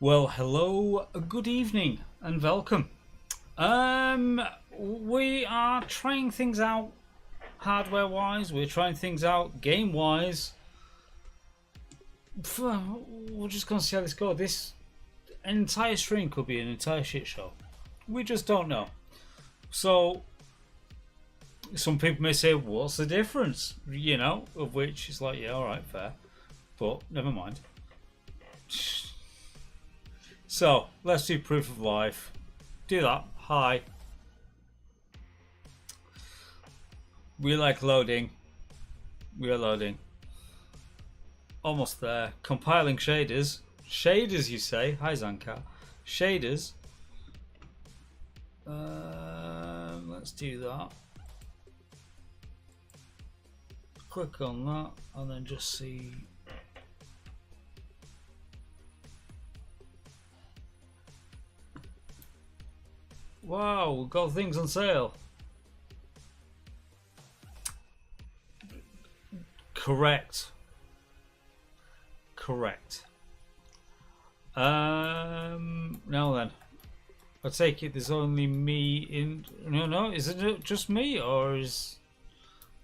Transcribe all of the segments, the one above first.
Well, hello, good evening, and welcome. We are trying things out hardware-wise. We're trying things out game-wise. We're just gonna see how this goes. This entire stream could be an entire shit show. We just don't know. So, some people may say, "What's the difference?" You know, of which it's like, yeah, all right, fair, but never mind. So let's do proof of life. Do that. Hi. We like loading. We are loading. Almost there. Compiling shaders. Shaders, you say? Hi, Zanka. Shaders. Let's do that. Click on that and then just see. Wow, we've got things on sale. Correct. Now then, I take it there's only me in. No. Is it just me, or is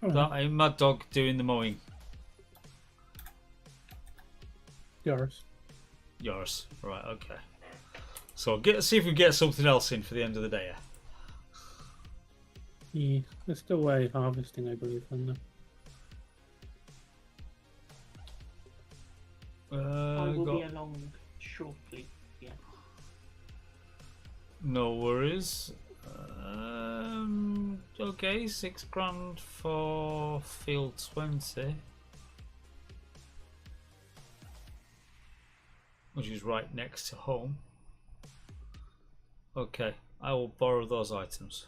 that a mad dog doing the mowing? Yours. Yours. Right. Okay. So see if we get something else in for the end of the day. Yeah, they're still harvesting, I believe, on I will be along shortly. Yeah. No worries. Okay, £6,000 for field 20, which is right next to home. Okay, I will borrow those items.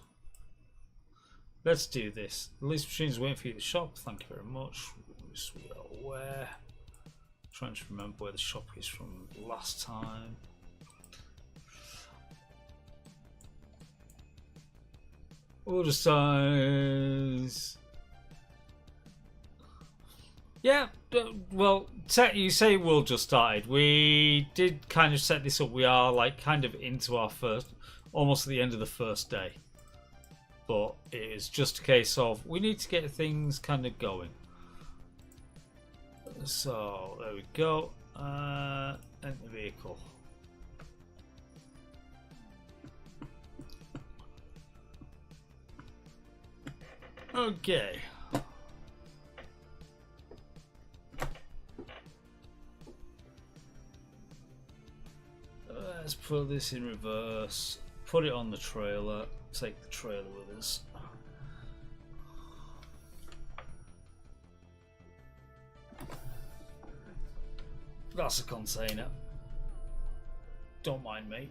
Let's do this. The lease machine is waiting for you at the shop. Thank you very much. We are aware. Trying to remember where the shop is from last time. Order size. Yeah, well, you say we'll just started. We did kind of set this up. We are like kind of into our almost at the end of the first day. But it is just a case of we need to get things kind of going. So there we go. Enter the vehicle. Okay. Let's put this in reverse. Put it on the trailer. Take the trailer with us. That's a container. Don't mind me.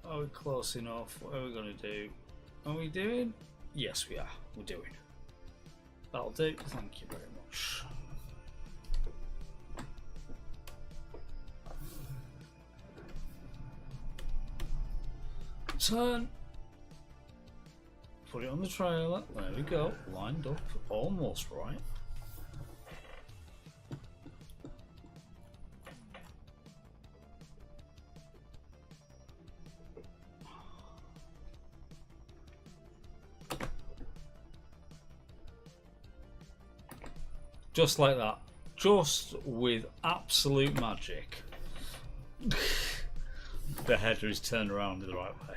Are we close enough? What are we going to do? Are we doing? Yes, we are. We're doing. That'll do. Thank you very much. Turn. Put it on the trailer. There we go. Lined up. Almost right. Just like that. Just with absolute magic. The header is turned around the right way.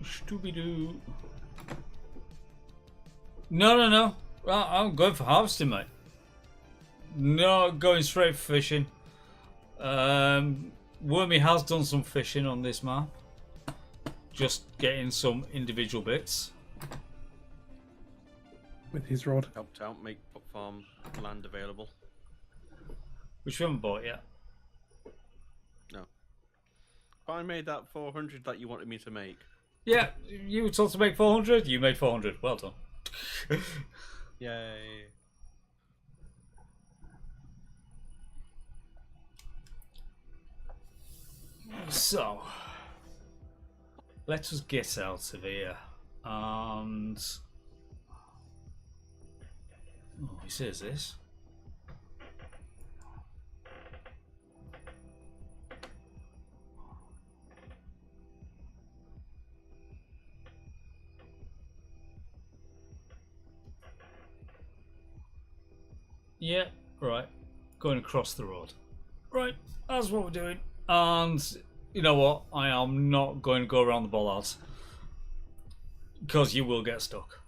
Scooby-Doo. No. I'm going for harvesting, mate. No, going straight for fishing. Wormy has done some fishing on this map. Just getting some individual bits. with his rod. Helped out, make farm land available. Which we haven't bought yet. No. But I made that 400 that you wanted me to make. Yeah, you were told to make 400. You made 400. Well done. Yay. So, let us get out of here. And... Oh, he says this. Yeah, right. Going across the road. Right, that's what we're doing. And you know what? I am not going to go around the bollards. Because you will get stuck.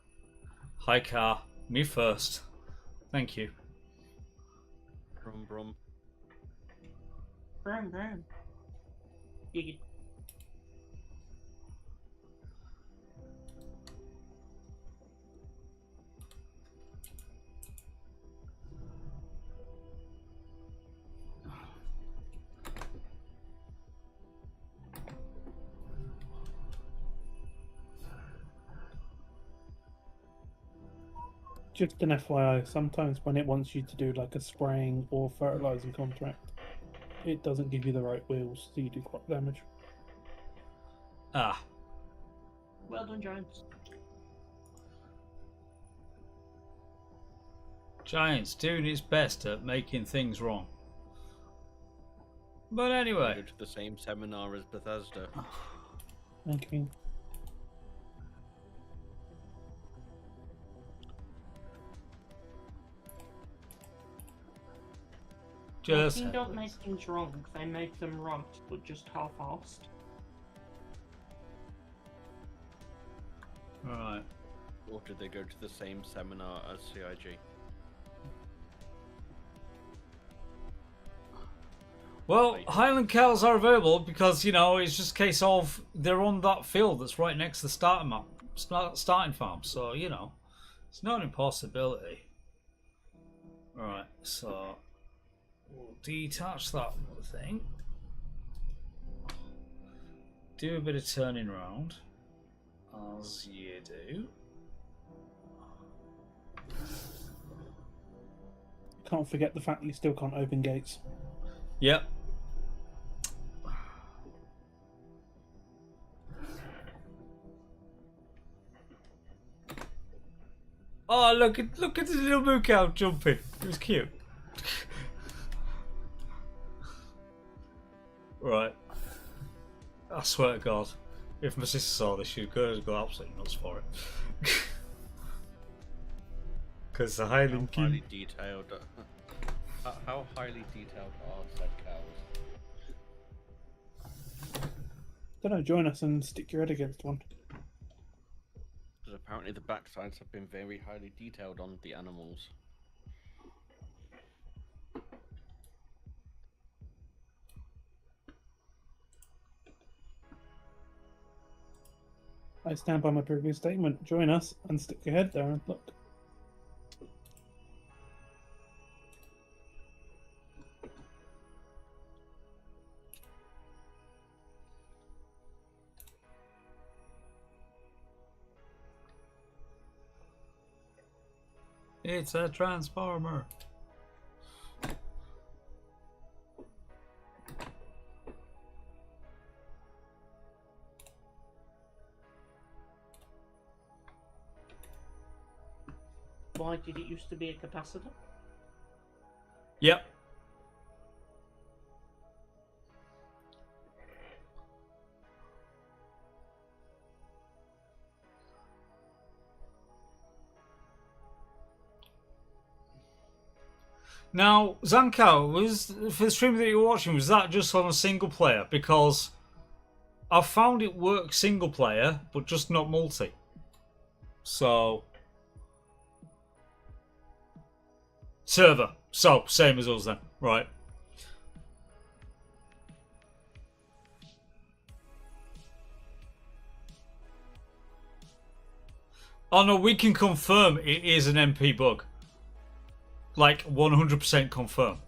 Hi car, me first. Thank you. Brum brum. Brown. You Just an FYI, sometimes when it wants you to do like a spraying or fertilizing contract, it doesn't give you the right wheels, so you do crop damage. Ah, Well done, Giants. Giants doing its best at making things wrong. But Go anyway. to the same seminar as Bethesda. Thank you. Uh, Just Team don't make things wrong, they make them right, but just half-assed. Right. Or did they go to the same seminar as CIG? Well, Highland cows are available because, you know, it's just a case of they're on that field that's right next to the starting farm. So, you know, it's not an impossibility. Right, so we'll detach that thing. Do a bit of turning around, as you do. Can't forget the fact that you still can't open gates. Yep. Oh, look at the little moo cow jumping. It was cute. Right. I swear to God, if my sister saw this, she'd go absolutely nuts for it. Because the Highland How highly detailed? How highly detailed are said cows? Don't know, join us and stick your head against one. Because apparently the backsides have been very highly detailed on the animals. I stand by my previous statement. Join us and stick your head there and look. It's a transformer. Why did it used to be a capacitor? Yep. Now, Zankao, was for the stream that you were watching, was that just on a single player? Because I found it works single player, but just not multi. So server. So same as us then, right? Oh no, we can confirm it is an MP bug. Like 100% confirm.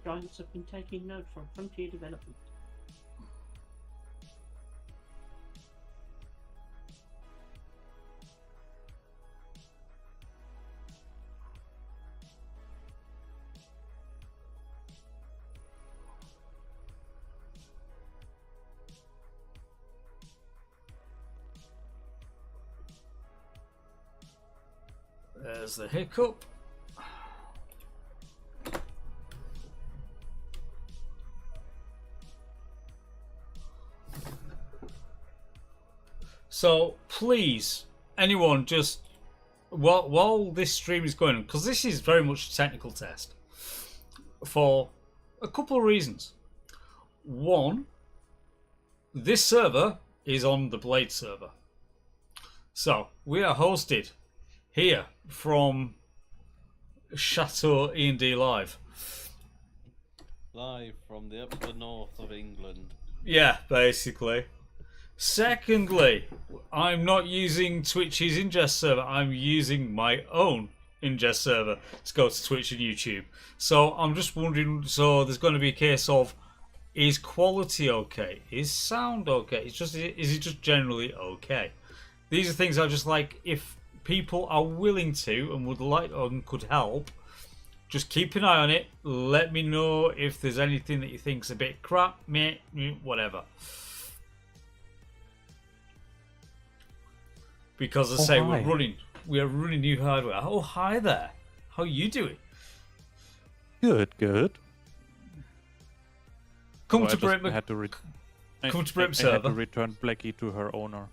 Giants have been taking note from Frontier Development. There's the hiccup. So please, anyone, just while this stream is going on, because this is very much a technical test, for a couple of reasons. One, this server is on the Blade server, so we are hosted here from Chateau ENG Live. Live from the upper north of England. Yeah, basically. Secondly, I'm not using Twitch's ingest server. I'm using my own ingest server to go to Twitch and YouTube. So I'm just wondering, so there's going to be a case of, is quality okay? Is sound okay? Is it just generally okay? These are things I just like, if people are willing to and would like and could help, just keep an eye on it. Let me know if there's anything that you think's a bit crap, meh, whatever. Because as I say, we are running new hardware. Oh, hi there. How are you doing? Good. Come to I Brit had to server. I had to return Blackie to her owner.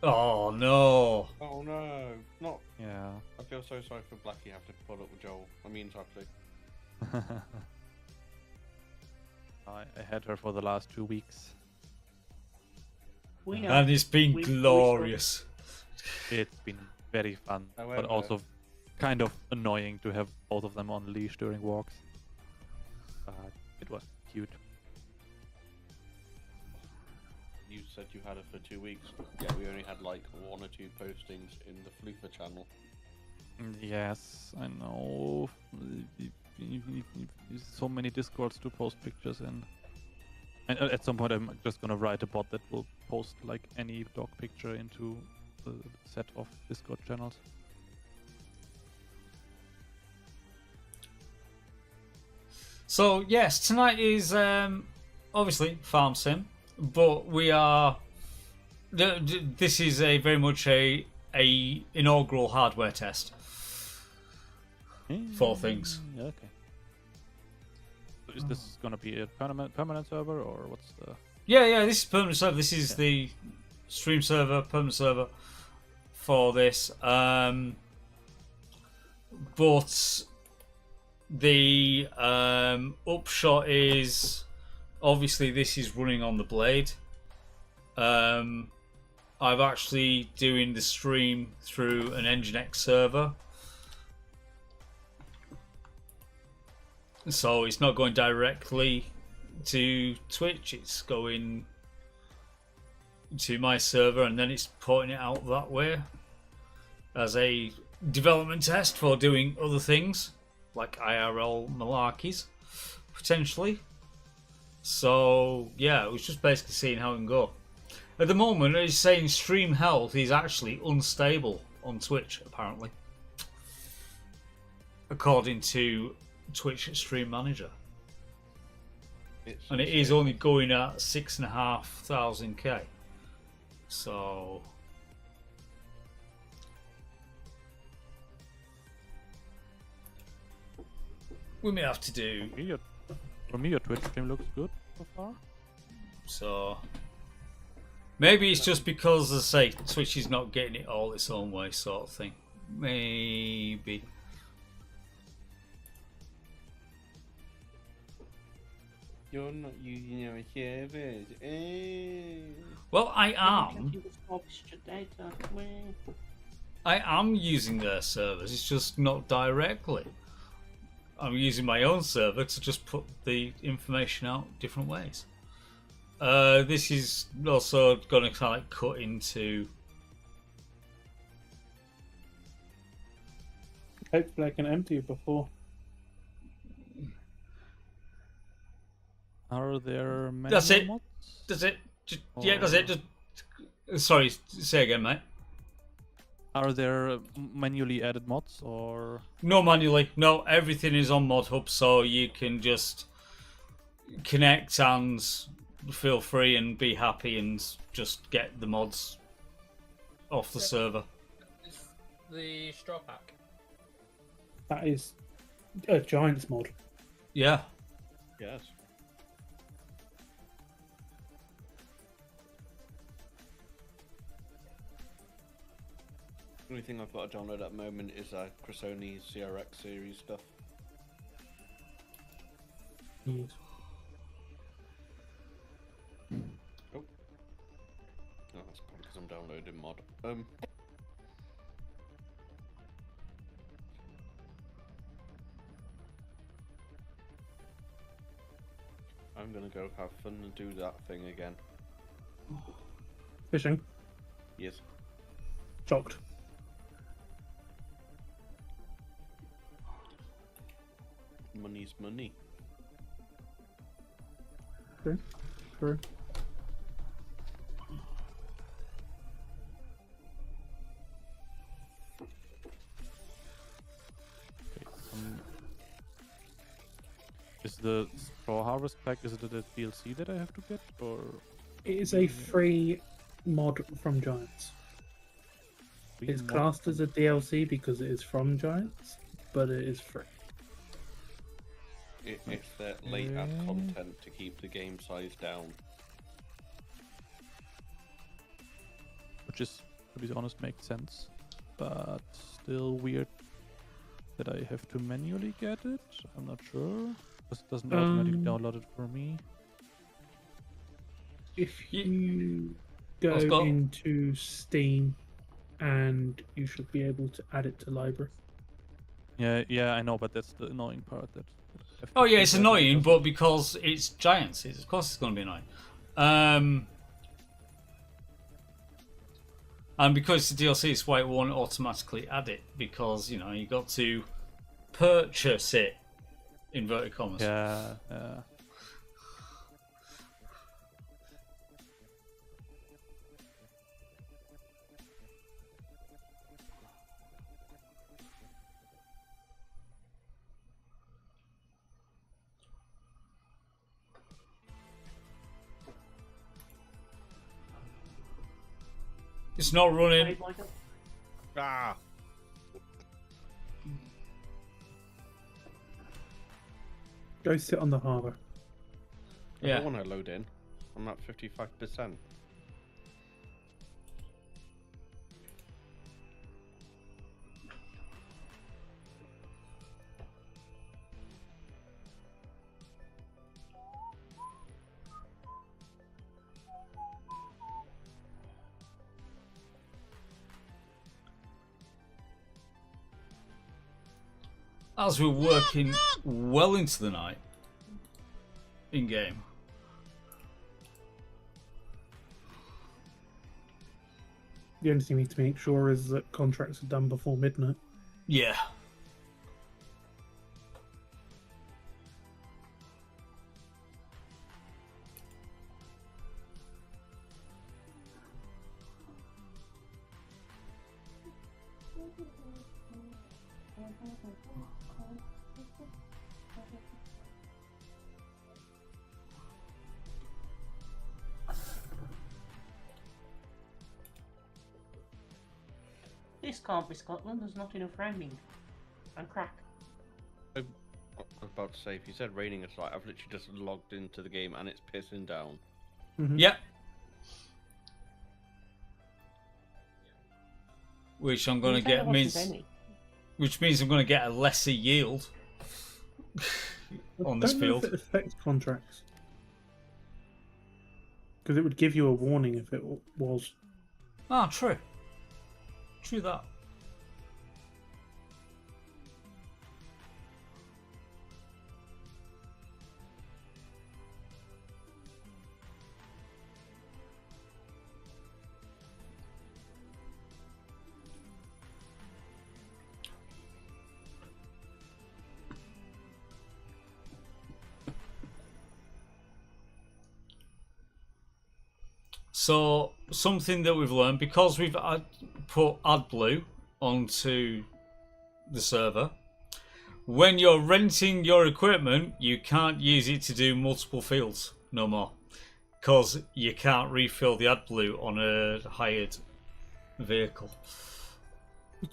Oh no. Oh no, not. Yeah. I feel so sorry for Blackie having to put up with Joel. I mean, Tuckley. I had her for the last 2 weeks. We know. And it's been We- glorious. It's been very fun, However- but also kind of annoying to have both of them on leash during walks. But it was cute. You said you had it for 2 weeks. Yeah, we only had like 1 or 2 postings in the Floofer channel. Yes, I know. So many Discords to post pictures in. And at some point I'm just gonna write a bot that will post like any dog picture into the set of Discord channels. So yes, tonight is obviously Farm Sim, but we are. This is a very much a inaugural hardware test for things. Okay. So is this gonna be a permanent server or what's the? Yeah. This is permanent server. This is the stream server, permanent server for this. But the upshot is obviously this is running on the Blade. I'm actually doing the stream through an Nginx server, so it's not going directly to Twitch, it's going to my server and then it's porting it out that way as a development test for doing other things like IRL malarkeys potentially. So yeah, it was just basically seeing how it can go. At the moment it's saying stream health is actually unstable on Twitch apparently, according to Twitch Stream Manager. And it is only going at 6,500K. So we may have to do. For me, your Twitch stream looks good so far. So maybe it's just because, as I say, Twitch is not getting it all its own way, sort of thing. Maybe. You're not using your servers. Well, I am. Checking the published data. Well, I am using their servers. It's just not directly. I'm using my own server to just put the information out different ways. This is also going to kind of like cut into. Hopefully I can empty it before. Are there That's manual it. mods? That's it. Yeah, that's it. Sorry, say again, mate. Are there manually added mods or? No manually. No, everything is on Mod Hub, so you can just connect and feel free and be happy and just get the mods off the server. The straw pack. That is a Giants mod. Yeah. Yes. The only thing I've got to download at the moment is Crisoni CRX series stuff. Yes. Oh. No, that's probably because I'm downloading mod. I'm gonna go have fun and do that thing again. Fishing. Yes. Shocked. Money's money. True. True. Okay, is the straw harvest pack, is it a DLC that I have to get, or It is a free mod from Giants. free It's mod classed as a DLC because it is from Giants, but it is free. It's their late add content to keep the game size down. which is, to be honest, makes sense, but still weird that I have to manually get it. I'm not sure, because it doesn't automatically download it for me. If you go Let's go. into Steam, and you should be able to add it to library. Yeah, I know, but that's the annoying part. That I have to Oh yeah, do it's that and it annoying, doesn't- but because it's Giants, of course it's going to be annoying. And because it's the DLC, it's why it won't automatically add it, because, you know, you got to purchase it, inverted commas. Yeah. It's not running. Wait, Michael. Ah! Go sit on the harbour. I Yeah. don't want to load in. I'm at 55%. As we're working well into the night in game. The only thing we need to make sure is that contracts are done before midnight. Yeah. This can't be Scotland. There's not enough raining. And crack. I was about to say, if you said raining aside, I've literally just logged into the game and it's pissing down. Mhm. Yep. Which I'm going to You said there get wasn't means, any. which means I'm going to get a lesser yield on I this don't know field. if it affects contracts. Because it would give you a warning if it was. Ah, true. True that. So something that we've learned, because we've put AdBlue onto the server, when you're renting your equipment, you can't use it to do multiple fields no more, because you can't refill the AdBlue on a hired vehicle.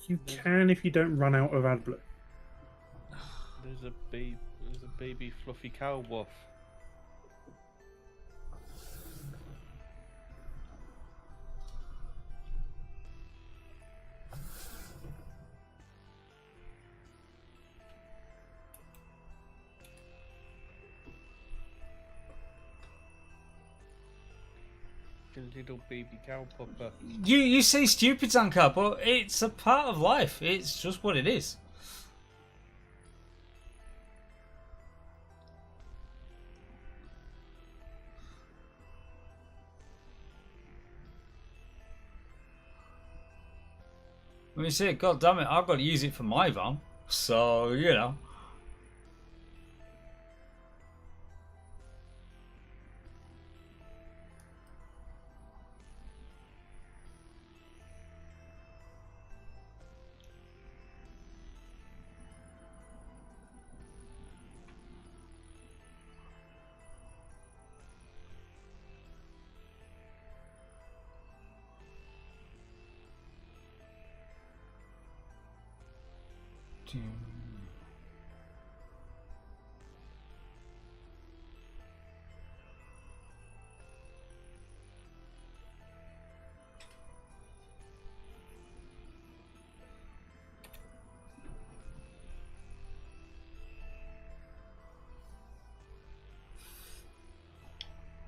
You can if you don't run out of AdBlue. There's a baby fluffy cow wolf. A little baby cow pupper. You say stupid, Zanka, but it's a part of life. It's just what it is. When you say, God damn it, I've got to use it for my van. So, you know.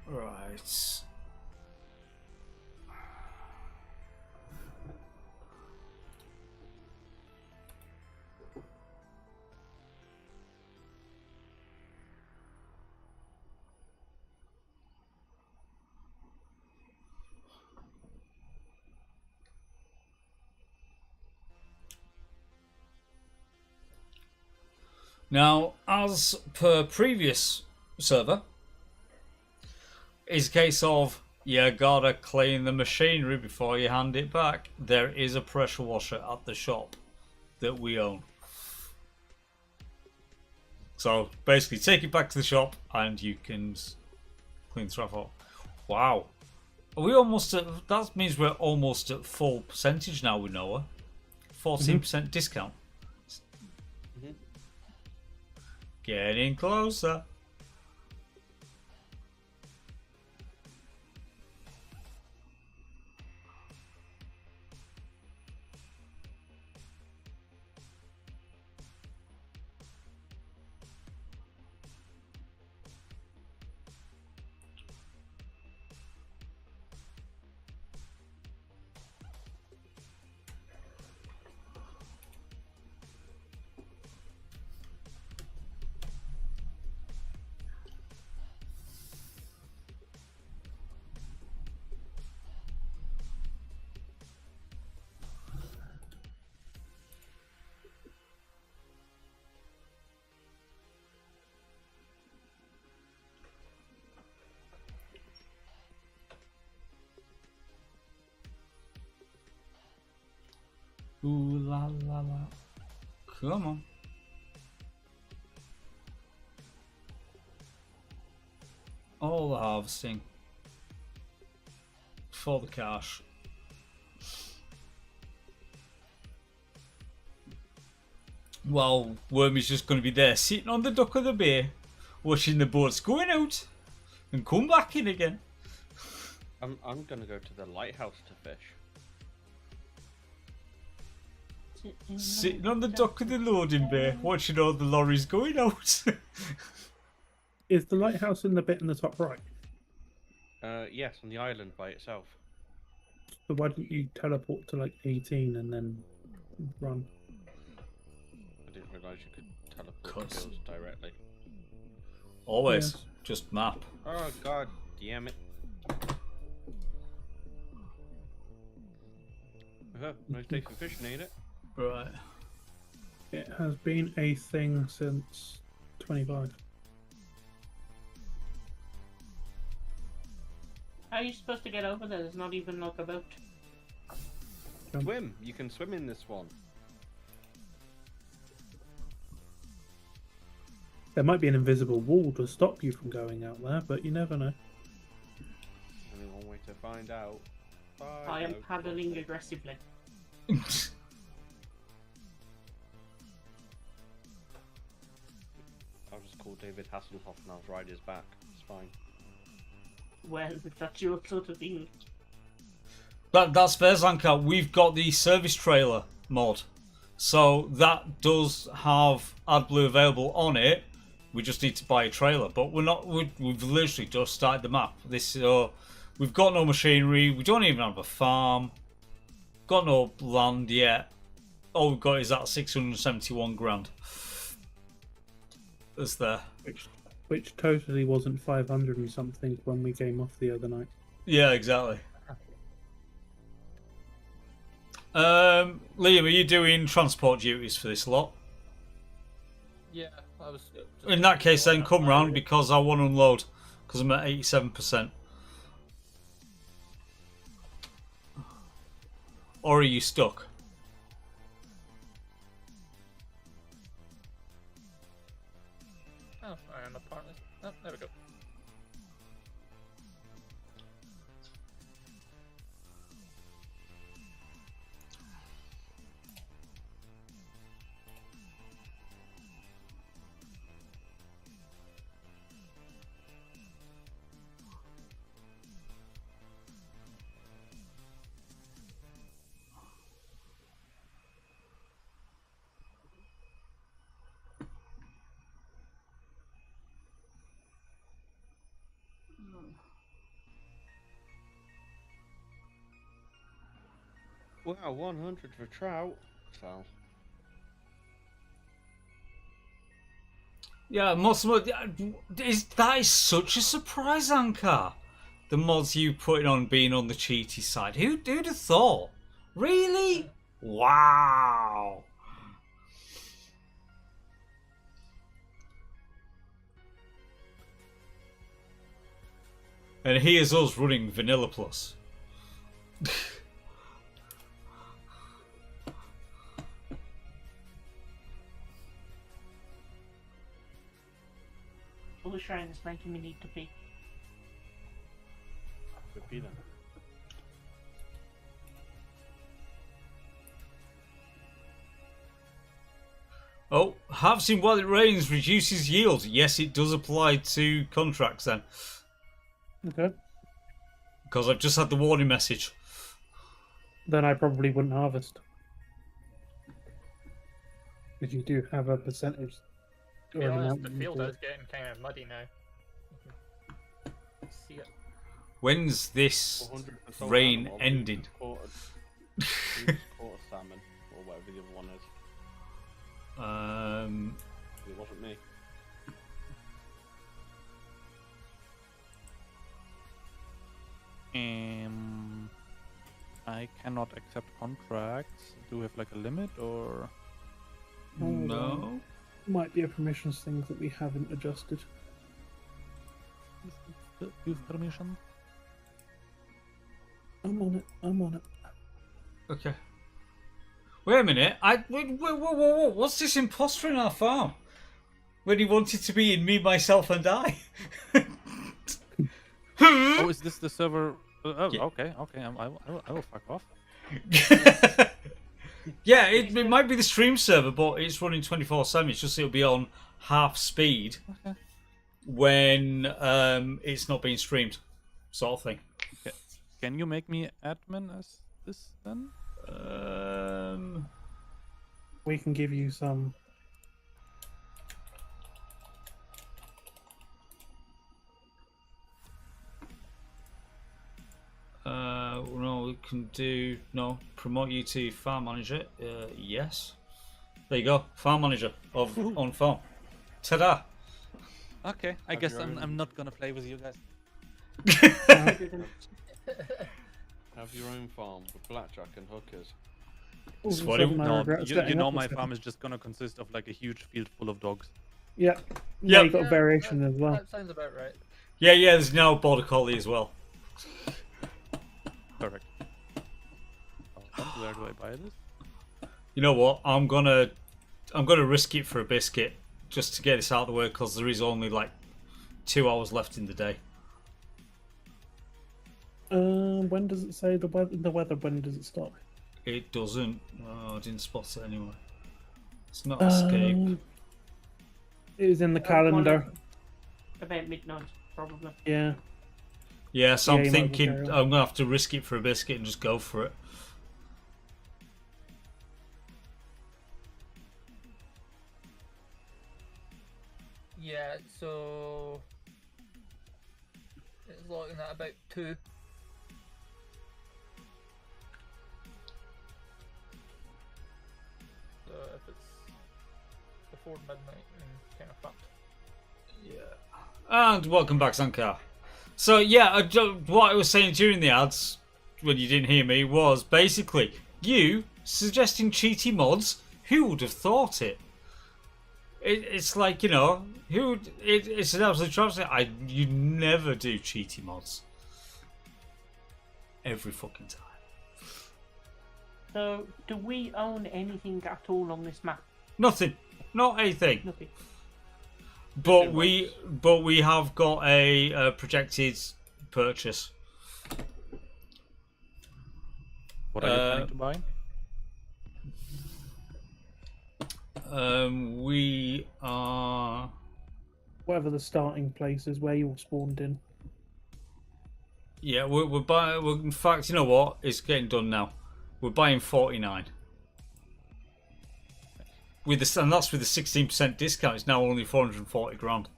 Right. Now, as per previous server, it's a case of you gotta clean the machinery before you hand it back. There is a pressure washer at the shop that we own. So basically, take it back to the shop and you can clean stuff up. Wow. Are we almost at, that means we're almost at full percentage now with Noah. 14% discount. Getting closer. Ooh la la la. Come on. All the harvesting. For the cash. Well, Wormy's just going to be there sitting on the dock of the bay, watching the boats going out and come back in again. I'm going to go to the lighthouse to fish. Sitting on the dock of the loading bay, watching all the lorries going out. Is the lighthouse in the bit in the top right? Yes, on the island by itself. So why didn't you teleport to like 18 and then run? I didn't realise you could teleport to hills directly. Always, just map. Oh god damn it. Nice day for fishing, ain't it? Right. It has been a thing since 25. How are you supposed to get over there? There's not even like a boat. Swim. You can swim in this one. There might be an invisible wall to stop you from going out there, but you never know. Only one way to find out. I am paddling aggressively. I'll just call David Hasselhoff and I'll ride his back. It's fine. Well, if that's your sort of thing. That's fair, Zanka. We've got the service trailer mod. So that does have AdBlue available on it. We just need to buy a trailer. But we've literally just started the map. We've got no machinery. We don't even have a farm. Got no land yet. All we've got is that 671 grand. That's there. Which totally wasn't 500 and something when we came off the other night. Yeah, exactly. Liam, are you doing transport duties for this lot? Yeah, I was. In that case, then come round because I want to unload because I'm at 87%. Or are you stuck? Oh, I am apparently. Oh, there we go. Wow, 100 for trout. So. Yeah, that is such a surprise, Ankar. The mods you putting on being on the cheaty side. Who'd have thought? Really? Wow. And here's us running Vanilla Plus. All the shrine is making me need to pee. Repeat them. Oh, harvesting while it rains reduces yield. Yes, it does apply to contracts then. Okay. Because I've just had the warning message. Then I probably wouldn't harvest. Because you do have a percentage. To be or an honest, amount the you field do. is getting kind of muddy now. See it. When's this 100 for solar rain animal, ending? Quarter salmon, or whatever the other one is. It wasn't me. I cannot accept contracts. Do we have like a limit or? No. Might be a permissions thing that we haven't adjusted. Give permission. I'm on it. Okay. Wait a minute. Whoa. What's this imposter in our farm? When he wanted to be in me, myself, and I. Oh, is this the server? Oh, Yeah. okay. I will fuck off. Yeah, it might be the stream server, but it's running 24/7. It's just it'll be on half speed Okay. when it's not being streamed, sort of thing. Can you make me admin as this then? We can give you some. No, we can do promote you to farm manager. Yes, there you go, farm manager of on farm. Ta-da! Okay, I Have guess your own- I'm not gonna play with you guys. Have your own farm with blackjack and hookers. All of a Sweaty- sudden I No, regret you setting know up my this farm thing. is just gonna consist of like a huge field full of dogs. Yeah. Yep. Yeah, you got variation as well. That sounds about right. Yeah. There's now border collie as well. Correct. Where do I buy this? You know what? I'm gonna risk it for a biscuit just to get this out of the way because there is only like 2 hours left in the day. When does it say the weather? When does it stop? It doesn't. Oh, I didn't spot it anyway. It's not escape. It was in the calendar. About midnight, probably. Yeah. Yeah, so Yeah, I'm you might as well thinking carry on. I'm gonna have to risk it for a biscuit and just go for it. Yeah, so it's looking at about 2. So if it's before midnight, then kind of fucked. And welcome back, Sankar. So yeah, what I was saying during the ads, when you didn't hear me, was basically you suggesting cheaty mods. Who would have thought it? It's like, you know, it's an absolute travesty. You never do cheaty mods. Every fucking time. So, do we own anything at all on this map? Nothing. Not anything. Nothing. But we have got a projected purchase. What are you planning to buy? We are. Whatever the starting place is, where you all spawned in. Yeah, we're buying. In fact, you know what? It's getting done now. We're buying 49. And that's with the 16% discount. It's now only 440 grand.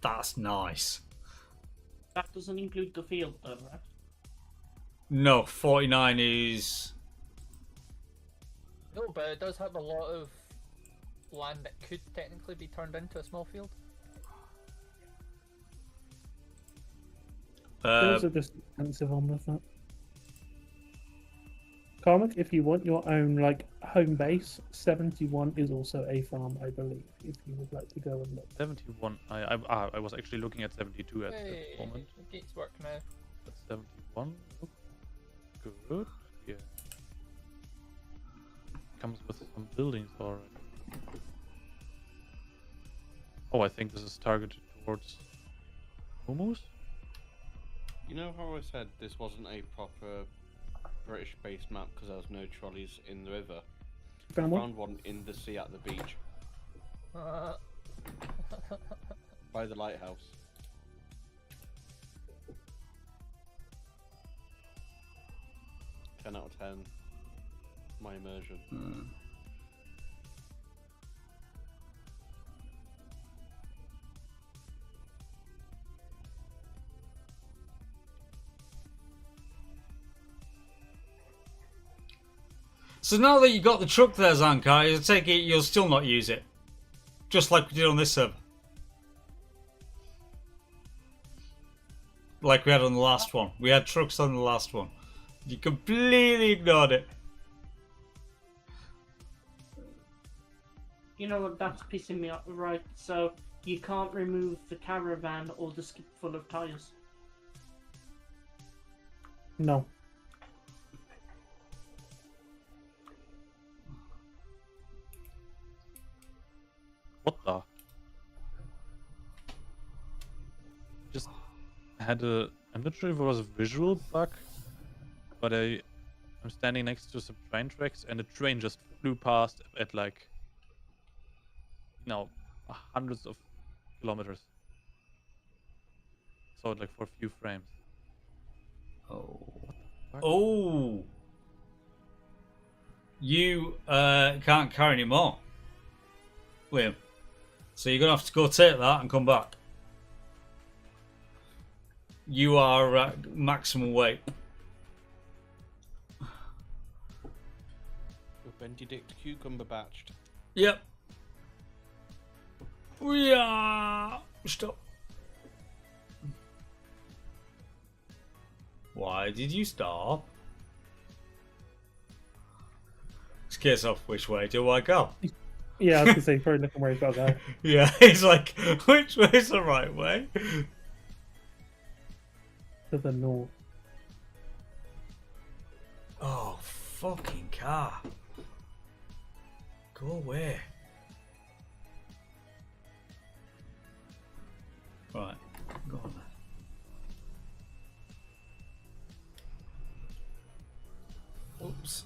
That's nice. That doesn't include the field, though, right? No, 49 is. No, but it does have a lot of land that could technically be turned into a small field. Those are just expensive on with that. Carmack, if you want your own like home base, 71 is also a farm, I believe. If you would like to go and look. 71. I was actually looking at 72 at Hey, the moment. the gates work now. But 71 looks good. Yeah. Comes with some buildings already. Oh, I think this is targeted towards Humus. You know how I said this wasn't a proper British-based map because there was no trolleys in the river? Found one? Found one in the sea at the beach by the lighthouse. Ten out of 10. My immersion. So now that you got the truck there, Zankar, I take it you'll still not use it, just like we did on this server, like we had on the last one. We had trucks on the last one. You completely ignored it. You know what? That's pissing me off, right? So, you can't remove the caravan or the skip full of tyres. No. What the? Just had a. I'm not sure if it was a visual bug, but I'm standing next to some train tracks and a train just flew past at like, hundreds of kilometers. So like for a few frames. Oh. You can't carry anymore, Liam. So you're gonna have to go take that and come back. You are at maximum weight. Your Benedict cucumber batched. Yep. We are. Stop. Why did you stop? It's case off. Which way do I go? Yeah, I was gonna say, probably looking where he's got to go. Yeah, he's like, which way's the right way? To the north. fucking car. Go away. Right, go on then. Oops.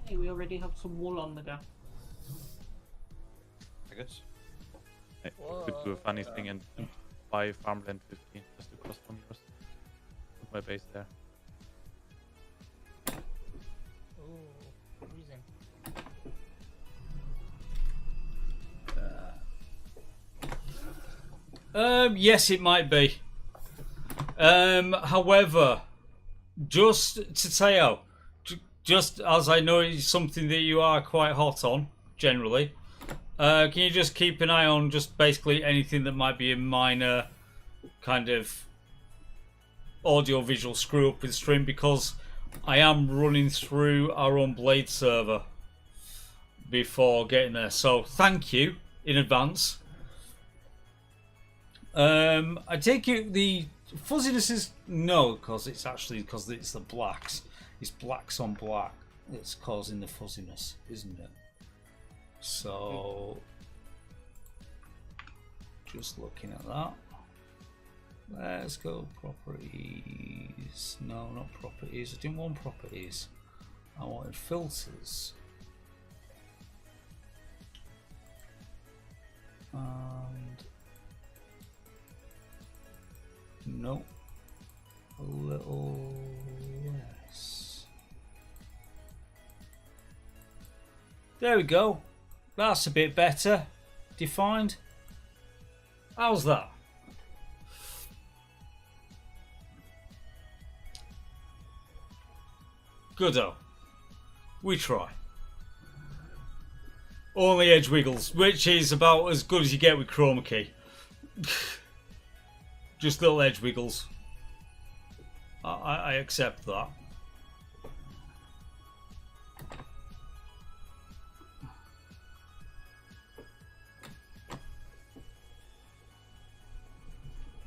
Hey, we already have some wool on the go. I guess. I could do a funny thing and buy farmland 15 just to cost 1 years. Put my base there. Ooh, freezing. Yes, it might be. However, just to Teo, just as I know it's something that you are quite hot on, generally, can you just keep an eye on just basically anything that might be a minor kind of audio-visual screw-up with stream, because I am running through our own Blade server before getting there. So thank you in advance. I take it the fuzziness is no, because it's actually because it's the blacks. It's blacks on black that's causing the fuzziness, isn't it? So just looking at that. Let's go properties. No, not properties. I didn't want properties. I wanted filters. And no, a little less. There we go. That's a bit better defined. How's that? Goodo. We try. Only edge wiggles, which is about as good as you get with chroma key. Just little edge wiggles. I accept that.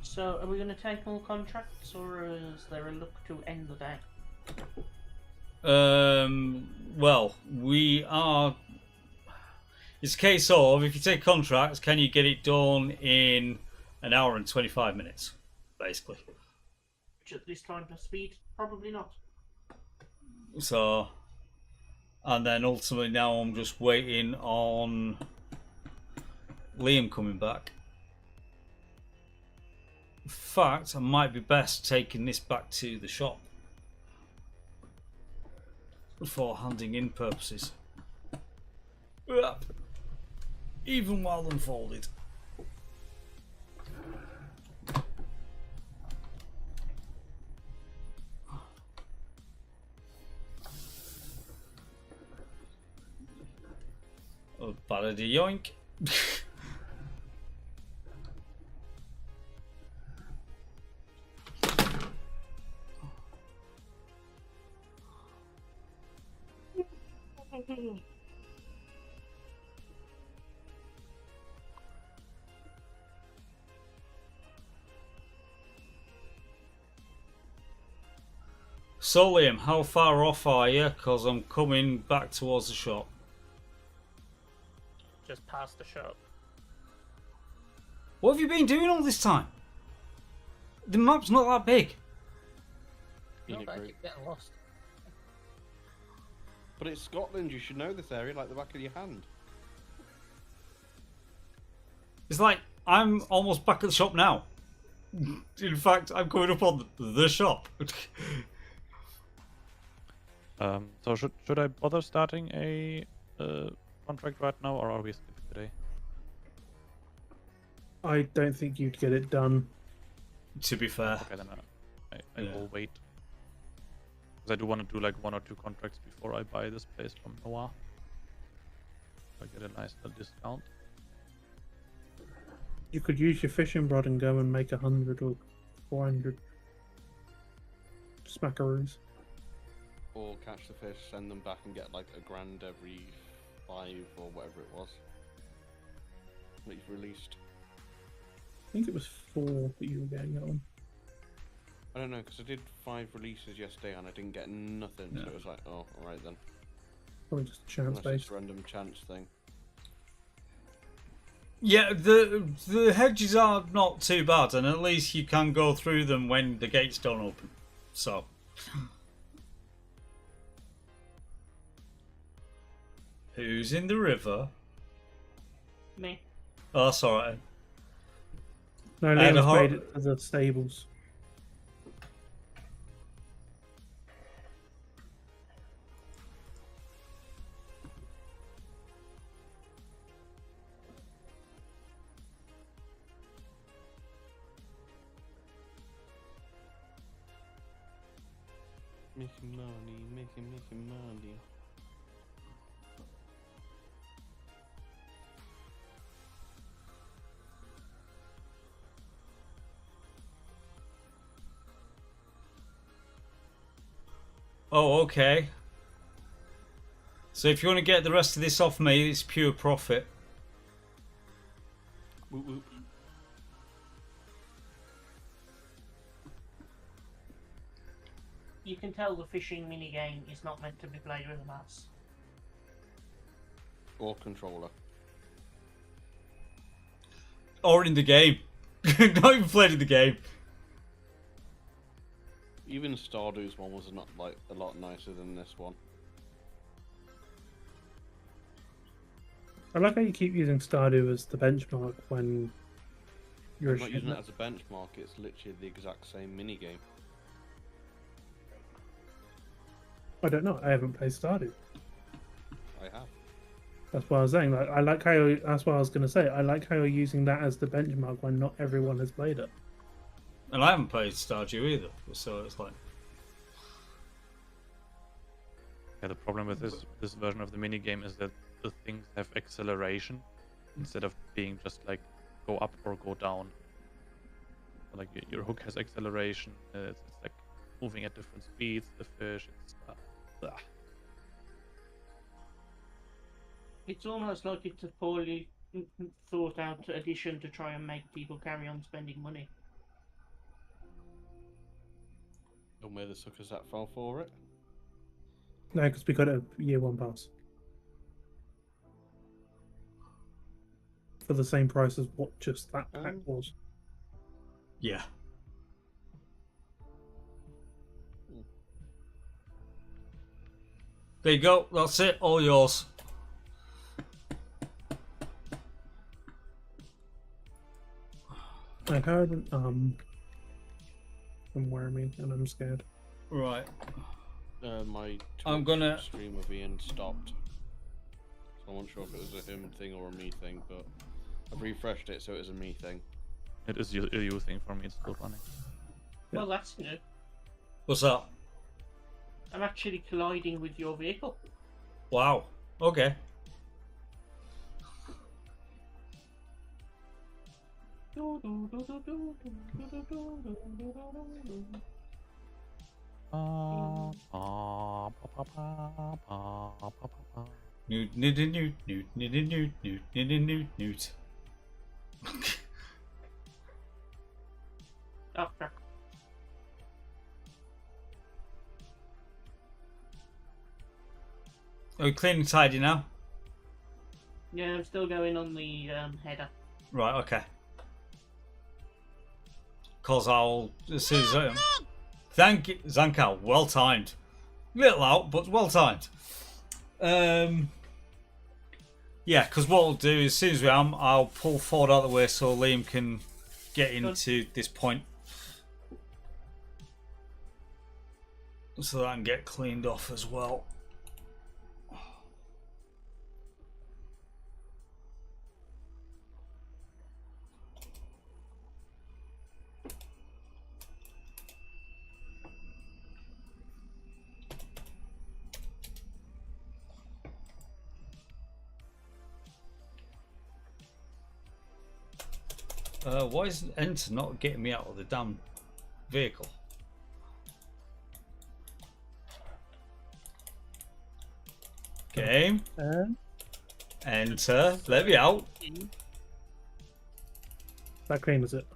So, are we going to take more contracts, or is there a look to end the day? Well, we are. It's a case of if you take contracts, can you get it done in an hour and 25 minutes, basically. Which at this time of speed, probably not. So, and then ultimately now I'm just waiting on Liam coming back. In fact, I might be best taking this back to the shop for handing in purposes. Even while unfolded. Oh, balady yoink. So Liam, how far off are you? Because I'm coming back towards the shop. Just past the shop. What have you been doing all this time? The map's not that big. No, Peanut but I group. keep getting lost. But it's Scotland, you should know this area like the back of your hand. It's like I'm almost back at the shop now. In fact, I'm coming up on the shop. So should I bother starting a contract right now, or are we skipping today? I don't think you'd get it done. To be fair. Okay, then I Yeah. will wait. Because I do want to do like 1 or 2 contracts before I buy this place from Noah. I get a nice little discount. You could use your fishing rod and go and make 100 or 400 smackaroos. Or catch the fish, send them back and get like a grand every 5 or whatever it was that you've released. I think it was 4 that you were getting it on. I don't know, because I did 5 releases yesterday and I didn't get nothing, so it was like, oh, alright then. Probably just a chance Unless it's based. a random chance thing. Yeah, the hedges are not too bad, and at least you can go through them when the gates don't open. So. Who's in the river? Me. Oh, that's alright. No, I had a Liam's hor- made it to the stables. Making money, making money. Oh, okay. So if you want to get the rest of this off me, it's pure profit. Whoop, whoop. You can tell the fishing minigame is not meant to be played with a mouse. Or controller. Or in the game. Not even played in the game. Even Stardew's one was not like a lot nicer than this one. I like how you keep using Stardew as the benchmark when you're I'm not using shooting it as a benchmark, it's literally the exact same minigame. I don't know. I haven't played Stardew. I have. That's what I was saying. Like, I like how that's what I was going to say. I like how you're using that as the benchmark when not everyone has played it. And I haven't played Stardew either, so it's like... Yeah, the problem with this version of the minigame is that the things have acceleration instead of being just like go up or go down. Like your hook has acceleration. It's like moving at different speeds. The fish. It's almost like it's a poorly thought out addition to try and make people carry on spending money. Don't wear the suckers that fell for it. No, because we got a year 1 pass for the same price as what just that pack was. Yeah. There you go. That's it. All yours. I heard from Wormy and I'm scared. Right. My I'm Twitch gonna- stream of Ian stopped. So I wasn't sure if it was a him thing or a me thing, but I've refreshed it so it is a me thing. It is a you thing for me. It's still running. Well, that's new. What's that? I'm actually colliding with your vehicle. Wow. Okay. Newt, newt, newt, newt, newt, newt, newt, newt, newt, newt. Oh, crap. Are we clean and tidy now? Yeah, I'm still going on the header. Right, okay. Cause I'll as soon as I thank you, Zankal. Well timed. Little out, but well timed. Yeah, because what I'll do as soon as we am, I'll pull Ford out of the way so Liam can get into this point, so that I can get cleaned off as well. Why is Enter not getting me out of the damn vehicle. Game. Enter. Let me out. That clean is it?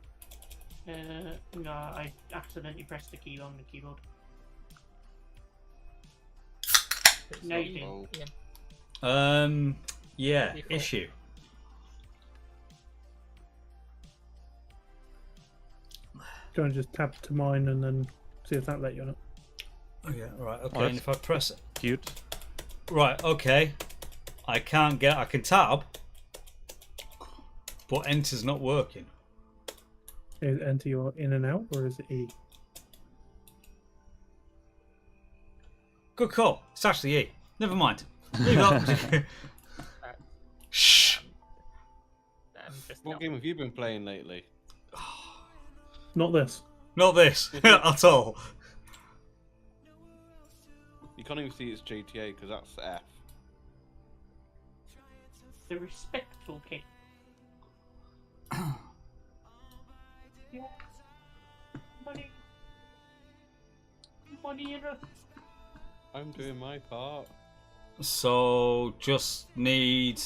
No, I accidentally pressed the key on the keyboard. It's No, not you you, didn't. Ian. Yeah. Default. Issue. Do you want to just tab to mine and then see if that let you on it? Oh yeah. Right. Okay. Oh, and if I press Cute. right. Okay. I can't get. I can tab, but enter's not working. Is enter your in and out, or is it E? Good call. It's actually E. Never mind. Leave that. Shh. I'm just What not. game have you been playing lately? Not this. Not this at all. You can't even see it's GTA because that's F. The respectful kid. Yeah. Money. Money in a... I'm doing my part. So just need.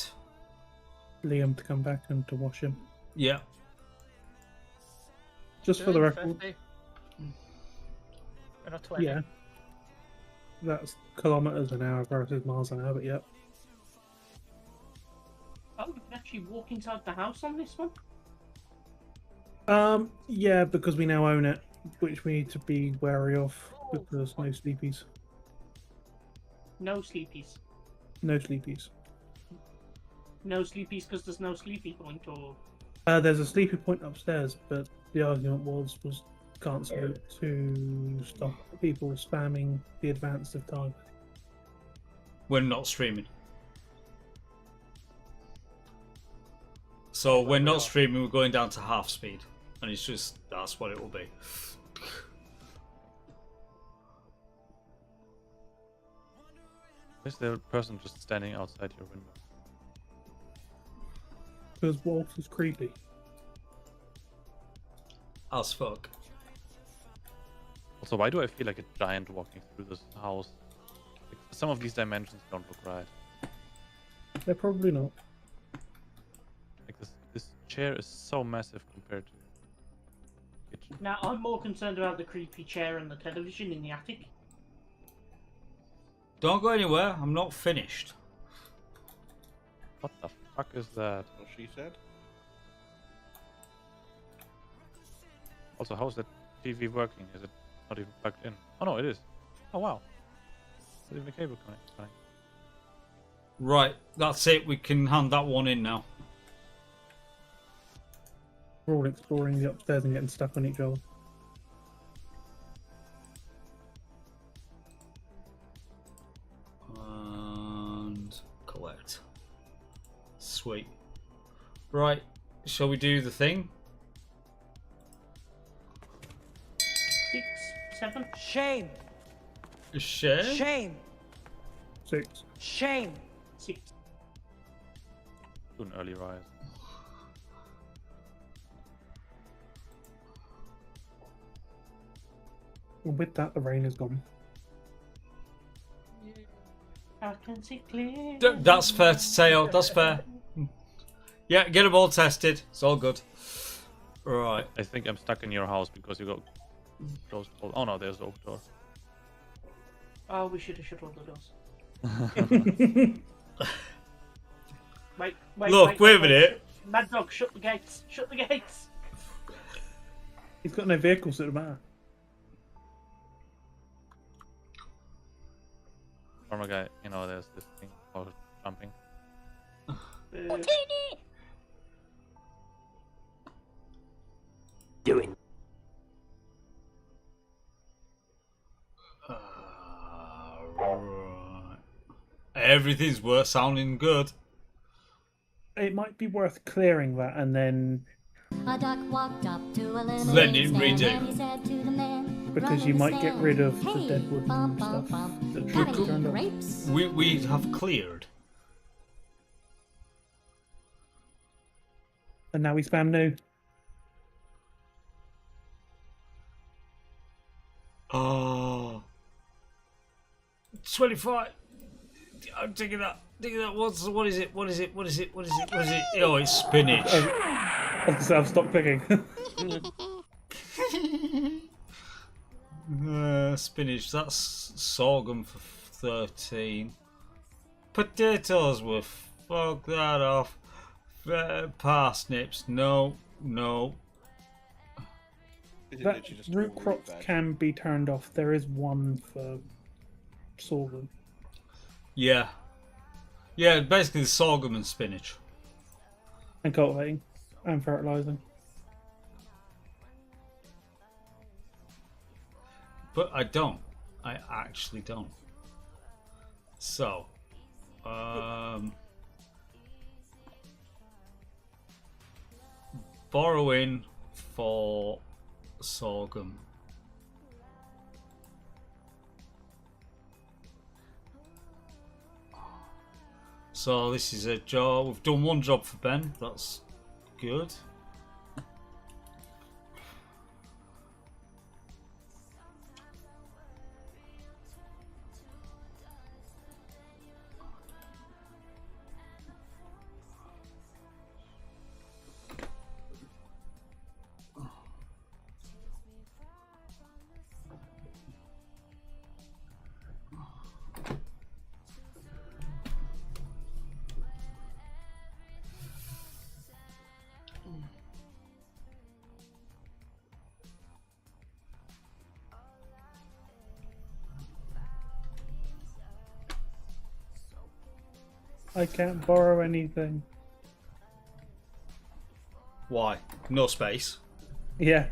Liam to come back and to wash him. Yeah. Just for the record, 50. Or not 20. yeah. That's kilometers an hour versus miles an hour, but yep. Oh, you can actually walk inside the house on this one? Yeah, because we now own it, which we need to be wary of because no sleepies. No sleepies. No sleepies. No sleepies because there's no sleepy point, or... There's a sleepy point upstairs, but the argument was can't sleep to stop people spamming the advance of time. We're not streaming. So we're not streaming, we're going down to half speed. And it's just, that's what it will be. Is there a person just standing outside your window? Because Wolf is creepy. As fuck. Also, why do I feel like a giant walking through this house? Like, some of these dimensions don't look right. They're probably not. Like this chair is so massive compared to the kitchen. Now, I'm more concerned about the creepy chair and the television in the attic. Don't go anywhere, I'm not finished. What the fuck is that? What she said? Also, how's that TV working? Is it not even plugged in? Oh no, it is. Oh wow. There's even a cable connecting. Right, that's it, we can hand that one in now. We're all exploring the upstairs and getting stuck on each other. And collect. Sweet. Right, shall we do the thing? 6, 7. Shame! Share? Shame! 6. Shame! 6. Do an early rise. And with that, the rain is gone. I can see clear. That's fair to say, oh, that's fair. Yeah, get them all tested, it's all good. Right. I think I'm stuck in your house because you got closed. Oh no, there's the open door. Oh, we should have shut all the doors. Wait, Look, wait a minute. Mad Dog, shut the gates. Shut the gates. He's got no vehicles that matter. Former guy, you know, there's this thing called jumping. Do it. Right. Everything's worth sounding good. It might be worth clearing that and then A duck walked up to a lemonade Let it stand redo. and he said to the man, because "Run you in the might get stand. rid of the Hey, dead wood bum, and bum, stuff bum. that Got should any turned off. grapes?" We have cleared. And now we spam new. Oh. 25. I'm taking that. What is it? Oh, it's spinach. I've stopped picking. Spinach. That's sorghum for 13. Potatoes will fuck that off. Parsnips. No. Is it That literally just root all crops veg? can be turned off. There is one for sorghum. Yeah. Yeah, basically sorghum and spinach. And cultivating. And fertilizing. But I don't. I actually don't. So, borrowing for sorghum. So this is a job. We've done one job for Ben. That's good. I can't borrow anything. Why? No space. Yeah.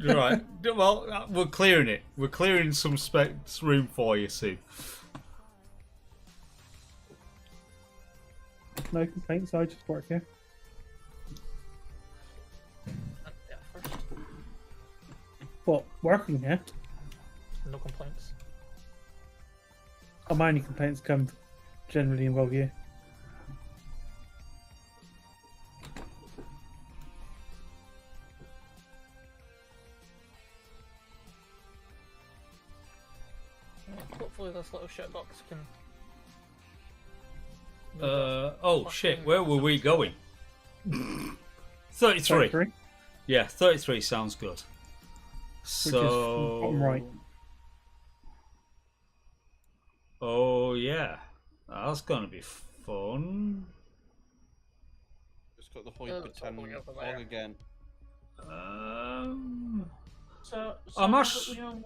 Right. Well, we're clearing it. We're clearing some space room for you soon. No complaints, I just work here. Yeah, first. What, working here? No complaints. Oh, my only complaints come generally involve you. Yeah, hopefully this little shitbox can... Oh shit, where were we going? 33. 33, Yeah, 33 sounds good. which So, is bottom right. Oh yeah, that's gonna be fun. Just got the point Oh, to it's all 10 the way over long there. again. So I'm now not that we own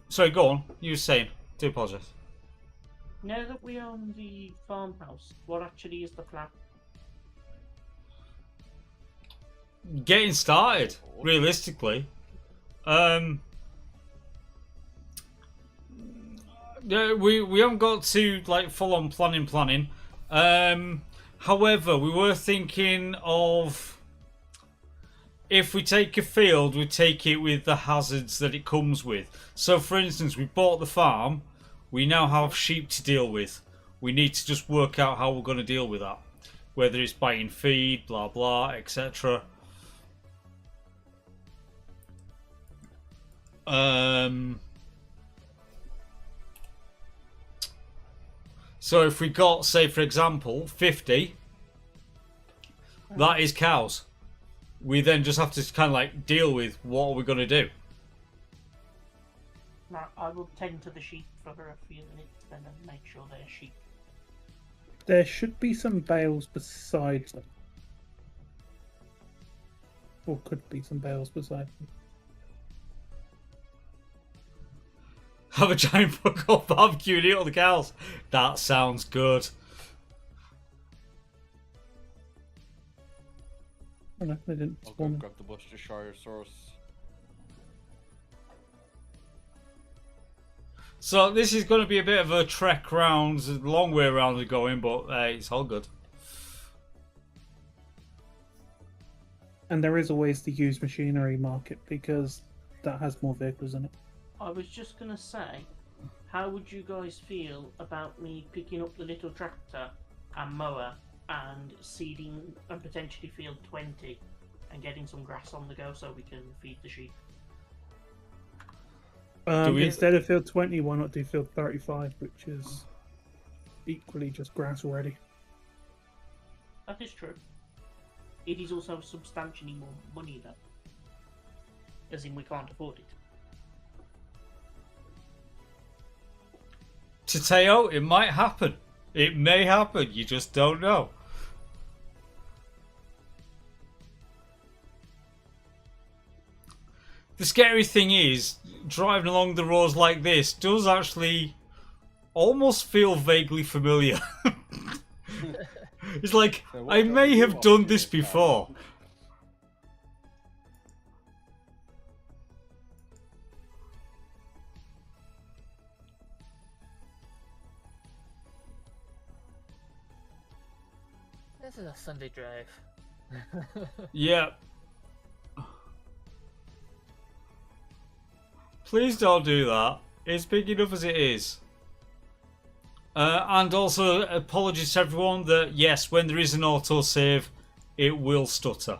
Sorry, go on. You were saying. Do apologise. now that we own the farmhouse, what actually is the plan? Getting started, realistically. Yeah, we haven't got to like full on planning. However, we were thinking of if we take a field, we take it with the hazards that it comes with. So, for instance, we bought the farm. We now have sheep to deal with. We need to just work out how we're going to deal with that. Whether it's buying feed, blah blah, etc. So if we got, say for example, 50, that is cows. We then just have to kind of like deal with what are we going to do. Now, I will tend to the sheep for a few minutes, then and make sure they're sheep. There should be some bales beside them. Or could be some bales beside them. Have a giant fuck off barbecue and eat all the cows. That sounds good. Oh no, they didn't I'll go spawn. grab the Worcestershire sauce. So this is going to be a bit of a trek round, a long way around the going, but it's all good. And there is always the used machinery market because that has more vehicles in it. I was just gonna say, how would you guys feel about me picking up the little tractor and mower and seeding and potentially field 20 and getting some grass on the go so we can feed the sheep? Instead of field 20, why not do field 35, which is equally just grass already? That is true. It is also substantially more money, though. As in, we can't afford it. Tateo, it might happen. It may happen. You just don't know. The scary thing is, driving along the roads like this does actually almost feel vaguely familiar. It's like, So I what may you have watch done in this before. town? This is a Sunday drive. Yeah. Please don't do that. It's big enough as it is. And also, apologies to everyone that, yes, when there is an autosave, it will stutter.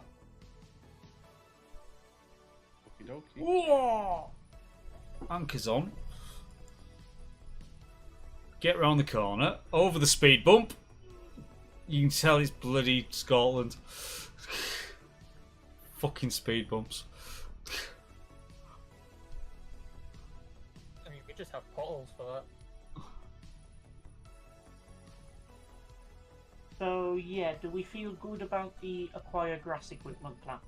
Okie dokie. Whoa! Anchor's on. Get round the corner. Over the speed bump. You can tell it's bloody Scotland. Fucking speed bumps. I mean, we just have potholes for that. So, yeah, do we feel good about the acquire grass equipment plan?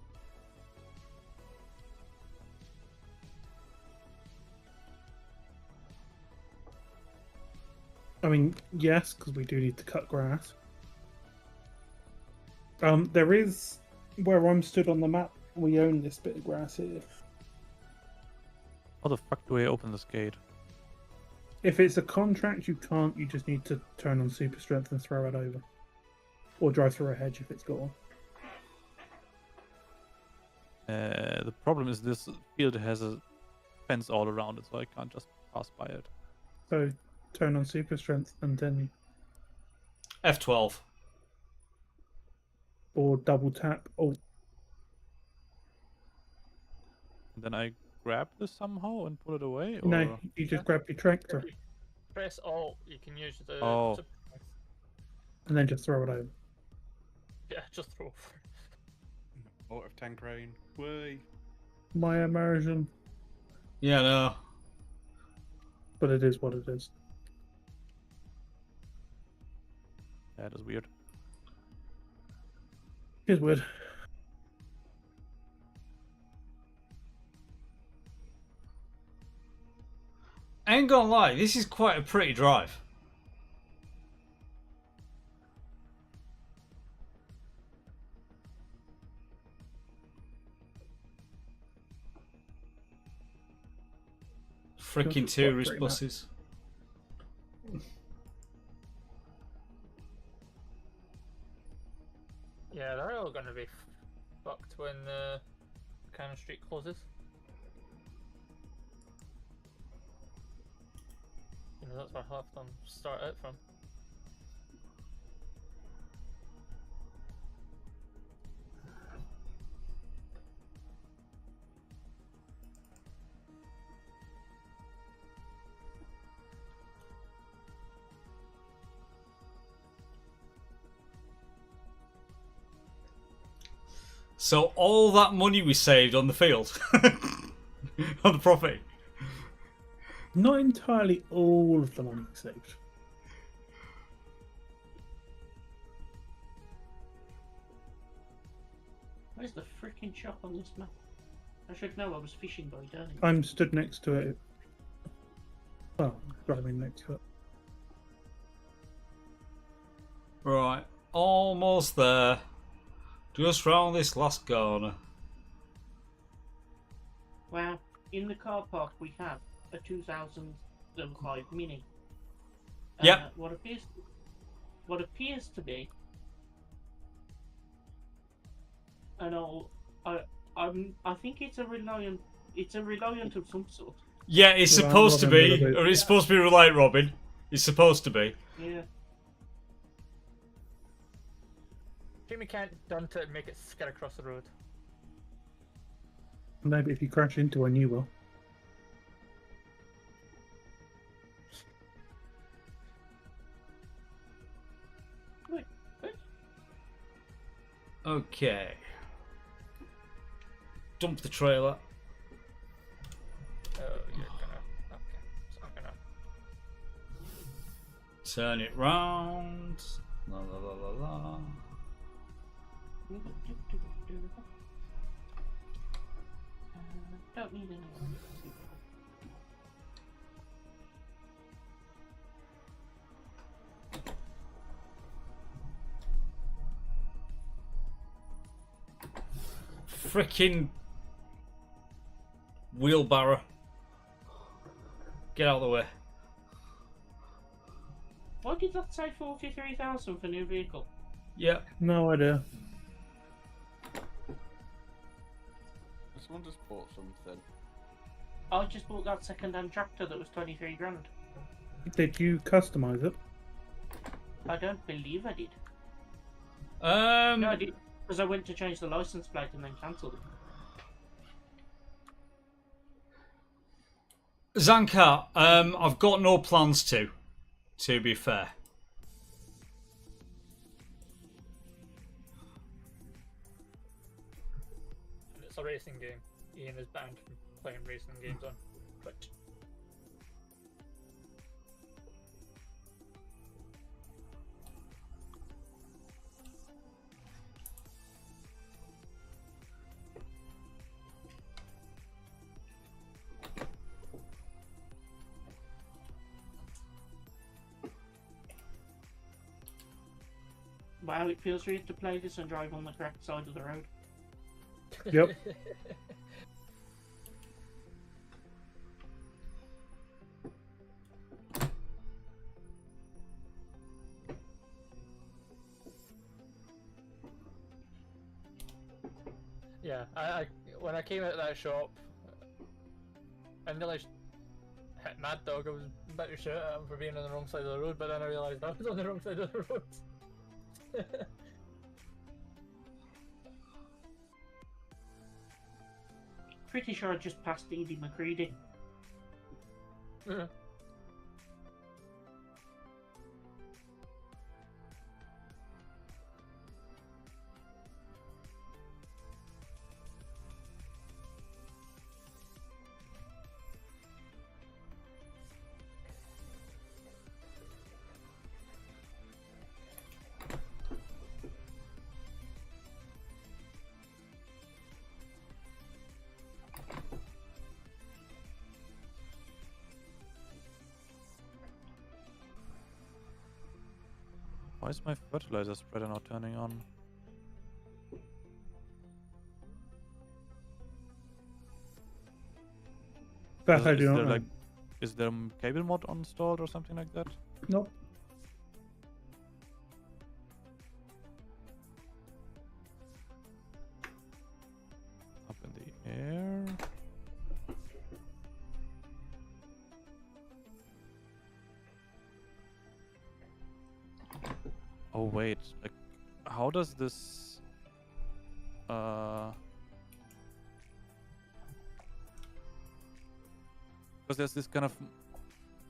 I mean, yes, because we do need to cut grass. There is, where I'm stood on the map, we own this bit of grass here. How the fuck do I open this gate? If it's a contract, you can't. You just need to turn on super strength and throw it over. Or drive through a hedge if it's got one. The problem is this field has a fence all around it, so I can't just pass by it. So turn on super strength and then, F12. or double tap. Oh, And then I grab this somehow and pull it away? Or... no, you just grab your tractor Press Alt, you can use the. Oh. and then just throw it over. Yeah, just throw. Out of tank rain. Way. My immersion, Yeah, no. but it is what it is. That is weird. It's weird. I ain't gonna lie, this is quite a pretty drive. Freaking Feels tourist pretty buses. Yeah, they're all gonna be fucked when Cannon Street closes. You know, that's where half of them start out from. So all that money we saved on the field, on the property. Not entirely all of the money saved. Where's the freaking shop on this map? I should know, I was fishing by day. I'm stood next to it. Well, driving next to it. Right, almost there. Just round this last corner. Well, in the car park we have a 2005 Mini. Yep. What appears to be an old. I think it's a Reliant. It's a Reliant of some sort. Yeah, it's Yeah, supposed to Robin, be, Robin. or it's supposed to be Reliant Robin. It's supposed to be. Yeah. Jimmy can't dunt it and make it skid across the road. Maybe if you crash into one, you will. Okay. Dump the trailer. Oh, you're gonna. Okay, so I'm gonna. Turn it round. La la la la la. Don't need anyone. Frickin' wheelbarrow. Get out of the way. Why did that say 43,000 for new vehicle? Yeah. No idea. Someone just bought something. I just bought that second-hand tractor that was 23 grand. Did you customize it? I don't believe I did. Um. No, I did. Because I went to change the license plate and then cancelled it. Zanka, I've got no plans to be fair. It's a racing game. Ian is banned from playing racing games on Twitch. Wow, it feels weird to play this and drive on the correct side of the road. Yep. Yeah, I when I came out of that shop, I nearly hit Mad Dog. I was about to shout at him for being on the wrong side of the road, but then I realised I was on the wrong side of the road. Pretty sure I just passed Edie McCready. Why is my fertilizer spreader not turning on? That I Is do not there know. like, is there a cable mod installed or something like that? Nope. Up in the air. Oh wait, like, how does this? Because there's this kind of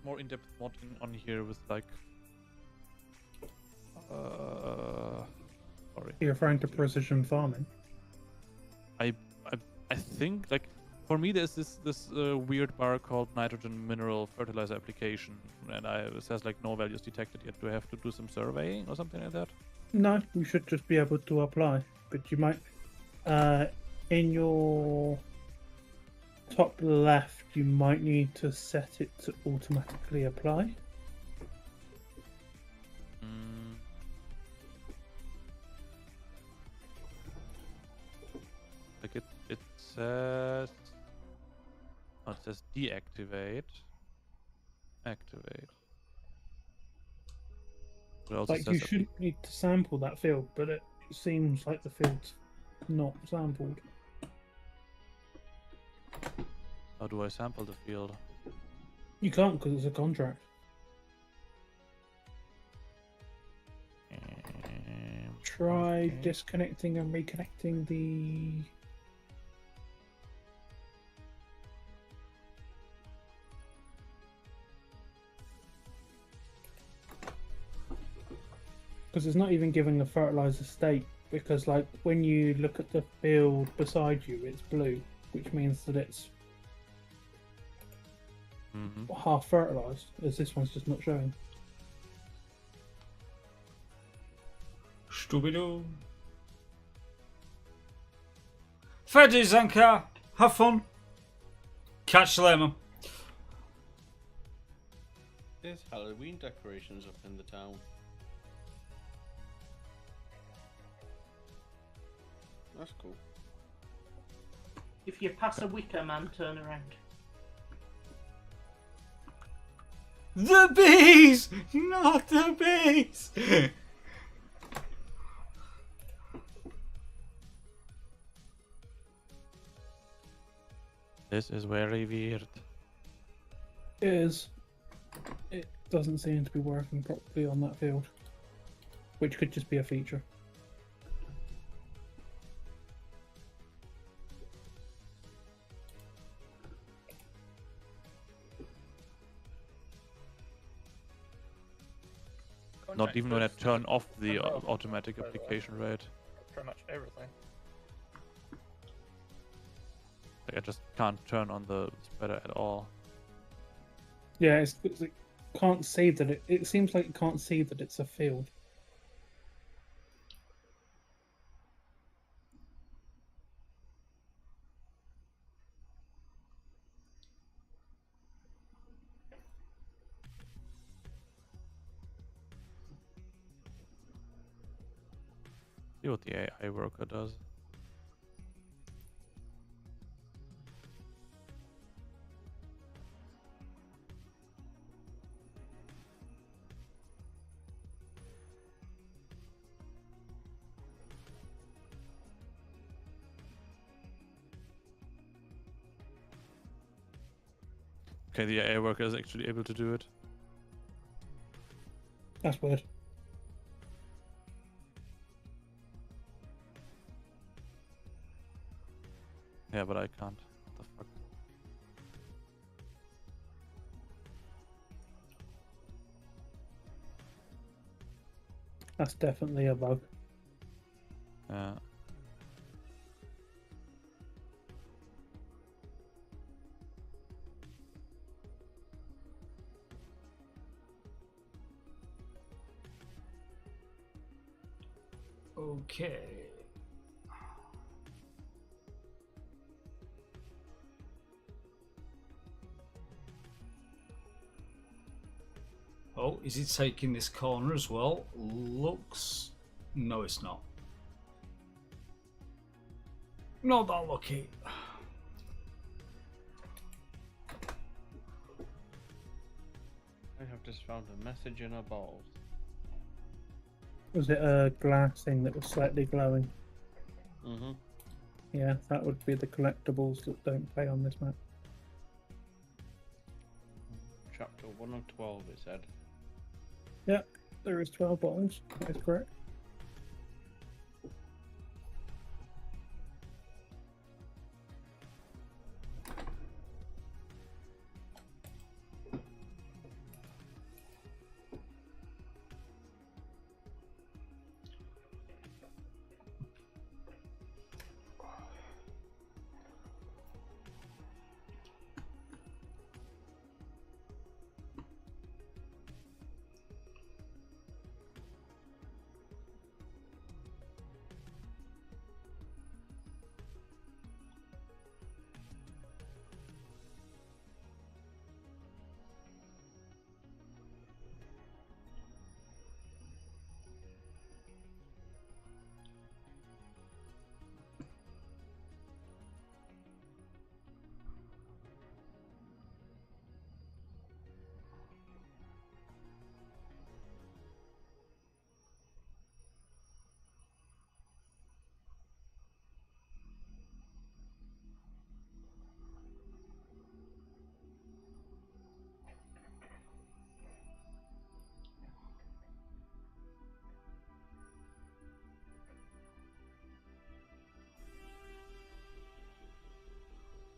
more in-depth modding on here with like, sorry. You're referring to precision farming. I think like for me there's this weird bar called nitrogen mineral fertilizer application, and it says like no values detected yet. Do I have to do some surveying or something like that? No, you should just be able to apply. But you might, in your top left, you might need to set it to automatically apply. Mm. Like it says, oh, it says deactivate, activate. It also Like says you shouldn't need to sample that field, but it seems like the field's not sampled. how do I sample the field? You can't because it's a contract. Try Okay. disconnecting and reconnecting the. Because it's not even giving the fertilizer state because like when you look at the field beside you, it's blue, which means that it's Mm-hmm. half fertilized, as this one's just not showing. Stupidoo. Fair dues, Zanka. Have fun. Catch you later, man. There's Halloween decorations up in the town. That's cool. If you pass a wicker man, turn around. The bees! Not the bees! This is very weird. It is. It doesn't seem to be working properly on that field, which could just be a feature. Not even when I Contact turn off the No, automatic by the way. application rate. pretty much everything. Like I just can't turn on the spreader at all. Yeah, it's like can't see that it seems like it can't see that it's a field. See what the AI worker does. Okay, the AI worker is actually able to do it. That's weird. Yeah, but I can't. What the fuck? That's definitely a bug. Yeah. Okay. Oh, is it taking this corner as well? Looks... No, it's not. Not that lucky. I have just found a message in a ball. Was it a glass thing that was slightly glowing? Mm-hmm. Yeah, that would be the collectibles that don't play on this map. Chapter 1 of 12, it said. Yeah, there is 12 bottles. That is correct.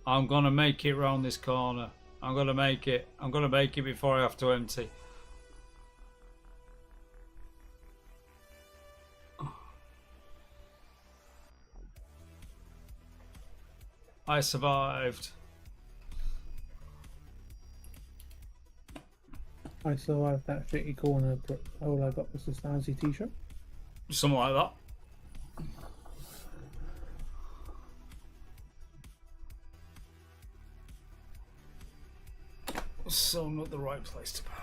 I'm gonna make it round this corner. I'm gonna make it. I'm gonna make it before I have to empty. I survived. I survived that shitty corner, but all I got was a Stasi t-shirt. Something like that. So not the right place to park.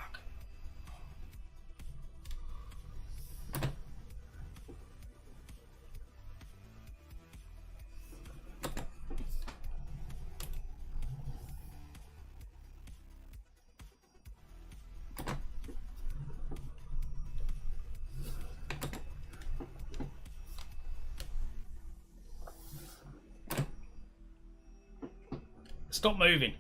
Stop moving.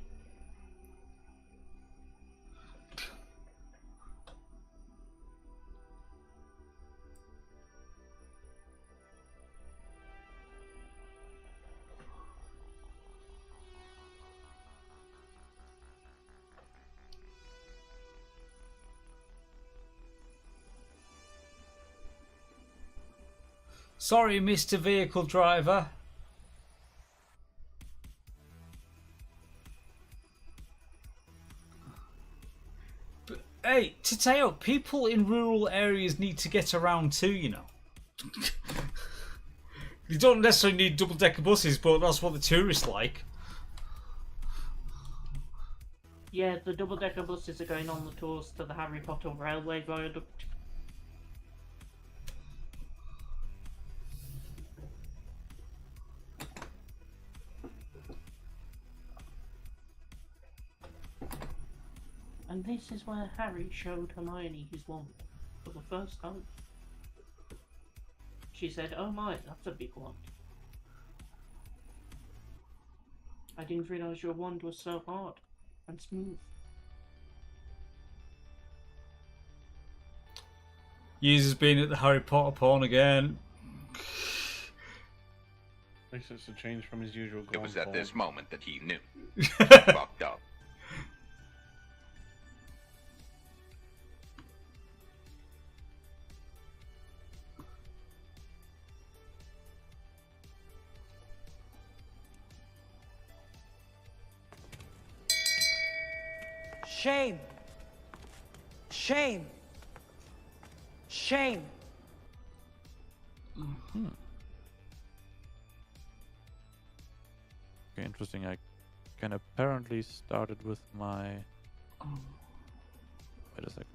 Sorry, Mr. Vehicle Driver. But, hey, Tateo, people in rural areas need to get around too, you know. You don't necessarily need double-decker buses, but that's what the tourists like. Yeah, the double-decker buses are going on the tours to the Harry Potter railway viaduct. And this is where Harry showed Hermione his wand for the first time. She said, "Oh my, that's a big wand. I didn't realise your wand was so hard and smooth." Users been at the Harry Potter porn again. At least it's a change from his usual. It was at this moment that he knew. Hmm. Fucked up. Shame. Shame. Shame. Okay, interesting. I can apparently started with my. Wait a second.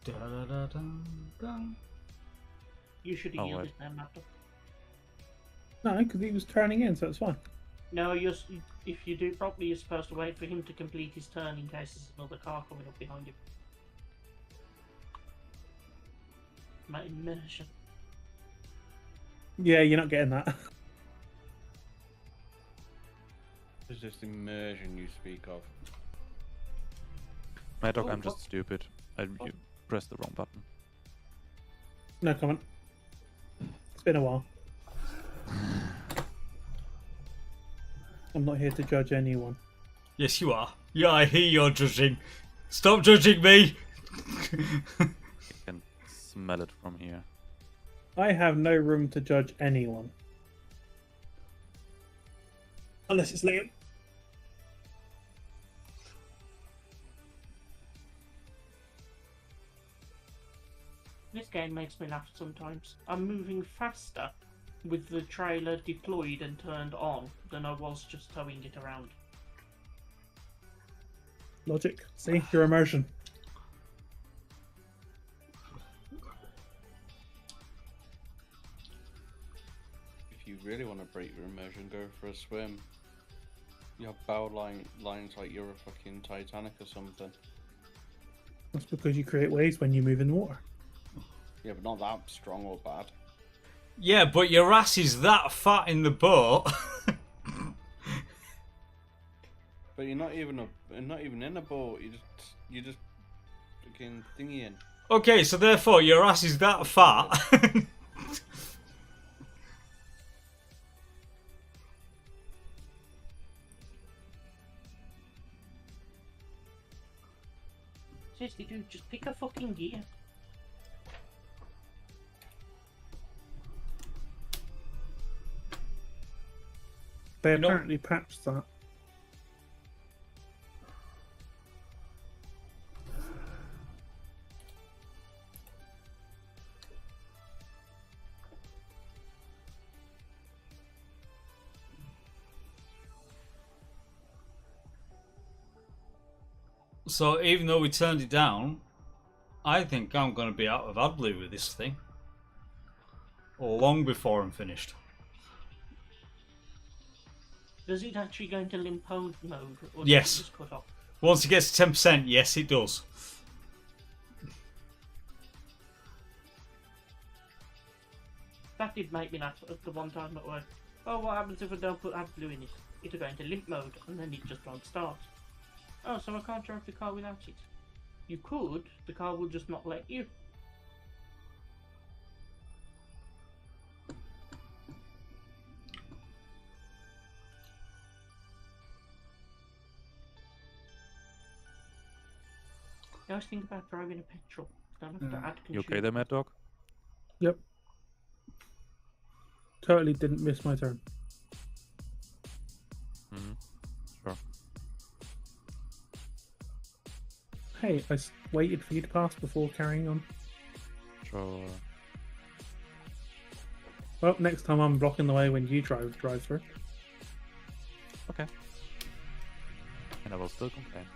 Da-da-da-dum-dum. You should have Oh, yielded wait. there, Matt. No, because he was turning in, so it's fine. No, if you do it properly, you're supposed to wait for him to complete his turn in case there's another car coming up behind him. My immersion. Yeah, you're not getting that. It's just immersion you speak of. My dog, Oh, I'm just what? stupid. You pressed the wrong button. No comment. It's been a while. I'm not here to judge anyone. Yes, you are. Yeah, I hear you're judging. Stop judging me! You can smell it from here. I have no room to judge anyone. Unless it's Liam. This game makes me laugh sometimes. I'm moving faster with the trailer deployed and turned on than I was just towing it around. Logic. See? Your immersion. If you really want to break your immersion, go for a swim. You have bow lines like you're a fucking Titanic or something. That's because you create waves when you move in the water. Yeah, but not that strong or bad. Yeah, but your ass is that fat in the boat. But you're not even in a boat. You just fucking thingy in. Okay, so therefore your ass is that fat. Seriously, dude, just pick a fucking gear. They You know- apparently patched that. So even though we turned it down, I think I'm going to be out of AdBlue with this thing. Or long before I'm finished. Does it actually go into limp mode, or does Yes. it just cut off? Once it gets to 10%, yes it does. That did make me laugh at the one time at work. Oh, what happens if I don't put AdBlue in it? It'll go into limp mode, and then it just won't start. Oh, so I can't drive the car without it? You could, the car will just not let you. I always think about driving a petrol. Don't have to add You okay there, Mad Dog? Yep. Totally didn't miss my turn. Mm-hmm. Sure. Hey, waited for you to pass before carrying on. Sure. Well, next time I'm blocking the way when you drive through. Okay. And I will still complain.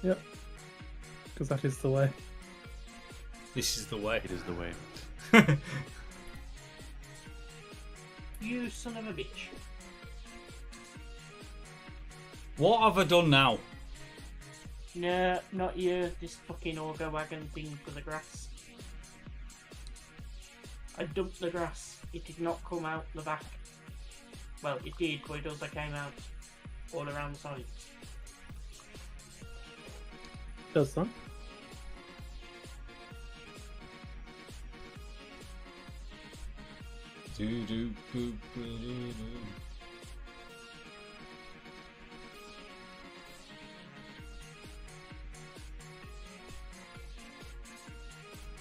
Yep. Because that is the way. This is the way. It is the way. You son of a bitch. What have I done now? No, not you. This fucking auger wagon thing for the grass. I dumped the grass. It did not come out the back. Well, it did, but it also came out all around the sides. Does that?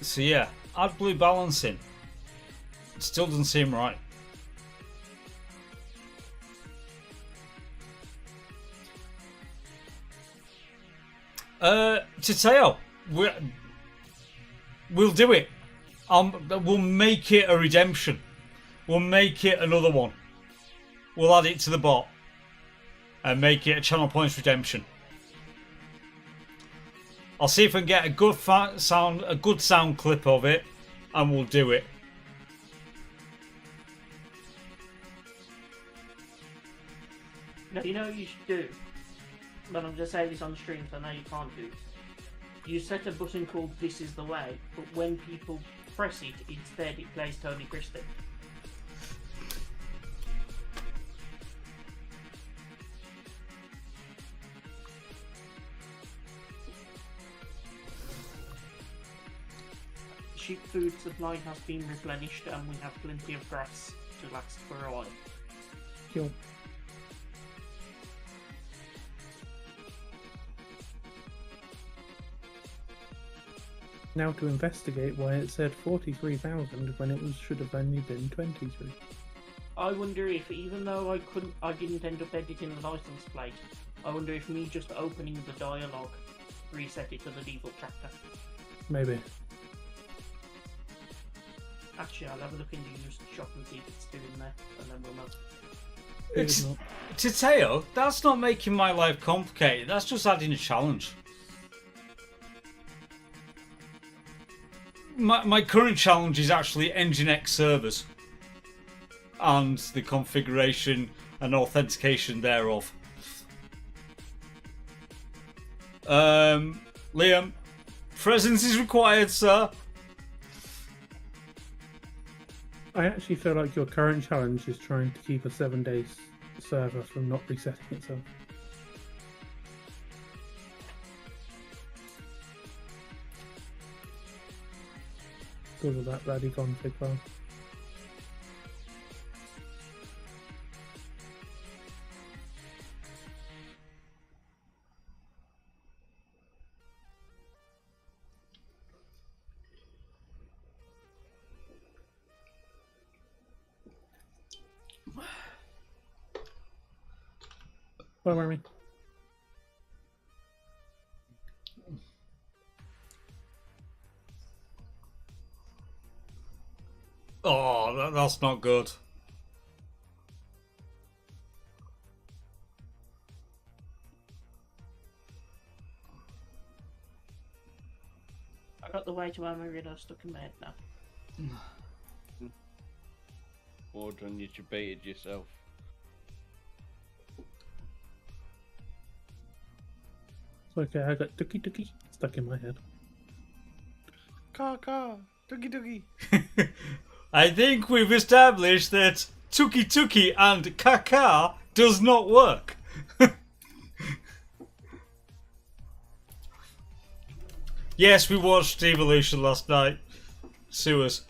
So yeah, AdBlue balancing. Still doesn't seem right. Tateo, we'll do it. We'll make it a redemption. We'll make it another one. We'll add it to the bot and make it a channel points redemption. I'll see if I can get a good sound clip of it, and we'll do it. Now, you know what you should do? But I'm going to say this on stream, so I know you can't do it. You set a button called This Is The Way, but when people press it, instead it plays Tony Christie. Sheep food supply has been replenished and we have plenty of grass to last for a while. Cool. Now to investigate why it said 43,000 when it should have only been 23. I wonder if, even though I didn't end up editing the license plate, I wonder if me just opening the dialogue reset it to the default chapter. Maybe. Actually, I'll have a look in the used shop and see if it's still in there, and then we'll know. It's, Maybe not. Tateo, that's not making my life complicated. That's just adding a challenge. My current challenge is actually Nginx servers and the configuration and authentication thereof. Liam, presence is required, sir. I actually feel like your current challenge is trying to keep a 7 days server from not resetting itself. Because of that bloody config file. Don't worry. Oh, that's not good. I got the way to Amarillo stuck in my head now. Audrey, you debated yourself. It's okay, I got Dookie Dookie stuck in my head. Car, doogie doogie. I think we've established that Tuki Tuki and Kaka does not work. Yes, we watched Evolution last night. Sue us.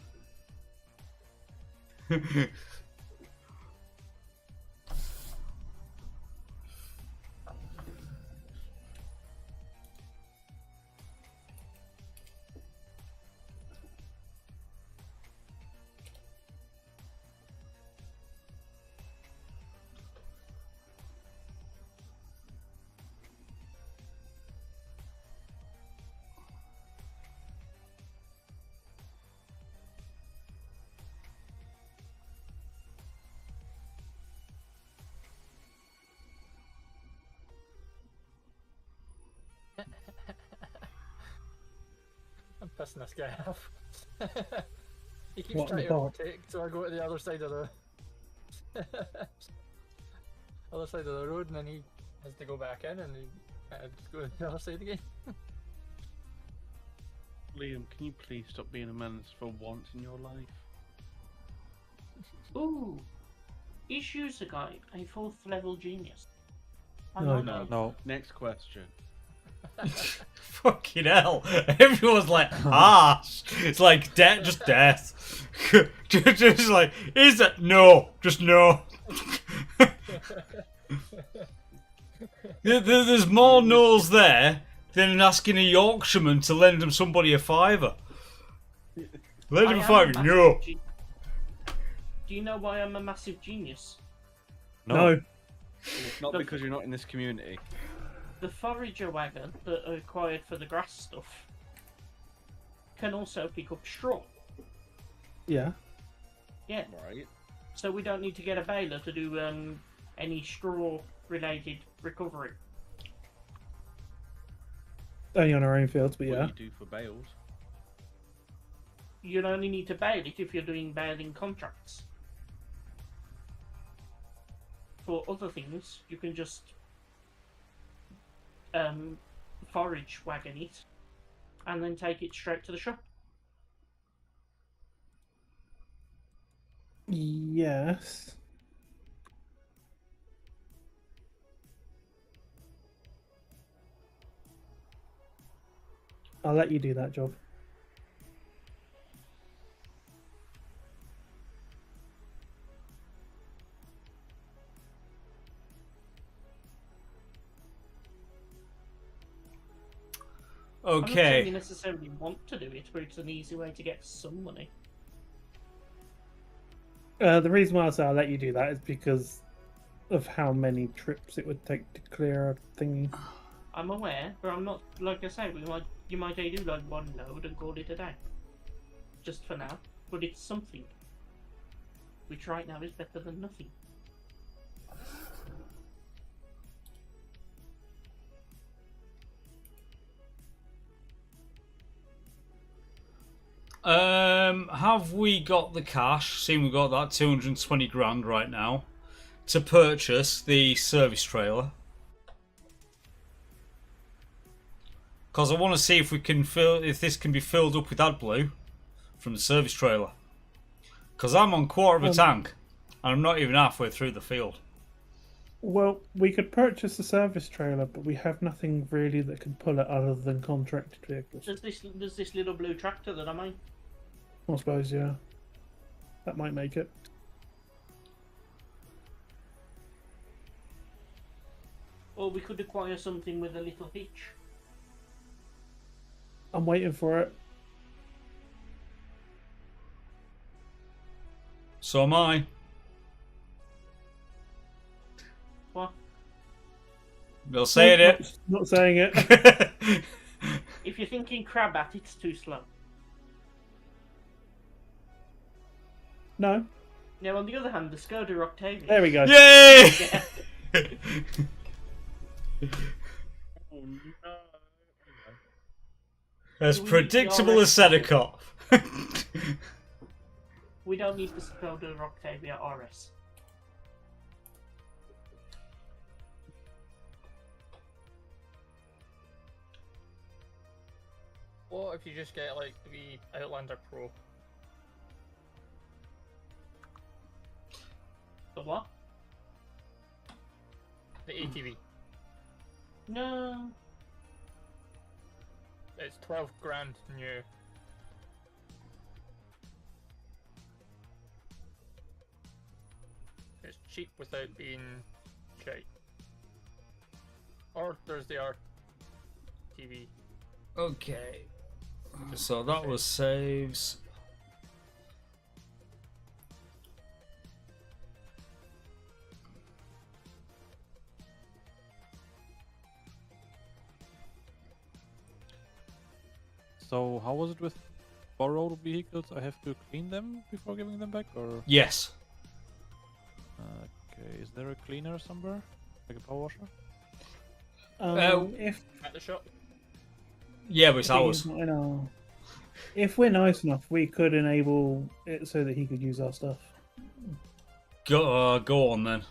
I'm pissing this guy off. He keeps What trying to the fuck? overtake, so I go to the other side of the other side of the road, and then he has to go back in, and I just go to the other side again. Liam, can you please stop being a menace for once in your life? Ooh, is Yusugai a 4th level genius? I No. like No. it. No. Next question. Fucking hell. Everyone's like, it's like death, just death. Just like, is it? No, just no. There's more no's there than asking a Yorkshireman to lend him somebody a fiver. Lend him I a am fiver? massive No. Do you know why I'm a massive genius? No. It's not because you're not in this community. The forager wagon that are required for the grass stuff can also pick up straw. Yeah. Yeah, Right. so we don't need to get a baler to do any straw-related recovery. Only on our own fields, but What yeah. you do for bales. You'll only need to bale it if you're doing baling contracts. For other things, you can just forage wagon it and then take it straight to the shop. Yes. I'll let you do that job. I'm not saying you Okay. necessarily want to do it, but it's an easy way to get some money. The reason why I say I'll let you do that is because of how many trips it would take to clear a thingy. I'm aware, but I'm not, like I say, you might do like one load and call it a day. Just for now, but it's something. Which right now is better than nothing. Have we got the cash? Seeing we've got that 220 grand right now to purchase the service trailer. Because I want to see if we can if this can be filled up with AdBlue from the service trailer. Because I'm on quarter of a tank and I'm not even halfway through the field. Well, we could purchase a service trailer, but we have nothing really that can pull it other than contracted vehicles. There's this little blue tractor that I made. I suppose, yeah. That might make it. Or we could acquire something with a little hitch. I'm waiting for it. So am I. What? You're saying it. Not saying it. If you're thinking Crabat, it's too slow. No. Now, on the other hand, the Skoda Octavia. There we go. Yay! Yeah. Oh no. As Do we need the predictable as RS? Senecop. We don't need the Skoda Octavia RS. What if you just get like the Outlander Pro? The what? The ATV. No. It's 12 grand new. It's cheap without being shite. Or there's the RTV. Okay. So that was saves. So how was it with borrowed vehicles? I have to clean them before giving them back, or Yes. okay? Is there a cleaner somewhere, like a power washer? If At the shop. Yeah, but it's thing ours. is, I know. If we're nice enough, we could enable it so that he could use our stuff. Go on then.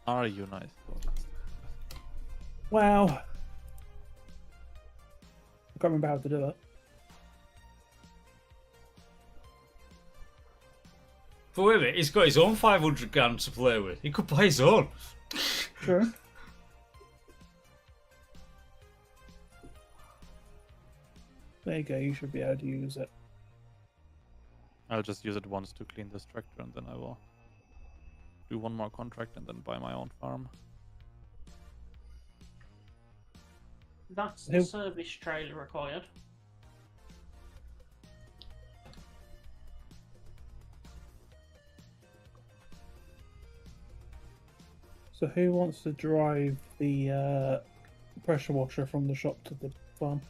Are you nice? Wow. I can't remember how to do it. But wait a minute, he's got his own 500 grand to play with. He could buy his own. Sure. There you go, you should be able to use it. I'll just use it once to clean this tractor, and then I will do one more contract and then buy my own farm. That's Who- the service trailer required. So who wants to drive the pressure washer from the shop to the farm?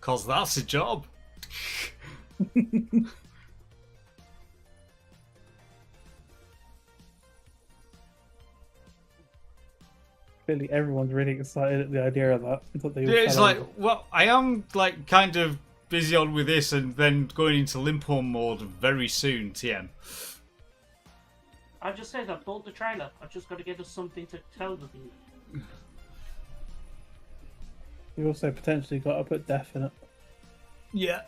Cause that's a job. Clearly everyone's really excited at the idea of that. I thought they all It's fell like, over. well, I am like kind of busy on with this and then going into limp-on mode very soon, TM. I just said I bought the trailer. I've just got to get us something to tell the thing. You also potentially got to put death in it. Yeah.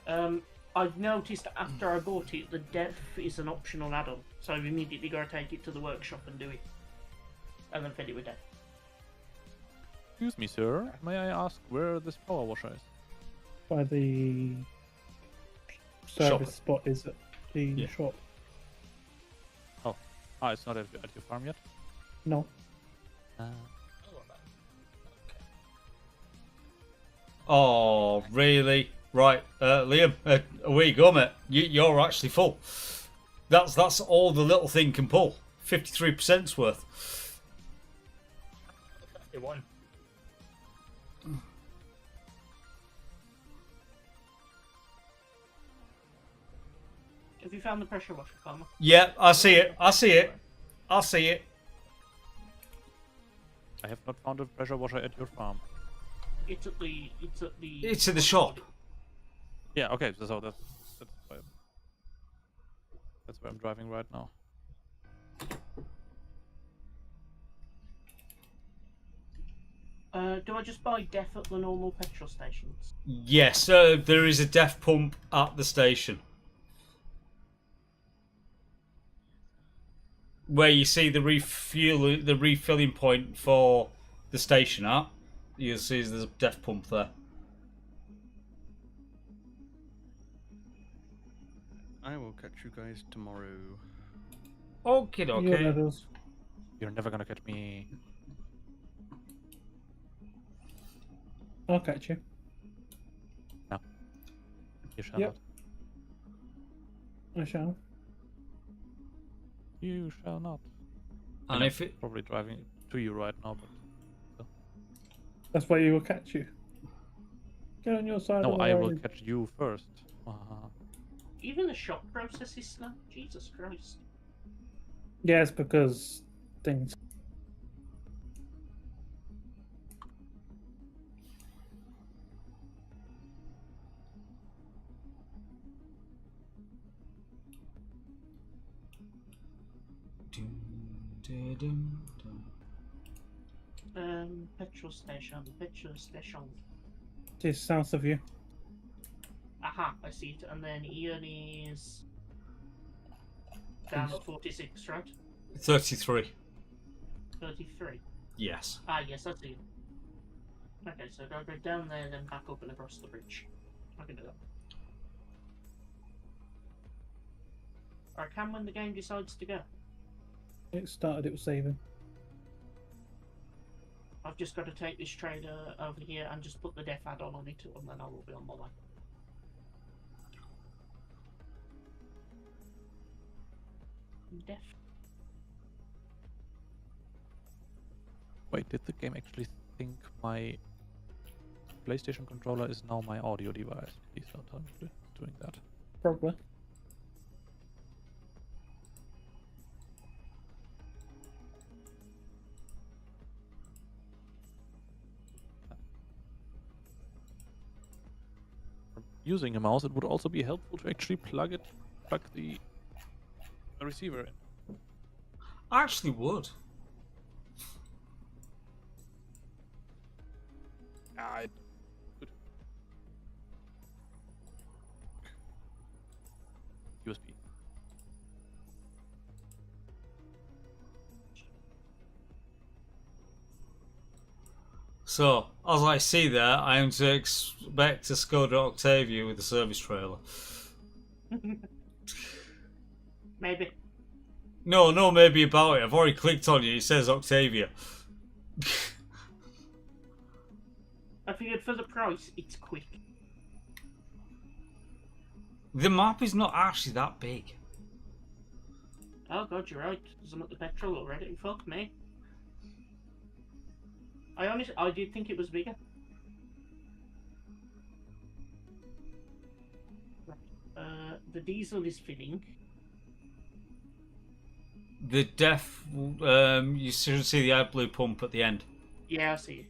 I've noticed after I bought it, the depth is an optional add-on, so I've immediately got to take it to the workshop and do it, and then fill it with depth. Excuse me, sir. May I ask where this power washer is? By the service Shop. spot is at the Yeah. shop. Ah, it's not at your farm yet? No. Oh, really? Right, Liam, away you go, mate. You're actually full. That's all the little thing can pull. 53%'s worth. 51. Have you found the pressure washer, Palmer? Yeah, I see it. I see it. I see it. I have not found a pressure washer at your farm. It's at the. It's in the shop. Yeah, okay, so that's where I'm driving right now. Do I just buy def at the normal petrol stations? Yes, there is a def pump at the station. Where you see the refilling point for the station at, you'll see there's a def pump there. I will catch you guys tomorrow. Okay, Your okay. levels. You're never gonna get me. I'll catch you. You shall Yep. not. I shall. You shall not. And I'm if it, probably driving to you right now, but That's why you will catch you. Get on your side no, of the I will road. catch you first. Even the shop process is slow. Jesus Christ. Yeah, it's because things. Petrol station. Petrol station. Just south of you. Aha, I see it. And then Ian is down at 46, right? 33. 33. Yes. Ah, yes, I see it. Okay, so go down there, then back up and across the bridge. I can do that. I can when the game decides to go. It started, it was saving. I've just got to take this trader over here and just put the def add-on on it, and then I will be on my way. Def. Wait, did the game actually think my PlayStation controller is now my audio device? Please don't tell me it's doing that. Probably. Using a mouse, it would also be helpful to actually plug the receiver in. I actually would. Good. USB. So, as I see there, I am to expect a Skoda Octavia with a service trailer. Maybe. No, maybe about it. I've already clicked on it. It says Octavia. I figured for the price, it's quick. The map is not actually that big. Oh god, you're right. Because I'm at the petrol already. Fuck me. I did think it was bigger. Right. The diesel is filling. The you should see the AdBlue pump at the end. Yeah, I see it.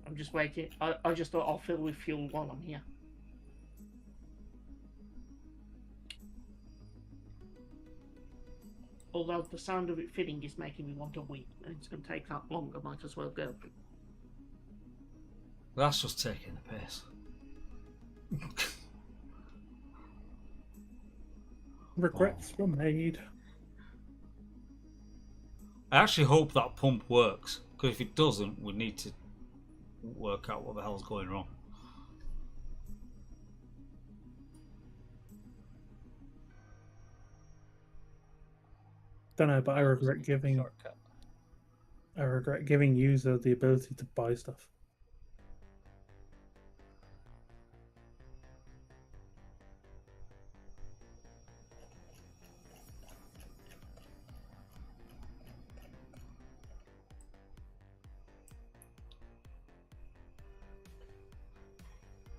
I'm just waiting. I just thought I'll fill with fuel while I'm here. Although the sound of it filling is making me want to wee, and it's going to take that long, I might as well go. That's just taking the piss. Regrets were made. I actually hope that pump works, because if it doesn't, we need to work out what the hell's going wrong. Don't know, but I regret giving Shortcut. user the ability to buy stuff.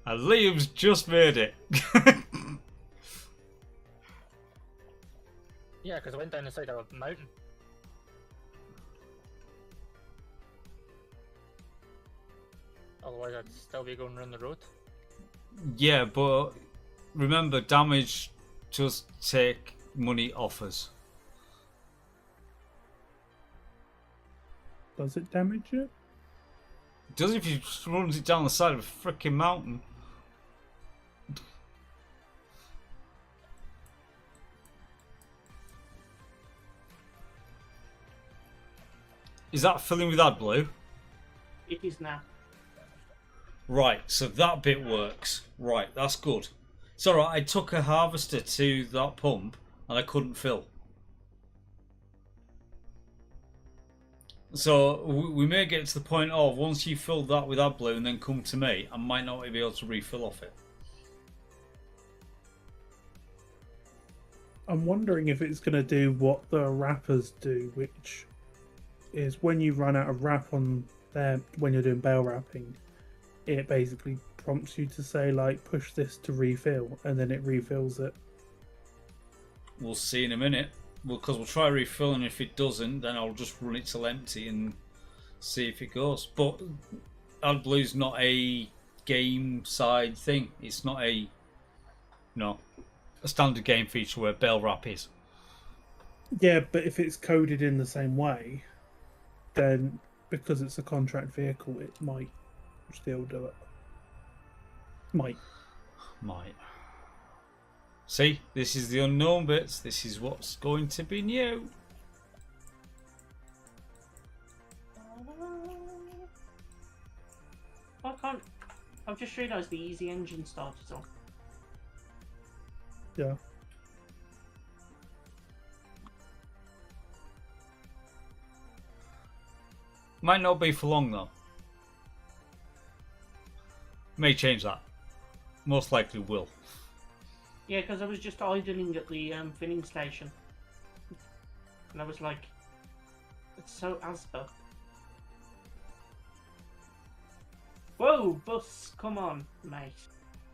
And Liam's just made it. Yeah, because I went down the side of a mountain. Otherwise, I'd still be going around the road. Yeah, but remember, damage just take money off us. Does it damage it? It does if you runs it down the side of a freaking mountain. Is that filling with AdBlue? It is now. Right, so that bit works. Right, that's good. It's alright, I took a harvester to that pump and I couldn't fill. So we may get to the point of once you fill that with AdBlue and then come to me, I might not be able to refill off it. I'm wondering if it's going to do what the wrappers do, which is when you run out of wrap on there, when you're doing bale wrapping, it basically prompts you to say, like, push this to refill, and then it refills it. We'll see in a minute. Because we'll try refilling. If it doesn't, then I'll just run it till empty and see if it goes. But AdBlue's not a game side thing. It's not a standard game feature where bale wrap is. Yeah, but if it's coded in the same way, then because it's a contract vehicle, it might still do it. Might. See, this is the unknown bits. This is what's going to be new. I can't. I've just realised the easy engine started on. Yeah. Might not be for long though. May change that. Most likely will. Yeah, because I was just idling at the filling station. And I was like, it's so Asper. Whoa, bus, come on, mate.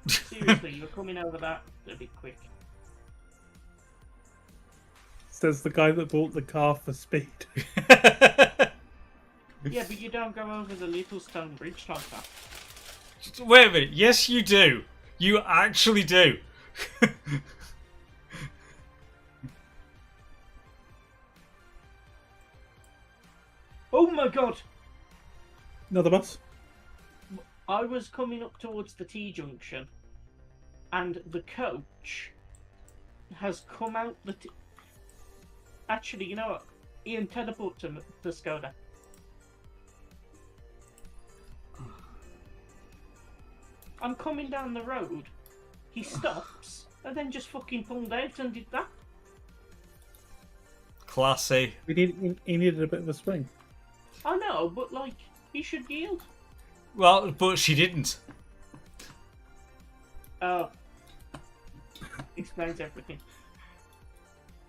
Seriously, you're coming over that a bit quick. Says the guy that bought the car for speed. Yeah, but you don't go over the little stone bridge like that. Wait a minute. Yes, you do. You actually do. Oh my god! Another bus. I was coming up towards the T-junction, and the coach has come out the... Actually, you know what? Ian, teleport to the Skoda. I'm coming down the road, he stops, and then just fucking pulled out and did that. Classy. He needed a bit of a swing. I know, but like, he should yield. Well, but she didn't. Oh. Explains everything.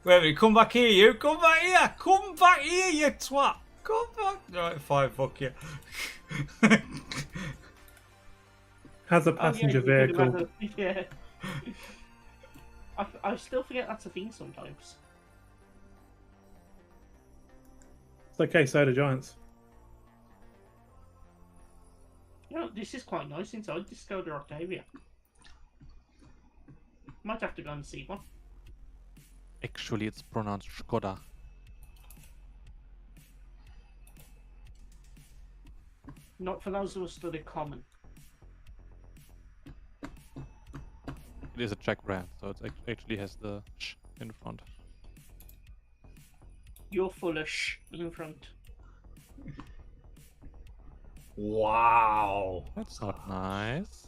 Wait a minute. Come back here, you. Come back here. Come back here, you twat. Come back. Right, fine. Fuck you. Has a passenger vehicle. Yeah. I still forget that's a thing sometimes. It's okay, Soda Giants. You know, this is quite nice inside this Skoda Octavia. Might have to go and see one. Actually, it's pronounced Skoda. Not for those of us that are common. It is a Czech brand, so it actually has the sh in front. You're full of sh in front. Wow. That's not nice.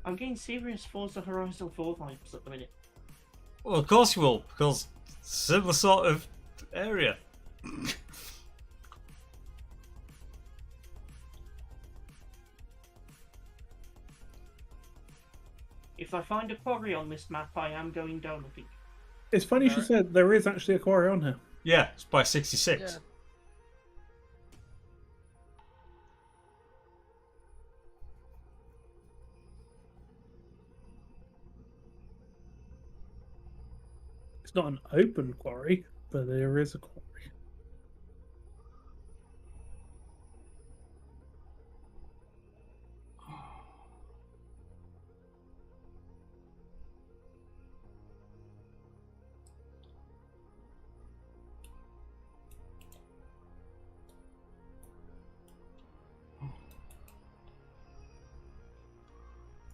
I'm getting serious Forza Horizon 4 vibes at the minute. Well, of course you will, because similar sort of area. If I find a quarry on this map, I am going down, I think. It's funny you should say there is actually a quarry on here. Yeah, it's by 66. Yeah. It's not an open quarry, but there is a quarry.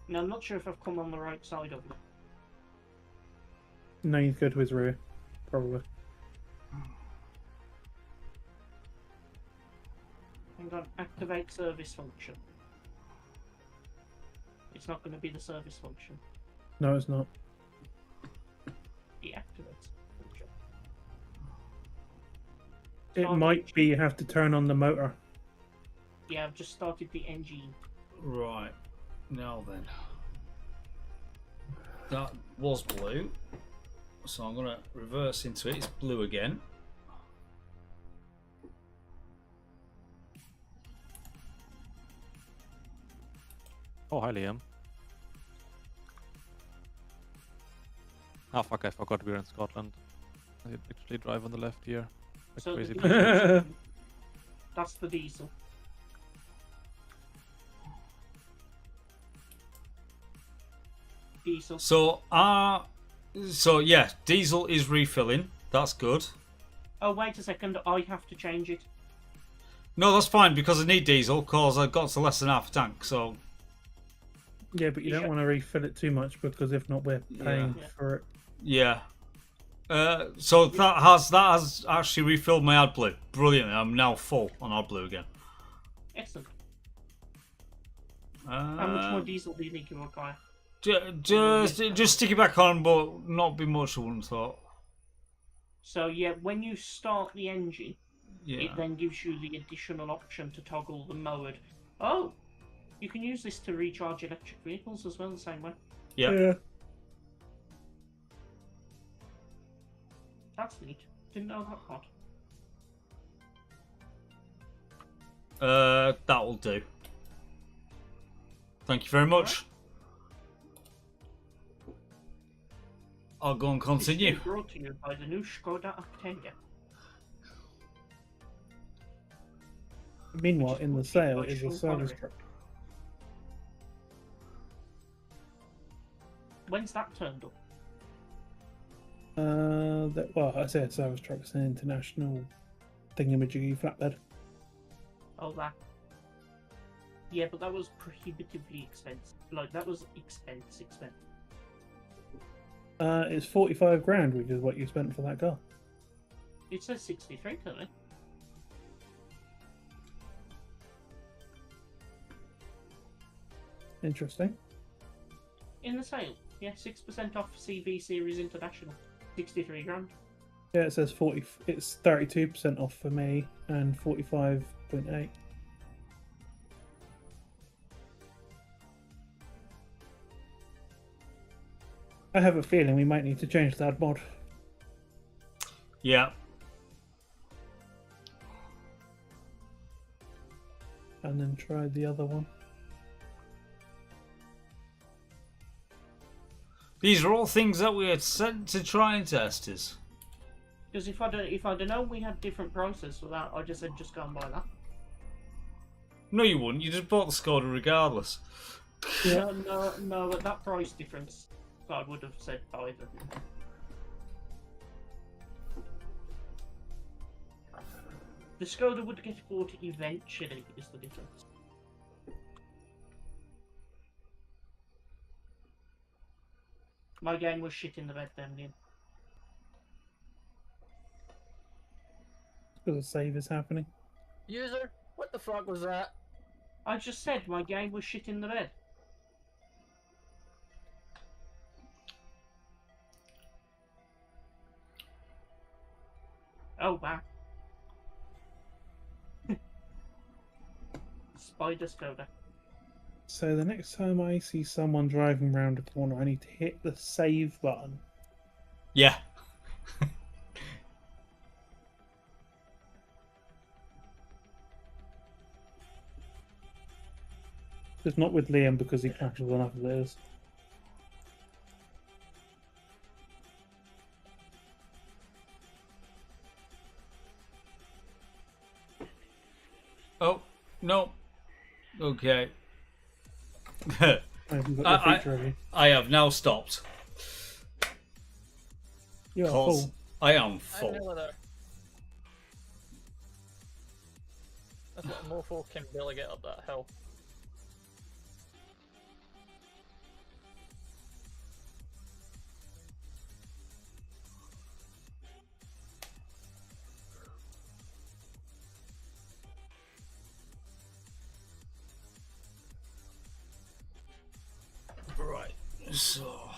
Now, I'm not sure if I've come on the right side of it. No, you go to his rear, probably. Hang on, activate service function. It's not going to be the service function. No, it's not. Deactivate function. It Start might engine. be you have to turn on the motor. Yeah, I've just started the engine. Right. Now then. That was blue. So I'm going to reverse into it. It's blue again. Oh, hi, Liam. Ah, fuck, I forgot we're in Scotland. I did actually drive on the left here. Like So crazy. the diesel, that's the diesel. Diesel. So yeah, diesel is refilling. That's good. Oh, wait a second. I have to change it. No, that's fine because I need diesel because I've got to less than half a tank. So Yeah, but you don't Yeah. want to refill it too much because if not, we're paying Yeah. for it. yeah. So that has actually refilled my AdBlue. Brilliant. I'm now full on AdBlue again. Excellent. How much more Uh, diesel do you think you require? just stick it back on, but not be much. I wouldn't have thought. So yeah, when you start the engine, Yeah. it then gives you the additional option to toggle the mode. Oh, you can use this to recharge electric vehicles as well, the same way. Yeah. That's neat. Didn't know that part. That'll do. Thank you very much. I'll go and This continue. is brought to you by the new Skoda Octavia. Meanwhile, in the sale is a Sean service Connery. truck. When's that turned up? Well, I say a service truck. It's an international thingamajiggy flatbed. Oh, that. Yeah, but that was prohibitively expensive. Like, that was expensive. It's 45 grand, which is what you spent for that car. It says 63 currently. Interesting. In the sale. Yeah, 6% off CB Series International. 63 grand. Yeah, it says 40. It's 32% off for me and 45.8. I have a feeling we might need to change that mod Yeah. and then try the other one. These are all things that we had sent to try and test us. Because if I'd known we had different prices for that, I just said just go and buy that. No, you wouldn't. You just bought the Skoda regardless. Yeah. No, at that price difference, I would have said buy them. The Skoda would get bought eventually, is the difference. My game was shit in the bed then, Liam. Because a save is happening. User, what the fuck was that? I just said my game was shit in the bed. Oh wow. Spider Skoda. So the next time I see someone driving around a corner, I need to hit the save button. Yeah. Just not with Liam because he crashes enough as it is. Oh, no. Okay. I haven't got the feature of you. I have now stopped. You are Cause full. I am I'm full. nearly there. That's what a mofo can barely get up that hill. Right. So.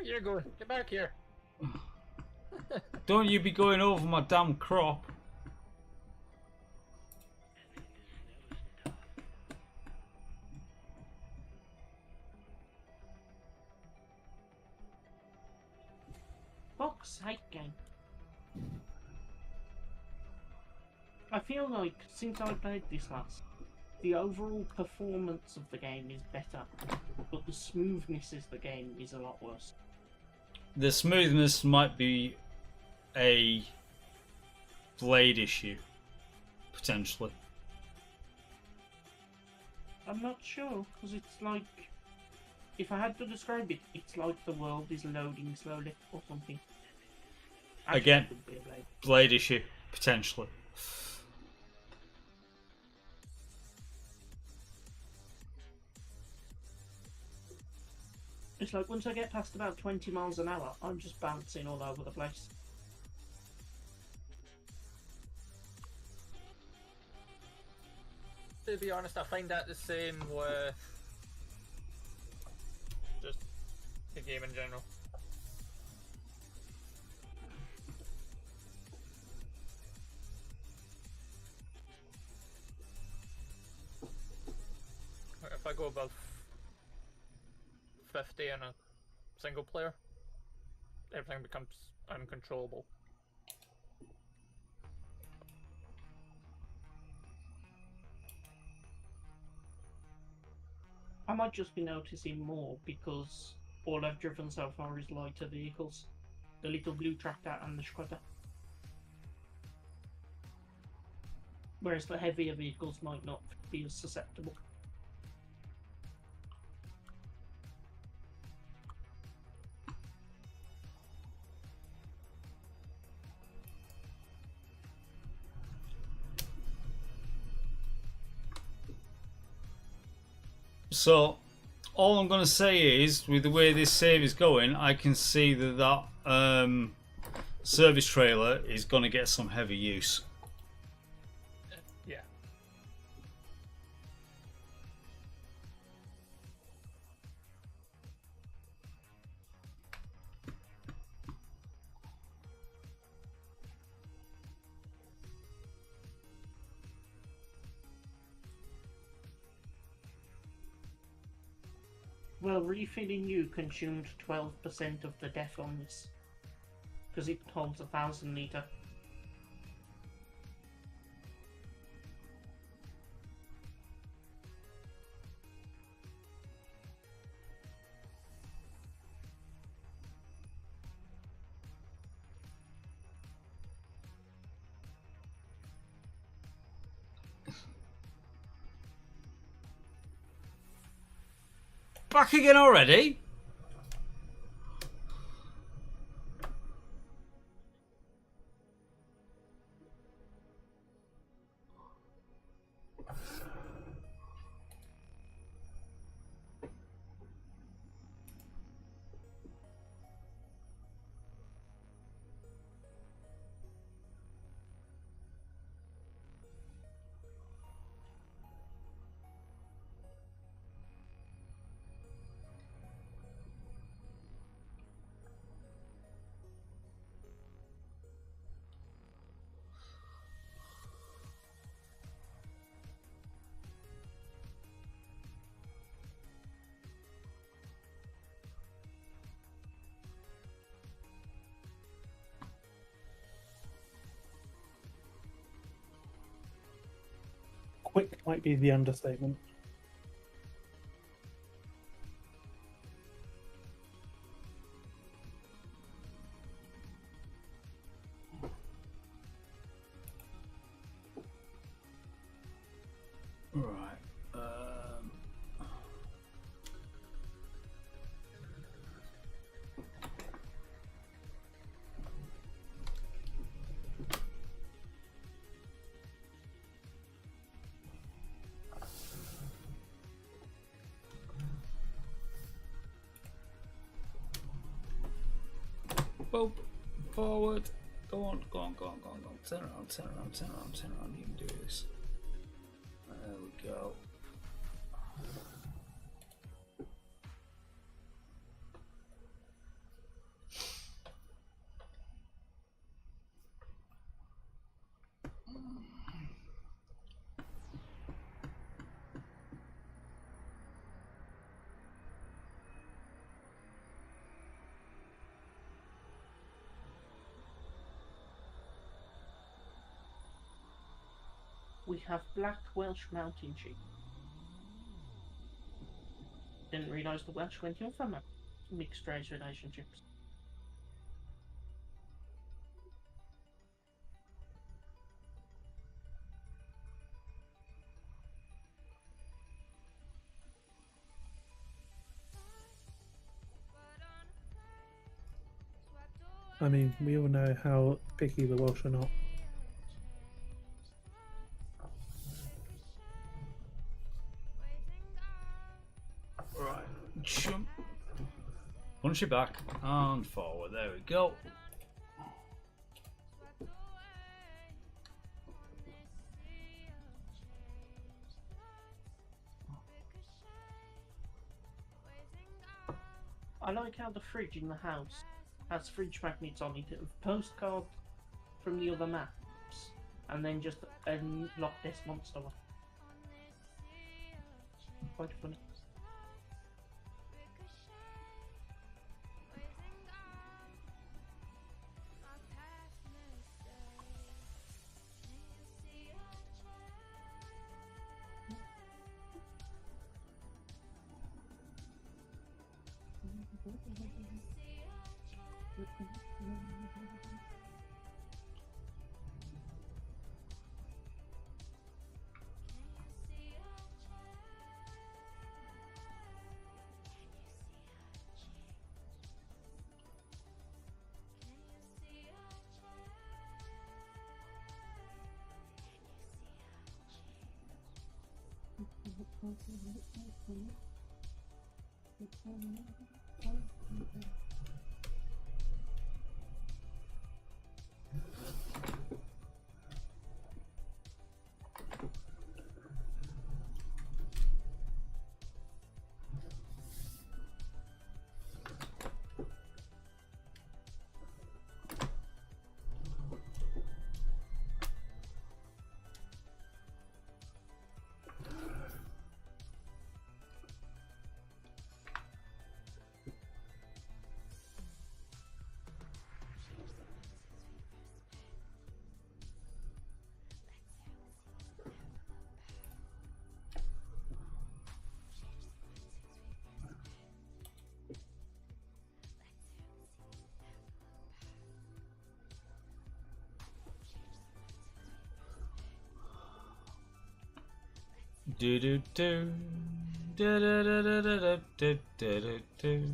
Where you going? Get back here. Don't you be going over my damn crop. Fuck's sake, game. I feel like since I played this last, the overall performance of the game is better, but the smoothness of the game is a lot worse. The smoothness might be a blade issue, potentially. I'm not sure, because it's like, if I had to describe it, it's like the world is loading slowly or something. Actually, Again, it could be a blade. Blade issue, potentially. It's like once I get past about 20 miles an hour, I'm just bouncing all over the place. To be honest, I find that the same with just the game in general. If I go above 50 in a single player, everything becomes uncontrollable. I might just be noticing more because all I've driven so far is lighter vehicles. The little blue tractor and the Skoda. Whereas the heavier vehicles might not be as susceptible. So, all I'm going to say is, with the way this save is going, I can see that service trailer is going to get some heavy use. Yeah. Well, refilling you consumed 12% of the def on this. Because it holds 1,000 litre. Back again already? Quick might be the understatement. Right. Boop. Forward. Go on. Turn around. You can do this. There we go. We have black Welsh mountain sheep. Didn't realise the Welsh went in from mixed race relationships. I mean, we all know how picky the Welsh are not. Right. Jump. Punch it back and forward. There we go. I like how the fridge in the house has fridge magnets on it, a postcard from the other maps, and then just a Loch Ness monster one. Quite funny. Do do do do do do do do do do do.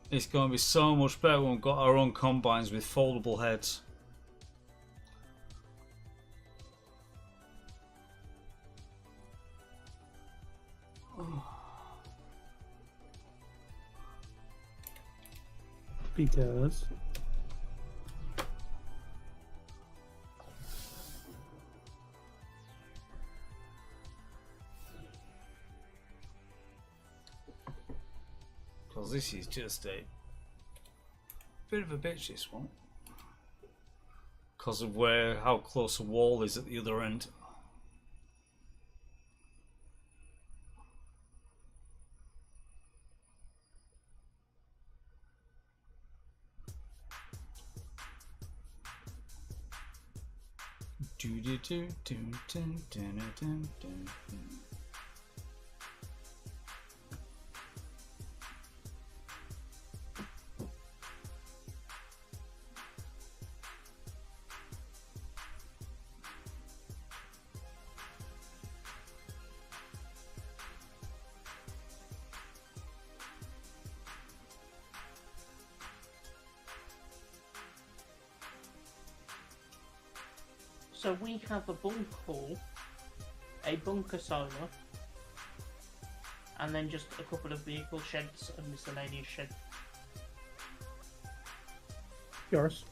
It's going to be so much better when we've got our own combines with foldable heads. Because this is just a bit of a bitch, this one, because of how close the wall is at the other end. Do do do do do do do do. So we have a bunk hall, a bunker silo, and then just a couple of vehicle sheds and miscellaneous sheds. yours.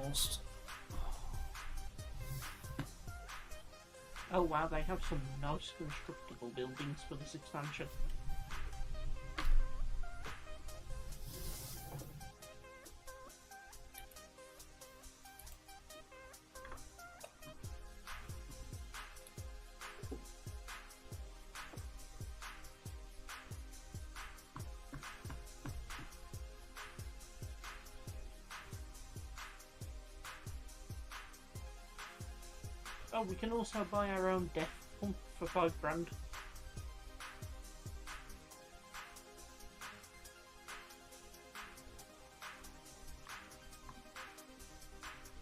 almost. Oh wow, they have some nice constructible buildings for this expansion. Oh, we can also buy our own death pump for £5,000.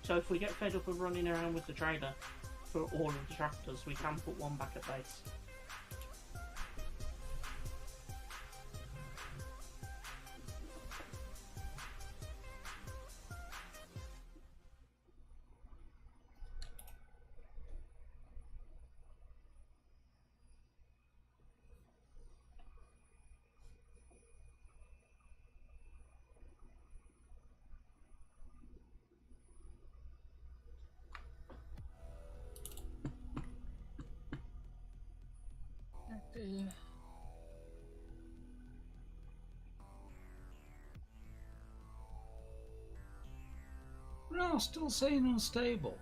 So if we get fed up of running around with the trailer for all of the tractors, we can put one back at base. No, still saying unstable.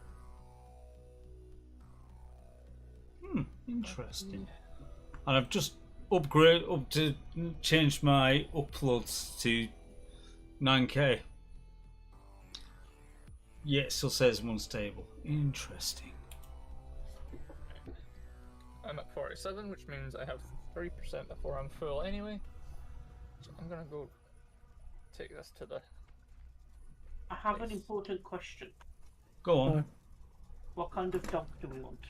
Interesting. And I've just changed my uploads to 9K. Yeah, it still says unstable. Interesting. I'm at 47, which means I have 3% before I'm full anyway. So I'm gonna go take this to the... I have an Nice. important question. Go on. What kind of dog do we want?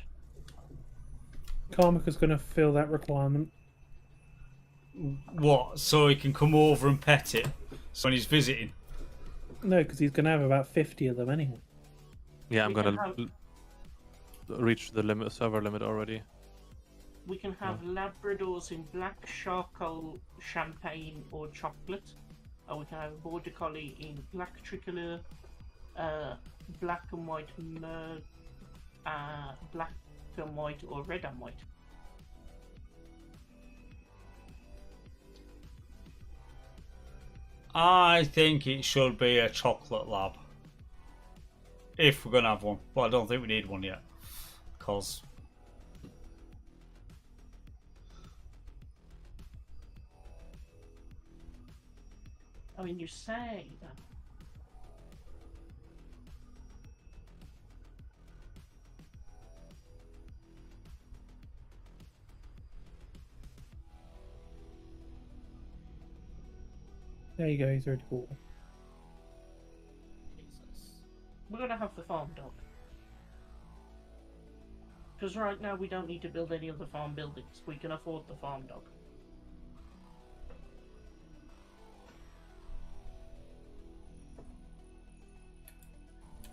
Karmika's going to fill that requirement. What? So he can come over and pet it when he's visiting? No, because he's going to have about 50 of them anyway. Yeah, I'm We can gonna reach the limit, server limit already. We can have Labradors in black, charcoal, champagne, or chocolate. Or we can have a Border Collie in black tricolor, black and white black and white, or red and white. I think it should be a chocolate lab. If we're going to have one. But I don't think we need one yet. Because... I mean, you say that. There you go, he's already bought one. We're gonna have the farm dog. Because right now we don't need to build any other farm buildings. We can afford the farm dog.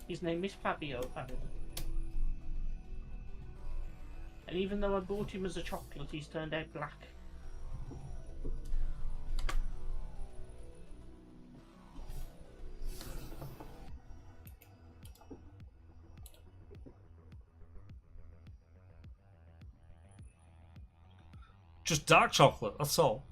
His name is Fabio, apparently. And even though I bought him as a chocolate, he's turned out black. Just dark chocolate, that's all.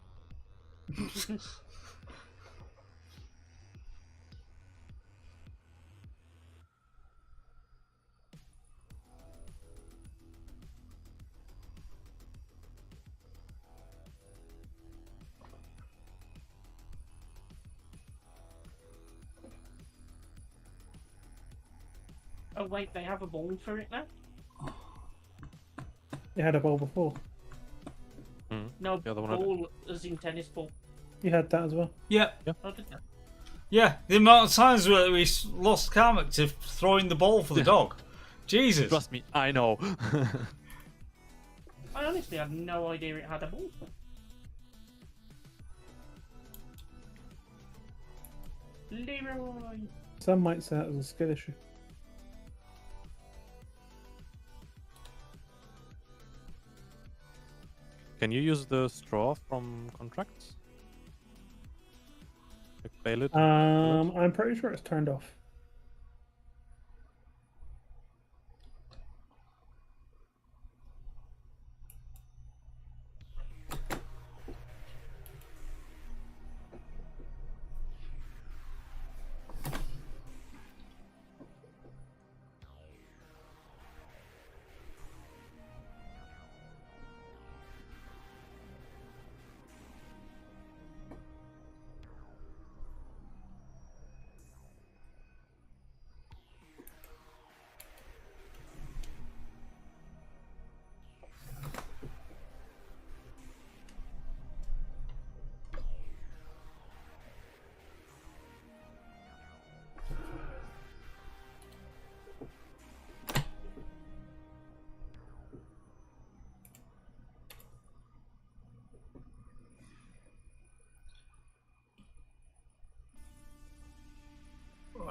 Oh wait, they have a ball for it now? You had a ball before. No, The other one had it. ball as in tennis ball. You had that as well. Yeah, Oh, did that? yeah. The amount of times where we lost Carmack to throwing the ball for the dog. Jesus. Trust me, I know. I honestly had no idea it had a ball. Leroy! Some might say that as a skill issue. Can you use the straw from contracts? Like bale it? I'm pretty sure it's turned off.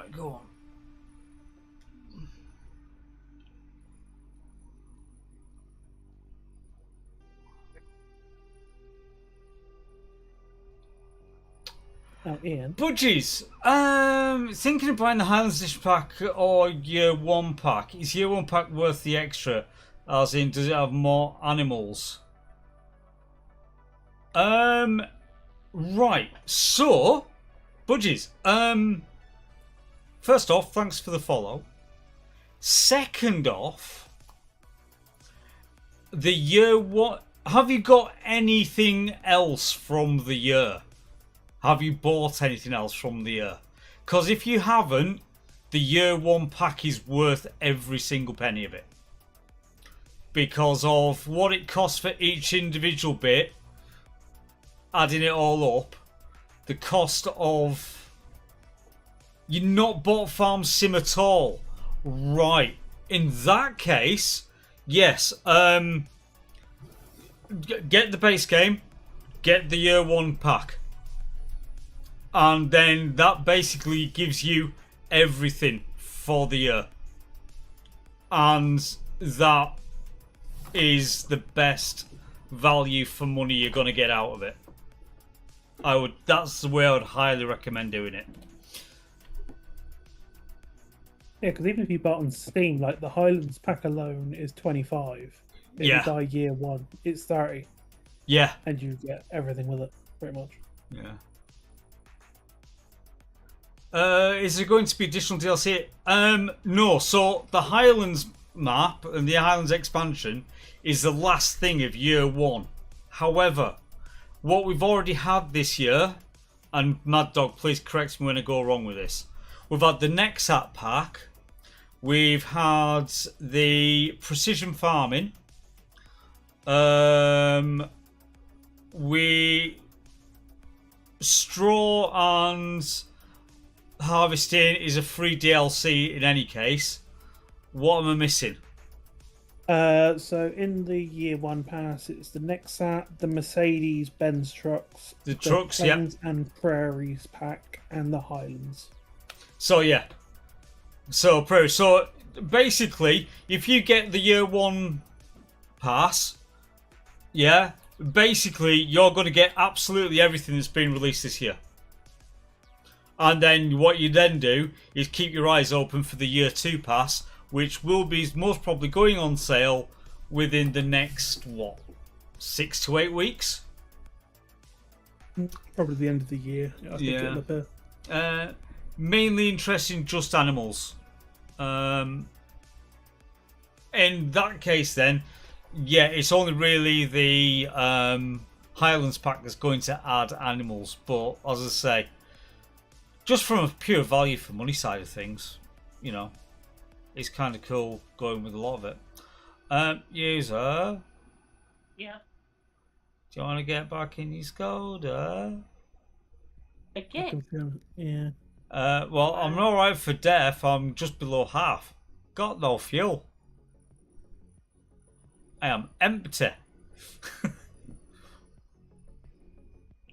Right, go on. Ian. Budgies, thinking of buying the Highlands Edition pack or Year 1 pack. Is Year 1 pack worth the extra? As in, does it have more animals? Right, so, Budgies, first off, thanks for the follow. Second off, the Year 1, have you got anything else from the year? Have you bought anything else from the year? Because if you haven't, the Year 1 pack is worth every single penny of it. Because of what it costs for each individual bit, adding it all up, the cost of... You've not bought Farm Sim at all. Right. In that case, yes. Get the base game, get the Year 1 pack. And then that basically gives you everything for the year. And that is the best value for money you're going to get out of it. That's the way I would highly recommend doing it. Yeah, because even if you bought on Steam, like the Highlands pack alone is 25. If Yeah. you buy Year 1, it's 30. Yeah. And you get everything with it, pretty much. Yeah. Is there going to be additional DLC? No. So the Highlands map and the Highlands expansion is the last thing of Year 1. However, what we've already had this year, and Mad Dog, please correct me when I go wrong with this. We've had the Nexat pack. We've had the Precision Farming. Straw and Harvesting is a free DLC in any case. What am I missing? So in the Year 1 pass, it's the Nexat, the Mercedes Benz trucks, The trucks, yeah. Plains and Prairies pack, and the Highlands. So yeah. So basically, if you get the Year 1 pass, yeah, basically you're going to get absolutely everything that's been released this year. And then what you then do is keep your eyes open for the Year 2 pass, which will be most probably going on sale within the next, 6 to 8 weeks? Probably the end of the year. I think Yeah. it'll appear. Mainly interested in just animals. In that case then, yeah, it's only really the Highlands pack that's going to add animals. But as I say, just from a pure value for money side of things, you know, it's kind of cool going with a lot of it. User, Yeah. do you want to get back in your Skoda? Again. Yeah. Well, I'm alright for death. I'm just below half. Got no fuel. I am empty.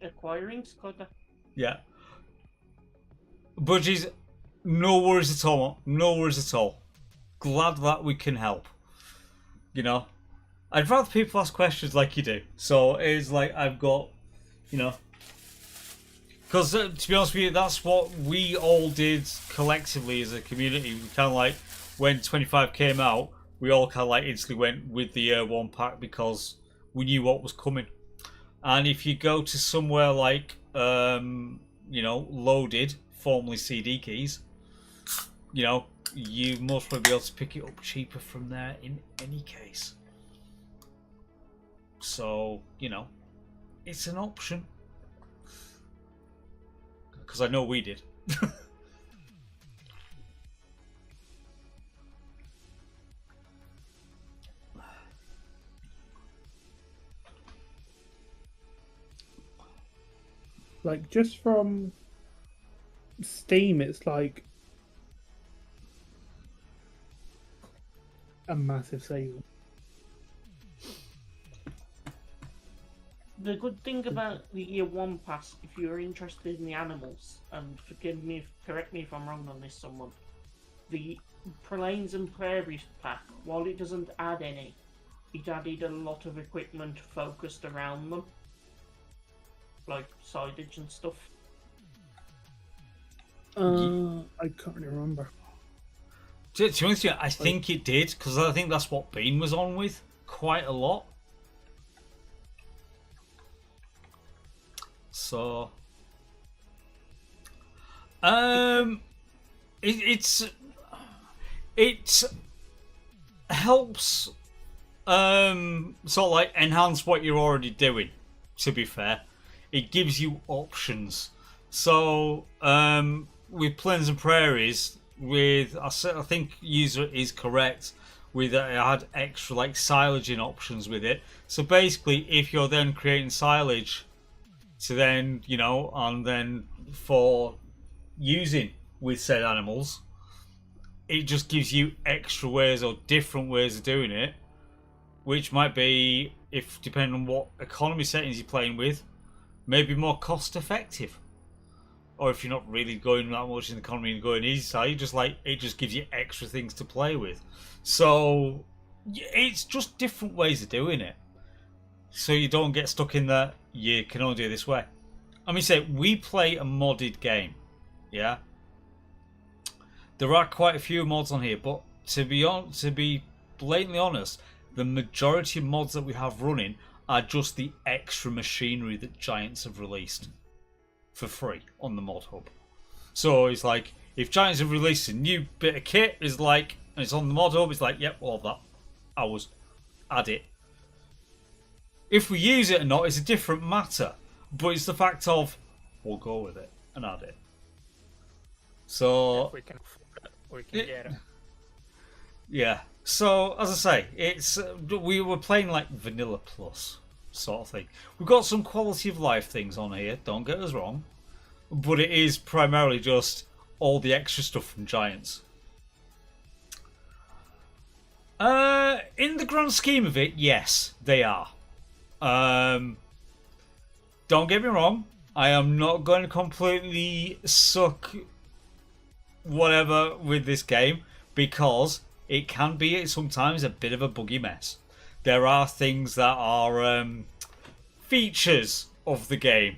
Acquiring Skoda. Yeah. Budgies, no worries at all. No worries at all. Glad that we can help. You know, I'd rather people ask questions like you do. So it's like I've got, you know, because to be honest with you, that's what we all did collectively as a community. We kind of like when 25 came out, we all kind of like instantly went with the Year 1 pack because we knew what was coming. And if you go to somewhere like, you know, Loaded, formerly CD Keys, you know, you most probably be able to pick it up cheaper from there in any case. So, you know, it's an option. Because I know we did. Like, just from Steam, it's like a massive sale. The good thing about the Year 1 pass, if you're interested in the animals, and correct me if I'm wrong on this, someone, the Plains and Prairies pack, while it doesn't add any, it added a lot of equipment focused around them, like silage and stuff. I can't really remember. To be honest with you, I think it did, because I think that's what Bean was on with quite a lot. So, it helps sort of like enhance what you're already doing. To be fair, it gives you options. So, with Plains and Prairies, I think user is correct with it had extra like silaging options with it. So basically, if you're then creating silage to then, and then for using with said animals, it just gives you extra ways or different ways of doing it, which might be, if depending on what economy settings you're playing with, maybe more cost effective. Or if you're not really going that much in the economy and going easy side, it just gives you extra things to play with. So it's just different ways of doing it. So you don't get stuck in that you can only do it this way. I mean, say we play a modded game, yeah. There are quite a few mods on here, but to be blatantly honest, the majority of mods that we have running are just the extra machinery that Giants have released for free on the mod hub. So it's like, if Giants have released a new bit of kit, and it's on the mod hub, it's like, yep, we'll have that. Hours. Add it. If we use it or not is a different matter, but it's the fact of, we'll go with it and add it. So, If we can get it. yeah. So, as I say, it's we were playing like Vanilla Plus sort of thing. We've got some quality of life things on here, don't get us wrong, but it is primarily just all the extra stuff from Giants. In the grand scheme of it, yes, they are. Don't get me wrong, I am not going to completely suck whatever with this game, because it can be sometimes a bit of a buggy mess. There are things that are features of the game.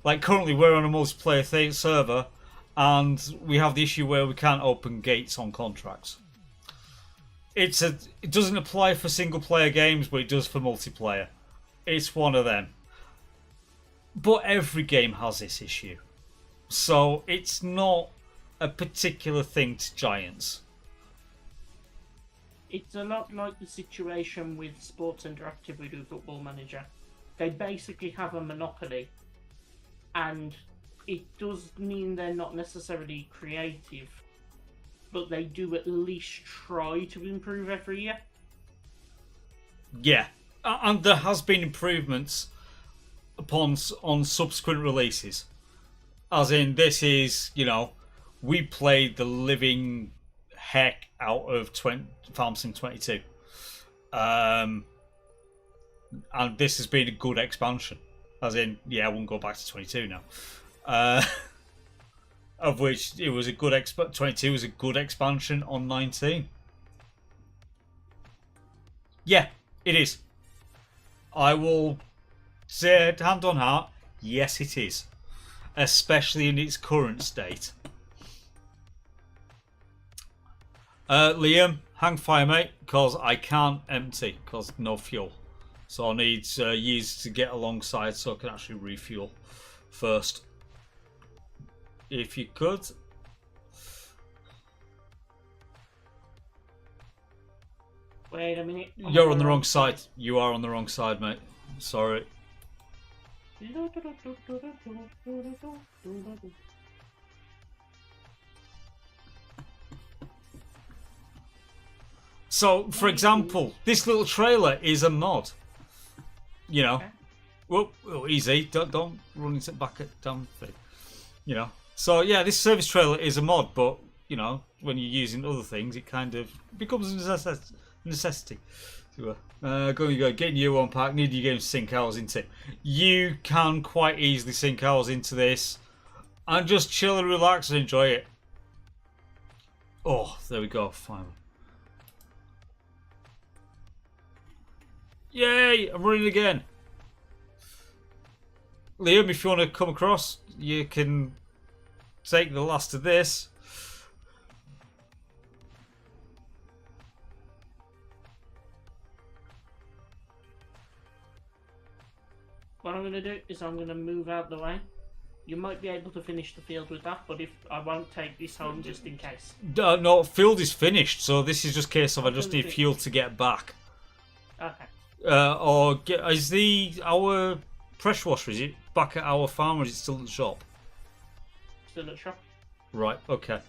Like currently we're on a multiplayer server and we have the issue where we can't open gates on contracts. It doesn't apply for single player games, but it does for multiplayer. It's one of them. But every game has this issue. So it's not a particular thing to Giants. It's a lot like the situation with Sports Interactive with Football Manager. They basically have a monopoly, and it does mean they're not necessarily creative, but they do at least try to improve every year. Yeah, and there has been improvements on subsequent releases. As in, this is, we played the living heck out of Farm Sim 22. And this has been a good expansion. As in, yeah, I won't go back to 22 now. Of which it was a good 22 was a good expansion on 19. Yeah, it is. I will say, hand on heart, yes, it is. Especially in its current state. Liam, hang fire, mate, because I can't empty, because no fuel. So I need you to get alongside so I can actually refuel first. If you could. Wait a minute. You're on the wrong side. You are on the wrong side, mate. Sorry. So, for example, this little trailer is a mod. Well, easy. Don't run into back at down thing. So yeah, this service trailer is a mod, but when you're using other things, it kind of becomes a necessity. Go. Getting you one pack. Need your game to sink hours into. You can quite easily sink hours into this, and just chill and relax and enjoy it. Oh, there we go. Finally. Yay! I'm running again. Liam, if you want to come across, you can take the last of this. What I'm going to do is I'm going to move out the way. You might be able to finish the field with that, but if I won't take this home just in case. No, field is finished, so this is just a case of I just need fuel to get back. Okay. Is our pressure washer, is it back at our farm or is it still at the shop? Still at the shop. Right, okay.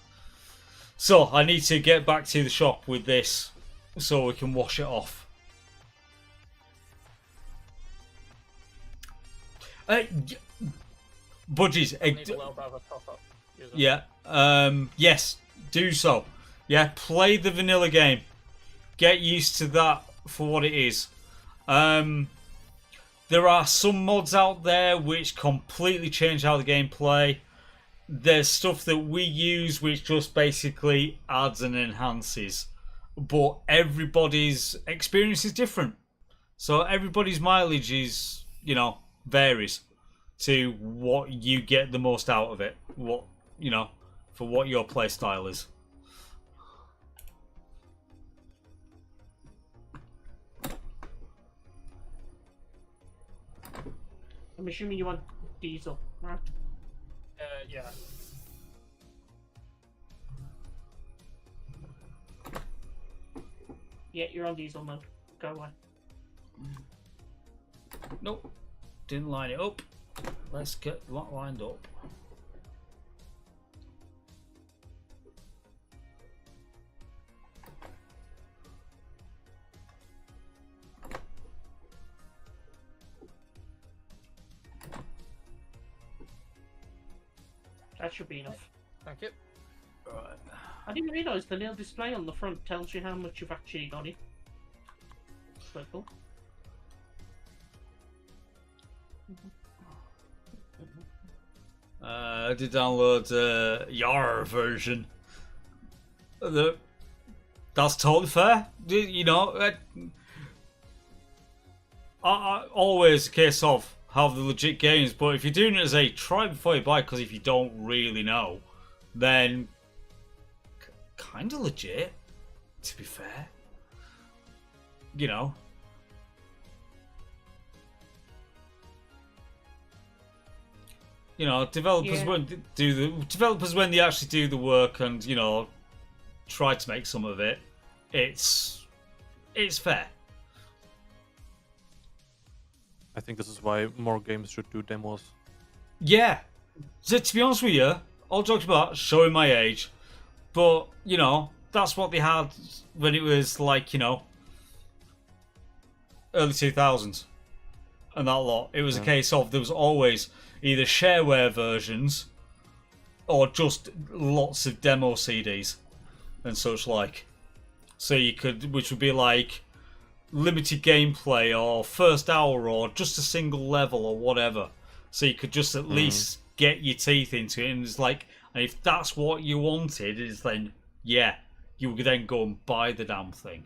So I need to get back to the shop with this so we can wash it off. Budgies. Need a little bit of a top up. Yeah. Yes. Do so. Yeah. Play the vanilla game. Get used to that for what it is. There are some mods out there which completely change how the game play. There's stuff that we use which just basically adds and enhances. But everybody's experience is different. So everybody's mileage is, varies to what you get the most out of it. What, for what your play style is. I'm assuming you want diesel, right? Yeah. Yeah, you're on diesel mode. Go away. Nope. Didn't line it up. Let's get that lined up. That should be enough. Thank you. Right. I didn't realise the little display on the front tells you how much you've actually got in. Quite cool. I did download your version. That's totally fair. Always a case of have the legit games, but if you're doing it as a try before you buy, because if you don't really know, then kind of legit. To be fair, developers won't do the developers when they actually do the work and try to make some of it. It's fair. I think this is why more games should do demos. Yeah. So to be honest with you, all jokes about showing my age, but that's what they had when it was like early 2000s and that lot. It was a case of there was always either shareware versions or just lots of demo CDs and such like. So you could, which would be like limited gameplay or first hour or just a single level or whatever. So you could just at least get your teeth into it, and it's like, and if that's what you wanted, is then you would then go and buy the damn thing.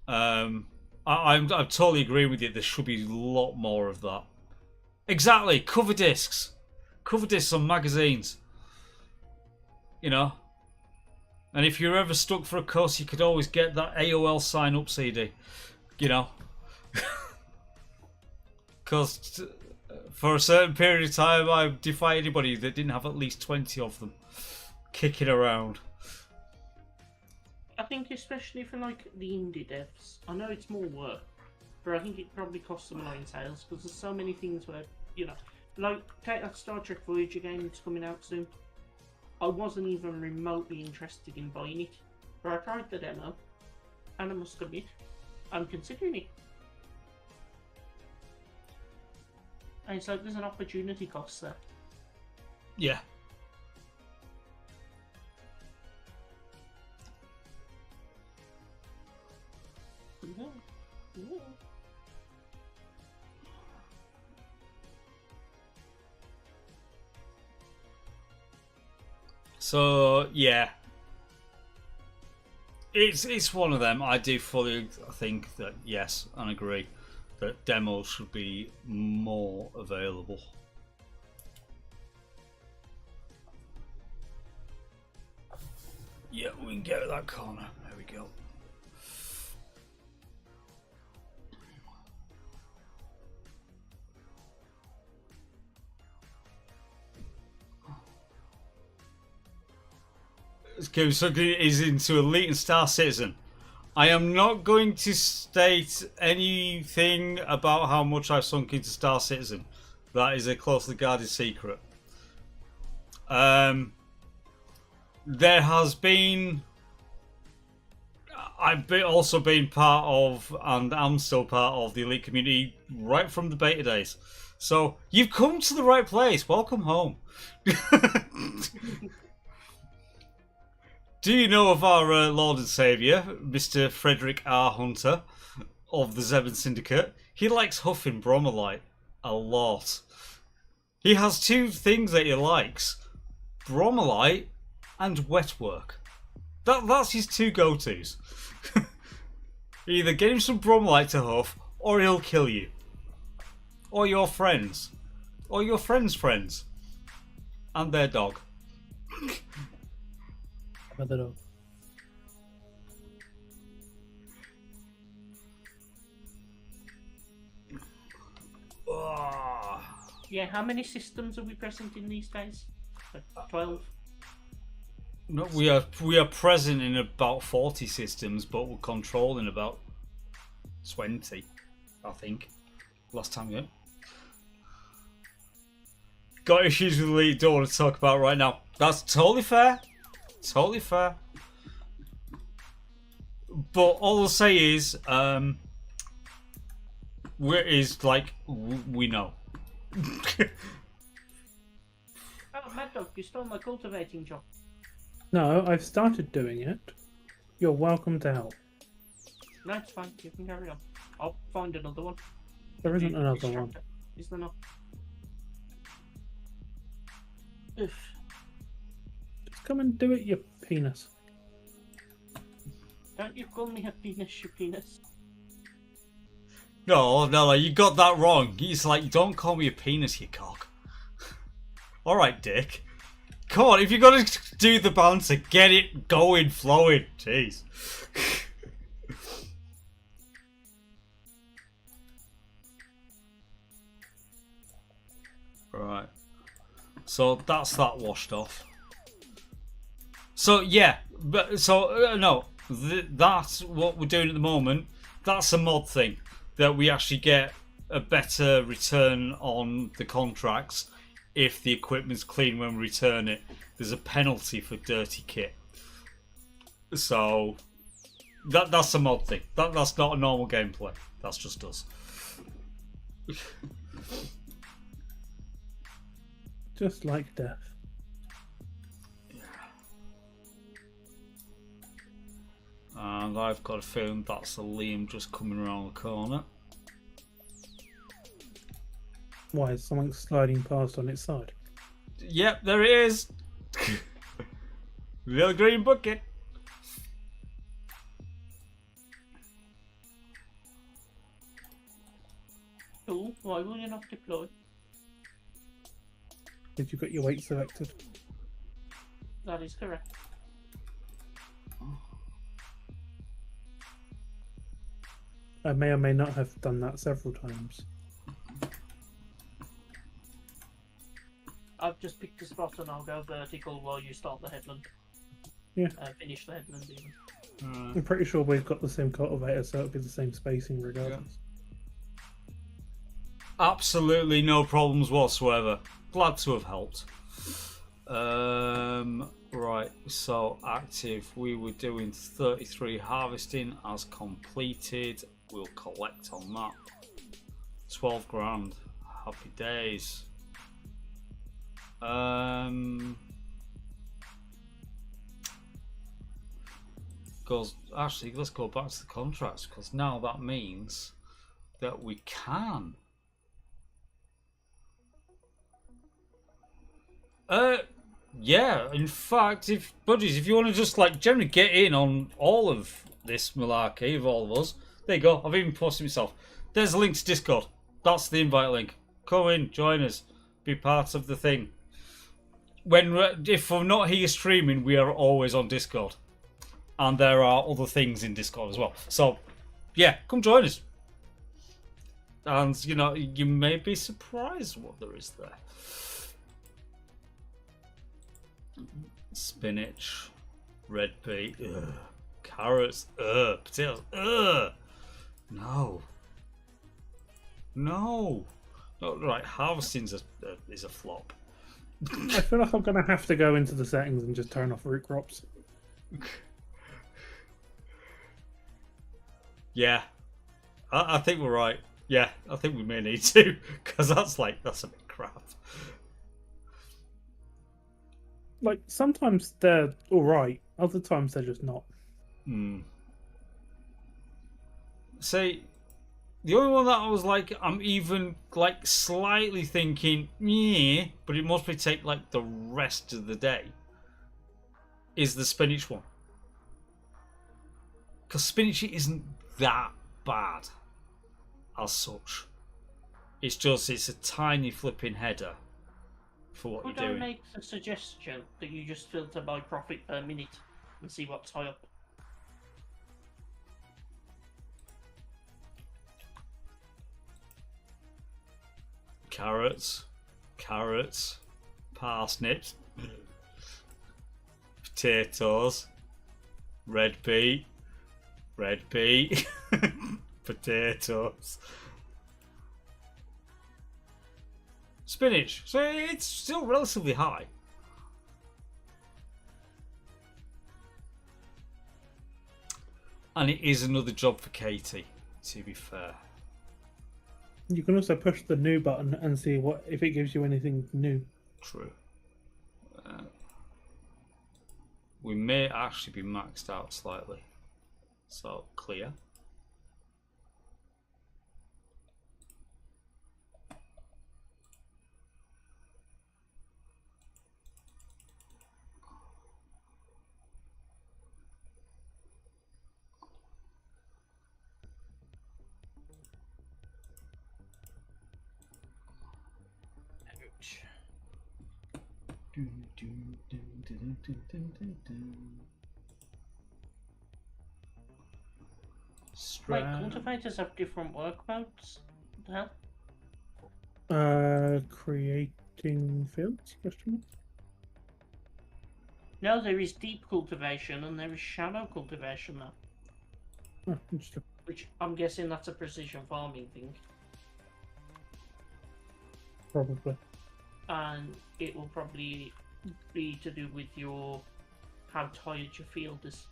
I'm totally agreeing with you. There should be a lot more of that. Exactly, cover discs on magazines. And if you're ever stuck for a course, you could always get that AOL sign-up CD. Because for a certain period of time, I defy anybody that didn't have at least 20 of them kicking around. I think especially for like the indie devs, I know it's more work, but I think it probably costs them annoying sales because there's so many things where, like take that Star Trek Voyager game that's coming out soon. I wasn't even remotely interested in buying it, but I tried the demo, and I must admit, I'm considering it. And it's like there's an opportunity cost there. Yeah. Ooh. So yeah, it's one of them. I do fully think that yes, and agree that demos should be more available. Yeah, we can get to that corner. There we go. Okay, so is into Elite and Star Citizen. I am not going to state anything about how much I've sunk into Star Citizen. That is a closely guarded secret. There has been... also been part of, and I'm still part of, the Elite community right from the beta days. So, you've come to the right place. Welcome home. Do you know of our Lord and Saviour, Mr. Frederick R. Hunter of the Zebin Syndicate? He likes huffing bromolite a lot. He has two things that he likes: bromolite and wet work. That's his two go-tos. Either get him some bromolite to huff, or he'll kill you. Or your friends. Or your friends' friends. And their dog. I don't know. Yeah, how many systems are we present in these days? 12? No, we are present in about 40 systems, but we're controlling about 20, I think. Last time, yeah. Got issues with Elite, don't want to talk about right now. That's totally fair. Totally fair. But all I'll say is, we know. Oh, Mad Dog, you stole my cultivating job. No, I've started doing it. You're welcome to help. No, it's fine. You can carry on. I'll find another one. There isn't You another distract one. her. Is there not? Oof. Just come and do it, you penis. Don't you call me a penis, you penis. No, you got that wrong. He's like, don't call me a penis, you cock. Alright, Dick. Come on, if you're gonna do the bouncer, get it going, flowing. Jeez. Right. So that's that washed off. So yeah, but so no, that's what we're doing at the moment. That's a mod thing that we actually get a better return on the contracts if the equipment's clean when we return it. There's a penalty for dirty kit. So that's a mod thing. That's not a normal gameplay. That's just us. Just like death. And I've got a feeling that's a Liam just coming around the corner. Why is something sliding past on its side? Yep, there it is. Little green bucket. Cool. Why will you not deploy? Did you get your weight selected? That is correct. I may or may not have done that several times. I've just picked a spot and I'll go vertical while you start the headland. Yeah. Finish the headland even. I'm pretty sure we've got the same cultivator, so it'll be the same spacing regardless. Absolutely no problems whatsoever. Glad to have helped. Right, so active. We were doing 33 harvesting as completed. We'll collect on that. 12 grand. Happy days. goes, actually, let's go back to the contracts, because now that means that we can. Yeah, in fact, if buddies, if you want to just like generally get in on all of this malarkey of all of us, there you go. I've even posted myself. There's a link to Discord. That's the invite link. Come in, join us, be part of the thing. If we're not here streaming, we are always on Discord, and there are other things in Discord as well. So, yeah, come join us. And you know, you may be surprised what there is there. Spinach, red beet, ugh. Carrots, potatoes, no. Right, harvesting is a flop. I feel like I'm going to have to go into the settings and just turn off root crops. Yeah, I think we're right. Yeah, I think we may need to, because that's a bit crap. Like, sometimes they're alright, other times they're just not. See, the only one that I was like, I'm even like slightly thinking, yeah, but it must be take like the rest of the day, is the spinach one. Because spinach isn't that bad as such. It's a tiny flipping header for what Could you're I doing. make a suggestion that you just filter by profit per minute and see what's high up? Carrots, parsnips, potatoes, red beet, potatoes, spinach. So it's still relatively high. And it is another job for Katie, to be fair. You can also push the new button and see if it gives you anything new. True. We may actually be maxed out slightly. So, clear. Wait, cultivators have different work modes? What the hell? Creating fields? Question mark? No, there is deep cultivation and there is shallow cultivation now. Oh, interesting. Which I'm guessing that's a precision farming thing. Probably. And it will probably be to do with how tired your field is.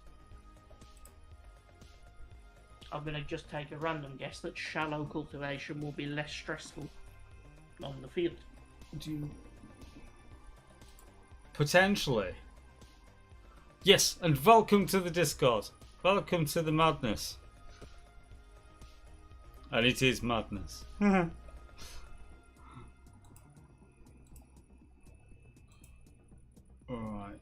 I'm going to just take a random guess that shallow cultivation will be less stressful on the field. Potentially. Yes, and welcome to the Discord. Welcome to the madness. And it is madness. Alright.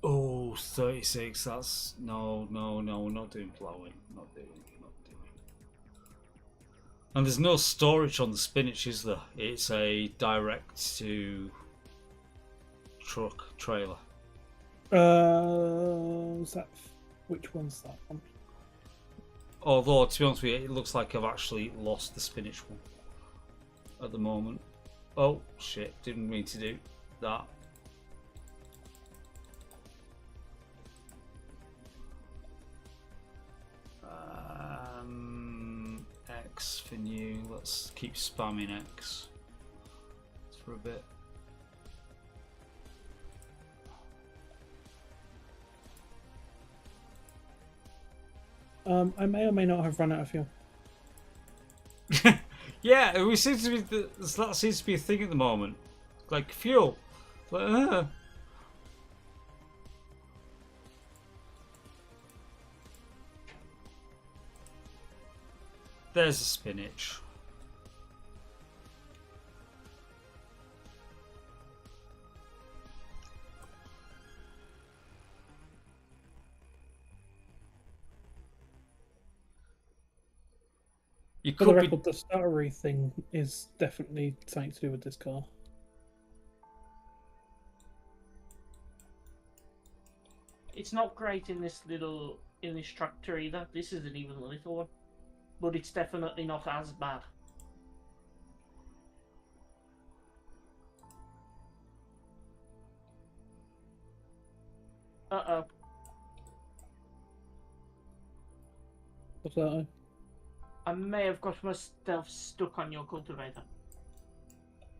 Oh, 36, that's... No, we're not doing plowing. Not doing. And there's no storage on the spinach, is there? It's a direct to truck trailer. Which one's that one? Although, to be honest with you, it looks like I've actually lost the spinach one at the moment. Oh, shit, didn't mean to do that. X for new. Let's keep spamming X for a bit. I may or may not have run out of fuel. Yeah, we seem to be that seems to be a thing at the moment. Like fuel. Like, There's a spinach. You For the could be. record, the stuttery thing is definitely something to do with this car. It's not great in this tractor either. This isn't even a little one, but it's definitely not as bad. Uh-oh. What's that? I may have got myself stuck on your cultivator.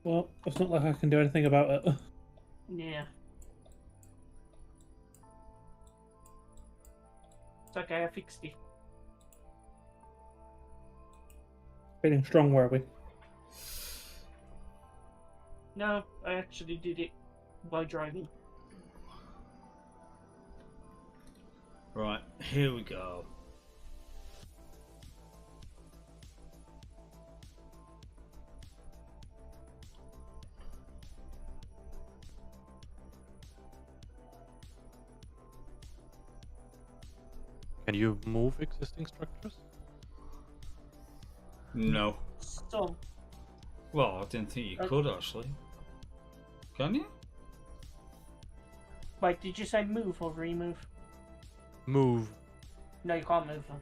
Well, it's not like I can do anything about it. Yeah. It's okay, I fixed it. Feeling strong, were we? No, I actually did it while driving. Right, here we go. Can you move existing structures? No. So, Well, I didn't think you could actually. Can you? wait, did you say move or remove? Move. No, you can't move them.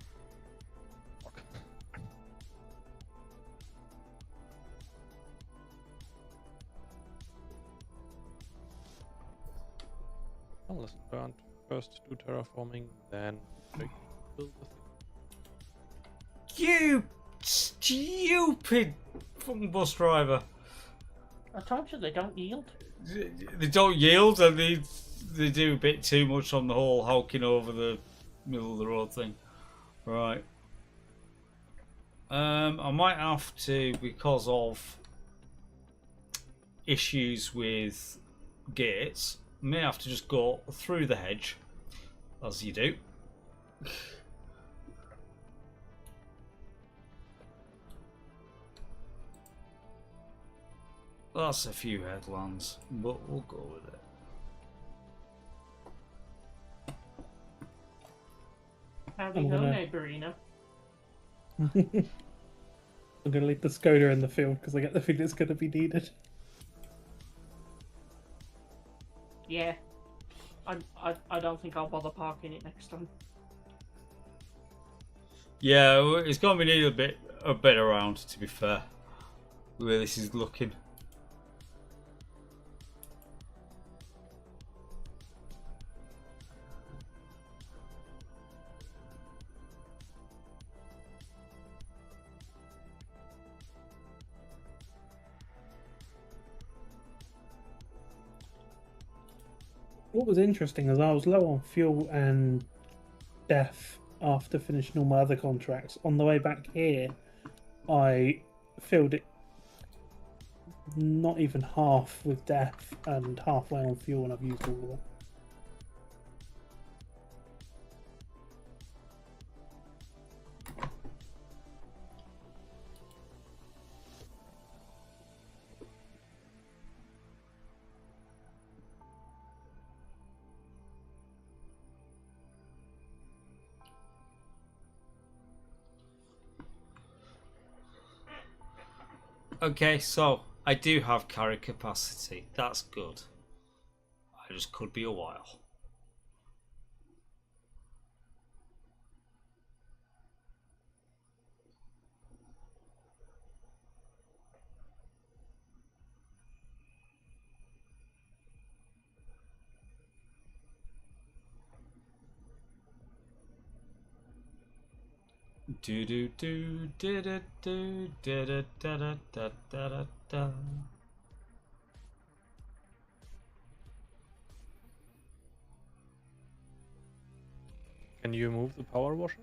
Well, let's learn to first do terraforming, then build the thing. You stupid fucking bus driver. I told you they don't yield. They don't yield and they do a bit too much on the whole hulking over the middle of the road thing. Right. I might have to, because of issues with gates, may have to just go through the hedge, as you do. That's a few headlands, but we'll go with it. Howdy I'm ho, gonna- neighborino. I'm going to leave the Skoda in the field because I get the feeling it's going to be needed. Yeah. I don't think I'll bother parking it next time. Yeah, it's going to be needed a bit around, to be fair. The way this is looking. What was interesting is I was low on fuel and death after finishing all my other contracts. On the way back here, I filled it not even half with death and halfway on fuel, and I've used all of it. Okay, so I do have carry capacity. That's good. I just could be a while. Do do do da da do da da da da da da da. Can you move the power washer?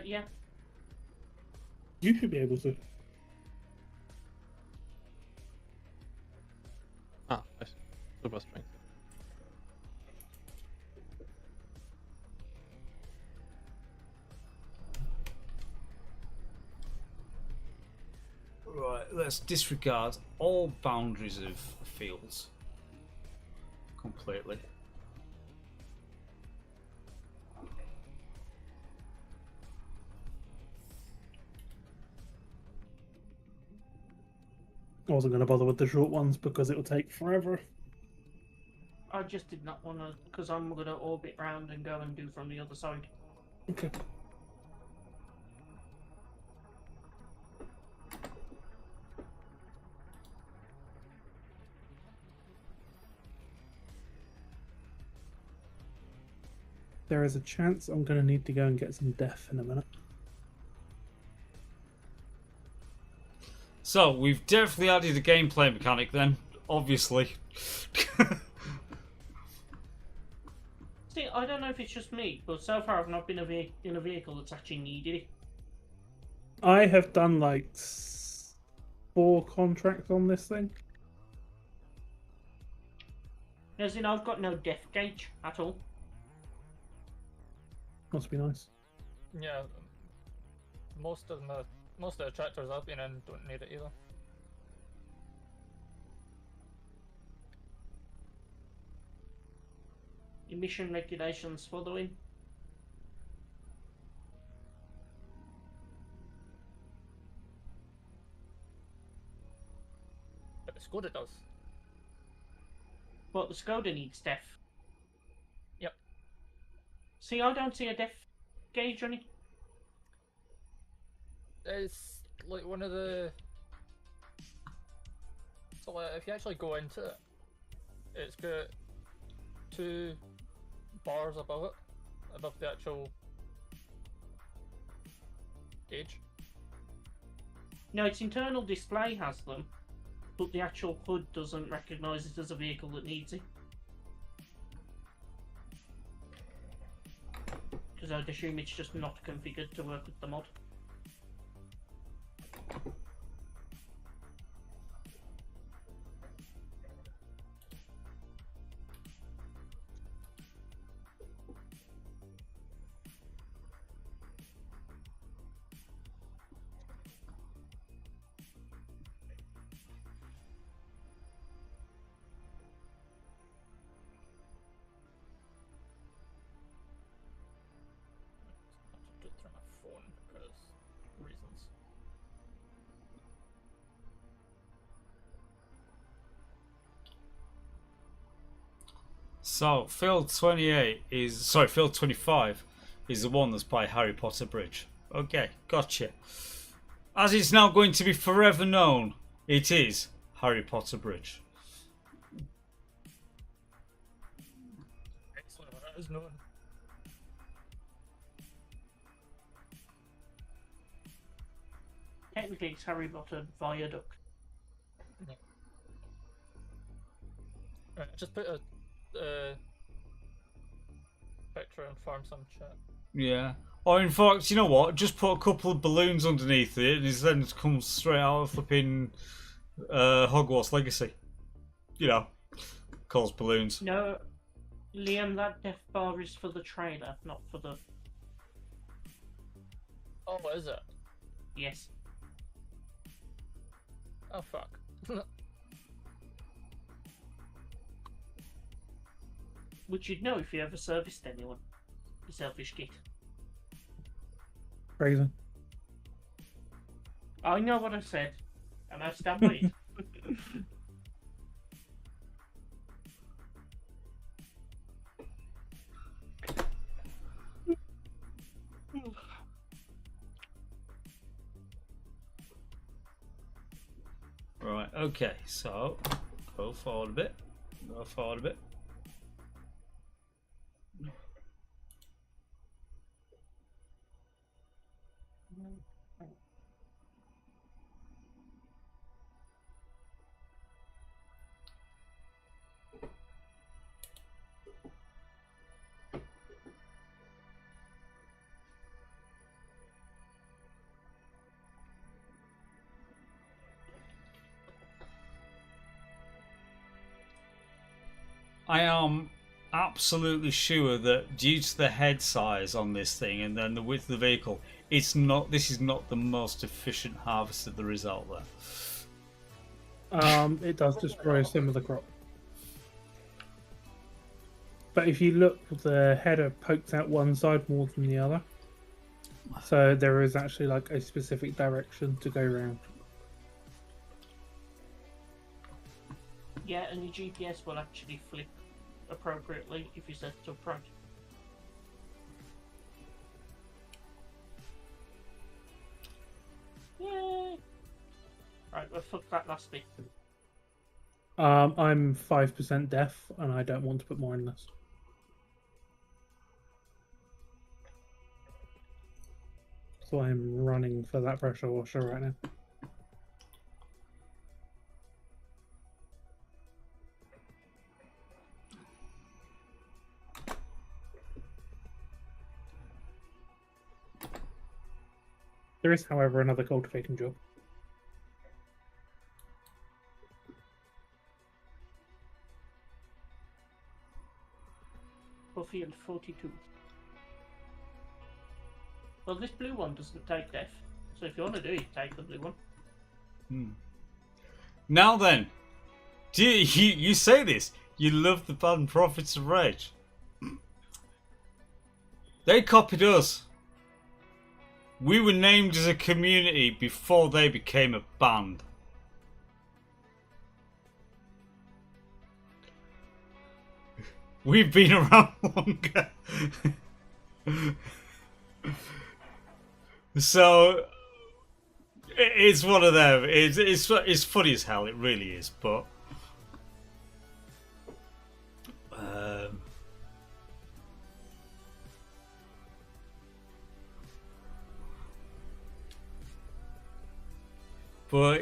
Yeah. You should be able to. Ah, nice. Super strength. Right, let's disregard all boundaries of fields completely. I wasn't going to bother with the short ones because it will take forever. I just did not want to, because I'm going to orbit round and go and do from the other side. Okay. There is a chance I'm going to need to go and get some death in a minute. So, we've definitely added a gameplay mechanic then, obviously. See, I don't know if it's just me, but so far I've not been in a vehicle that's actually needed it. I have done like 4 contracts on this thing. As in, I've got no death gauge at all. Must be nice. Yeah, most of the tractors I've been in don't need it either. Emission regulations following. But the Skoda does. But the Skoda needs death. Yep. See, I don't see a death gauge on it. It's like one of the. So like, if you actually go into it, it's got 2 bars above it, above the actual gauge. No, its internal display has them, but the actual HUD doesn't recognise it as a vehicle that needs it. Because I'd assume it's just not configured to work with the mod. Do it through my phone because reasons. So, field 25 is the one that's by Harry Potter Bridge. Okay, gotcha. As it's now going to be forever known, it is Harry Potter Bridge. Excellent, that is known. Technically, it's Harry Potter Viaduct. Right, just put a picture and farm some chat. Yeah. Or in fact, you know what? Just put a couple of balloons underneath it, and it then comes straight out of flipping Hogwarts Legacy. You know, calls balloons. No, Liam, that death bar is for the trailer, not for the... Oh, what is it? Yes. Oh fuck. Which you'd know if you ever serviced anyone. You selfish git. Crazy. I know what I said, and I stand by it. Right, okay, so go forward a bit. Go forward a bit. I am absolutely sure that due to the head size on this thing and then the width of the vehicle, it's not. This is not the most efficient harvester there is out there. It does destroy some of the crop. But if you look, the header pokes out one side more than the other. So there is actually like a specific direction to go around. Yeah, and your GPS will actually flip appropriately if you set it up right. Yay! Right, well, fuck that last bit. I'm 5% deaf, and I don't want to put more in this. So I'm running for that pressure washer right now. There is, however, another cultivating job. For field 42. Well, this blue one doesn't take death, so if you want to do it, take the blue one. Now then, do you say this? You love the band Prophets of Rage. They copied us. We were named as a community before they became a band. We've been around longer. So it's one of them. It's funny as hell. It really is. But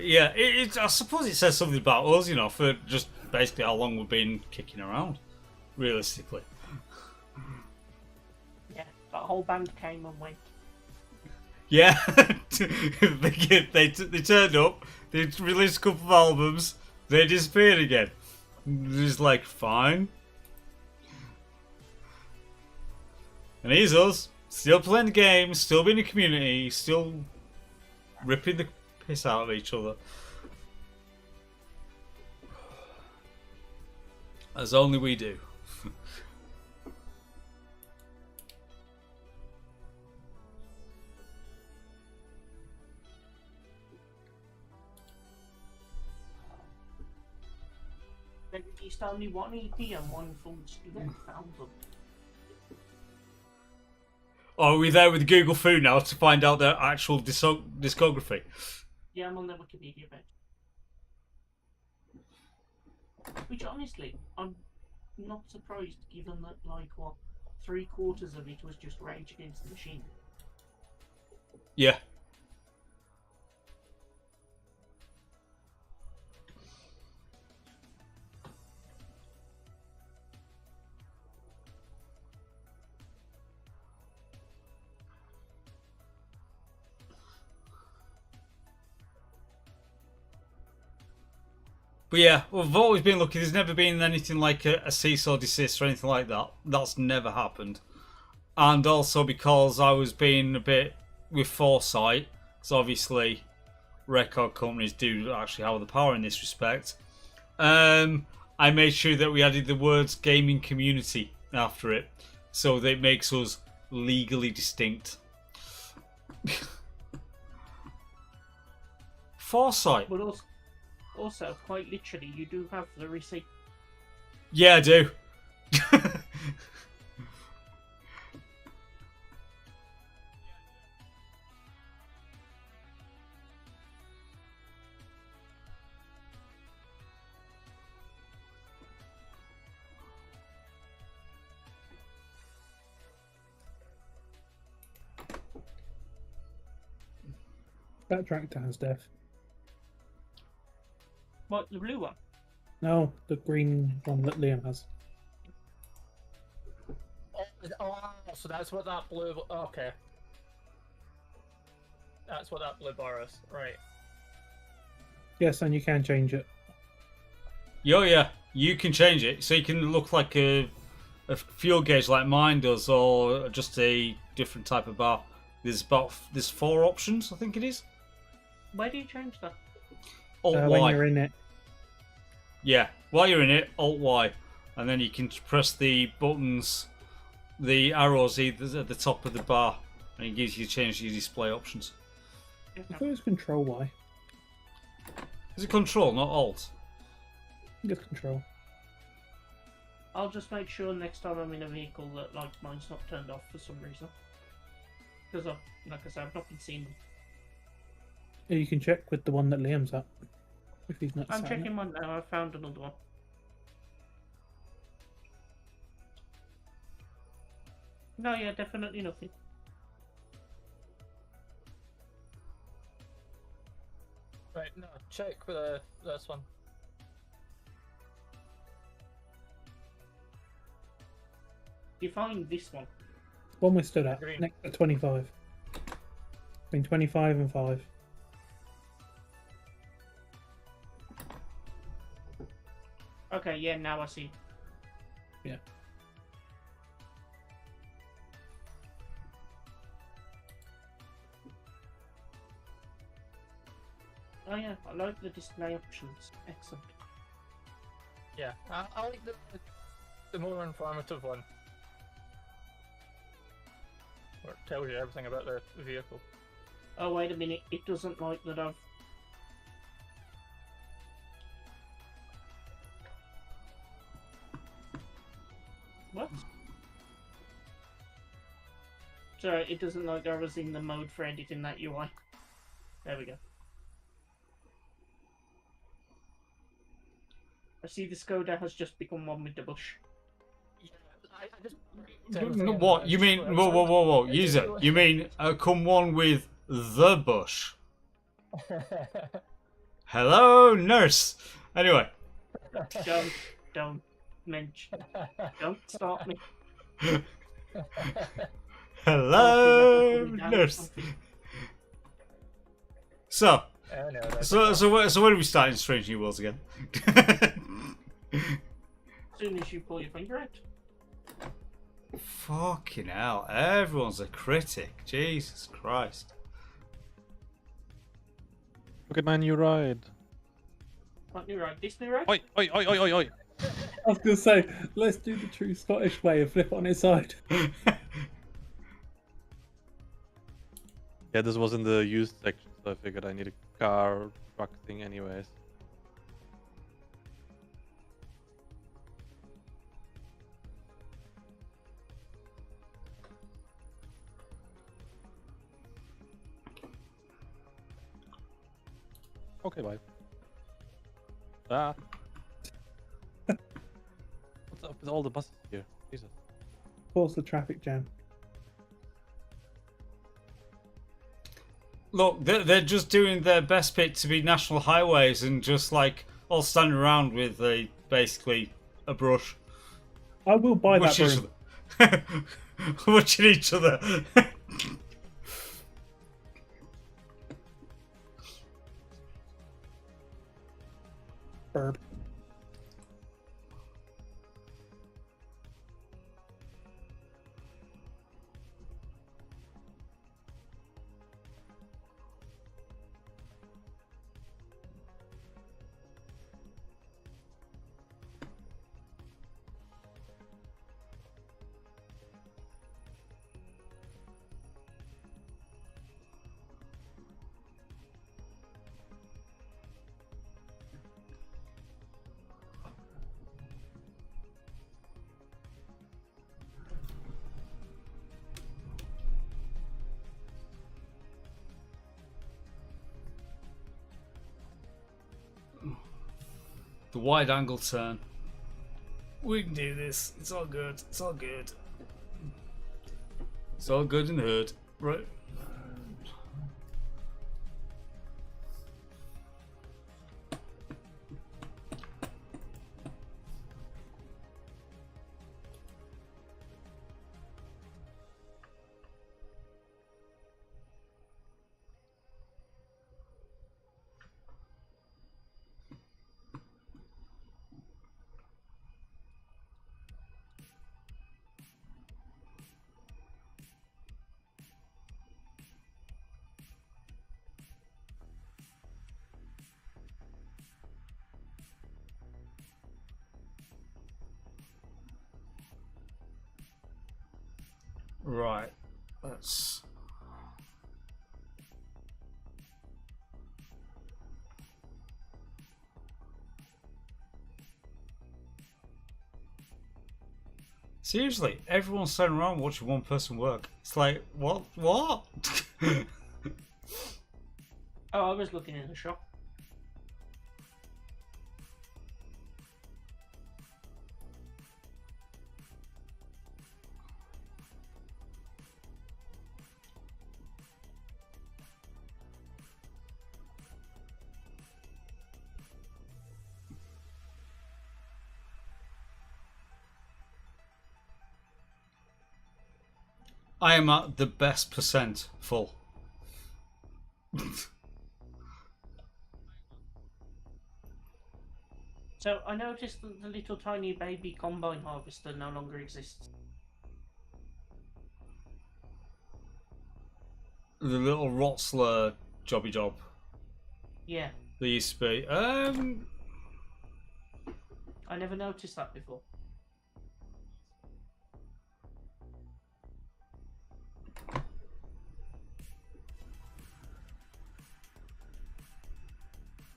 yeah, I suppose it says something about us, you know, for just basically how long we've been kicking around, realistically. Yeah, that whole band came and went. Yeah, they turned up, they released a couple of albums, they disappeared again. Just like, fine. And here's us, still playing the game, still being a community, still ripping the piss out of each other. As only we do. They released only one EP and one full student album. Oh, are we there with Google Food now to find out their actual discography? Yeah, I'm on the Wikipedia page. Which honestly, I'm not surprised given that, like, what, 3/4 of it was just Rage Against the Machine. Yeah. But yeah, we've always been lucky. There's never been anything like a cease or desist or anything like that. That's never happened. And also because I was being a bit with foresight, because obviously record companies do actually have the power in this respect. I made sure that we added the words gaming community after it, so that it makes us legally distinct. Foresight. But also, quite literally, you do have the receipt. Yeah, I do. That tractor has death. What, the blue one? No, the green one that Liam has. Oh, so that's what that blue. Okay. That's what that blue bar is, right? Yes, and you can change it. Yo, yeah. you can change it so you can look like a fuel gauge like mine does, or just a different type of bar. There's 4 options, I think it is. Where do you change that? Alt When Y. you're in it. Yeah, while you're in it, Alt Y, and then you can press the buttons, the arrows either at the top of the bar, and it gives you change your display options. I thought it was Control Y. Is it Control, not Alt? I think it's Control. I'll just make sure next time I'm in a vehicle that like mine's not turned off for some reason. Because like I said, I've not been seeing them. Yeah, you can check with the one that Liam's at. If he's not I'm sat in checking it. one now. I found another one. No, yeah, definitely nothing. Right, no, check with this one. Define this one. One we stood at, Green. next to 25. Between 25 and 5. Okay, yeah, now I see. Yeah. Oh yeah, I like the display options. Excellent. Yeah, I like the more informative one. Where it tells you everything about the vehicle. Oh wait a minute, it doesn't like that I've... What? Sorry, it doesn't like I was in the mode for editing that UI. There we go. I see the Skoda has just become one with the bush. I just What? You mean... Whoa. User, you mean come one with the bush? Hello, nurse! Anyway. Don't mention. Don't stop me. Hello, nurse. So where do we start in Strange New Worlds again? As soon as you pull your finger out. Fucking hell, everyone's a critic. Jesus Christ. Look at my new ride. What new ride? This new ride? Oi, oi, oi, oi, oi, oi. I was going to say, let's do the true Scottish way and flip it on its side. Yeah, this was in the used section, so I figured I need a car truck thing anyways. Okay, bye. Ah. What's up with all the buses here? Jesus. Cause the traffic jam. Look, they're just doing their best bit to be national highways and just like all standing around with basically a brush. I will buy that broom. Watching each other. Burp. The wide angle turn. We can do this. It's all good. It's all good. It's all good in the hood. Right. Right. Let's. Seriously, everyone's standing around watching one person work. It's like, what? What? Oh, I was looking in the shop. I am at the best percent full. So I noticed that the little tiny baby combine harvester no longer exists. The little Rotzler jobby job. Yeah, There used to be. I never noticed that before.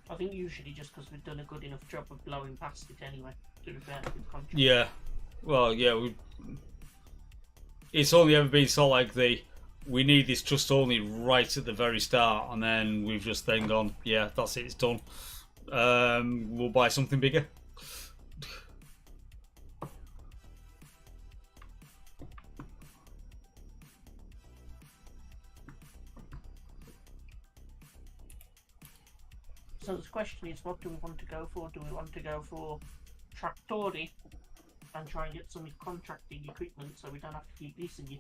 I think usually just because we've done a good enough job of blowing past it anyway, to be fair with the contract. Yeah. Well, yeah. It's only ever been sort of like we need this just only right at the very start, and then we've just then gone, yeah, that's it, it's done. We'll buy something bigger. So the question is, what do we want to go for? Do we want to go for Traktori and try and get some contracting equipment so we don't have to keep leasing it?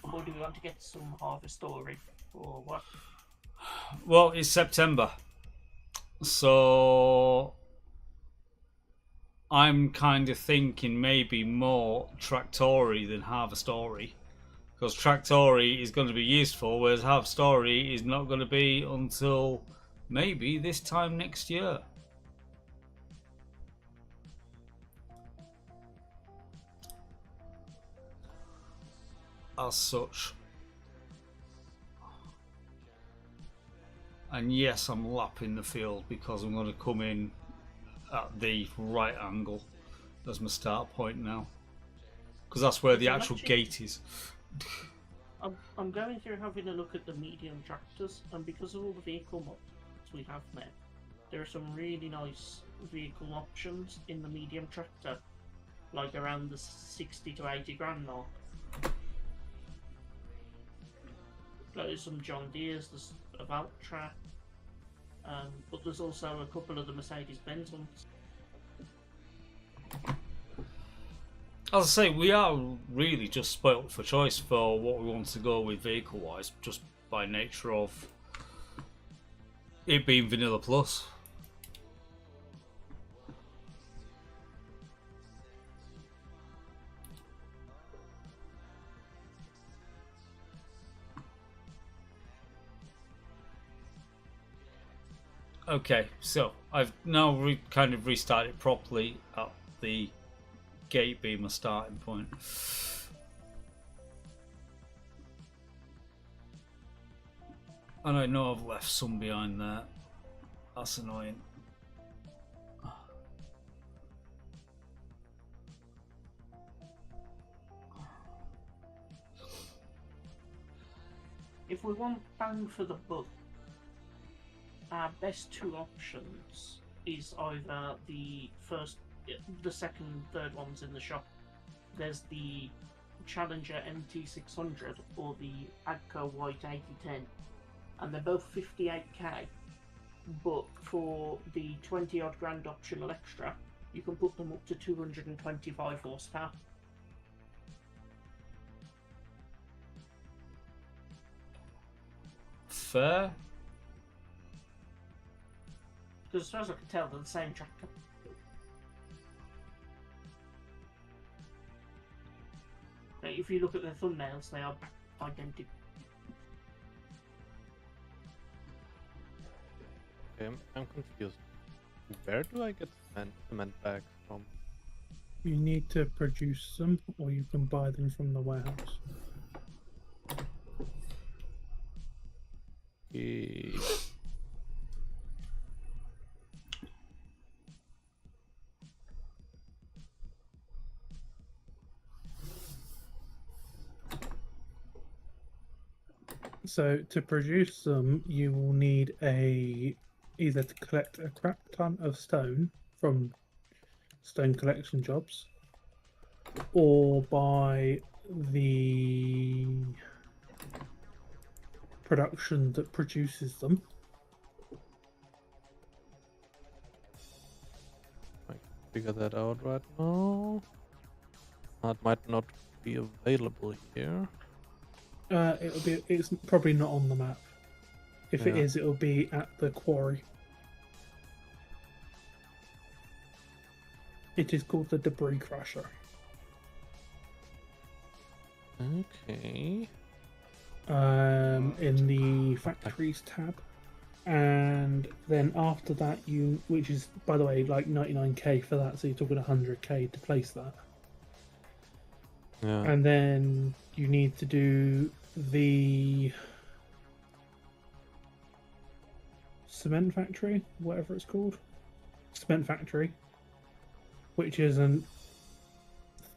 Or do we want to get some harvestory? Or what? Well, it's September, so I'm kind of thinking maybe more Traktori than Harvestory, because Traktori is going to be useful, whereas Harvestory is not going to be until maybe this time next year. As such. And yes, I'm lapping the field because I'm going to come in at the right angle as my start point now. Because that's where the So actual actually- gate is. I'm going through having a look at the medium tractors, and because of all the vehicle mods we have now, there are some really nice vehicle options in the medium tractor, like around the 60 to 80 grand mark. There's some John Deere's, there's a Valtra, but there's also a couple of the Mercedes-Benz ones. As I say, we are really just spoilt for choice for what we want to go with vehicle-wise, just by nature of it being Vanilla Plus. Okay, so I've now kind of restarted properly at the gate being my starting point. And I know I've left some behind there. That's annoying. If we want bang for the buck, our best two options is either the second, third ones in the shop. There's the Challenger MT600 or the Agco White 8010, and they're both 58k. But for the 20 odd grand optional extra, you can put them up to 225 horsepower. Fair. Because as far as I can tell, they're the same tractor. Now, if you look at their thumbnails, they are identical. Okay, I'm confused. Where do I get cement bags from? You need to produce them, or you can buy them from the warehouse. Okay. So to produce them, you will need either to collect a crap ton of stone from stone collection jobs, or buy the production that produces them. I can figure that out right now. That might not be available here. It's probably not on the map. If it Yeah. is, it'll be at the quarry. It is called the debris crusher. Okay. In the factories tab, and then after that, which is by the way like 99k for that, so you're talking 100k to place that. Yeah. And then you need to do the cement factory, whatever it's called, cement factory, which is an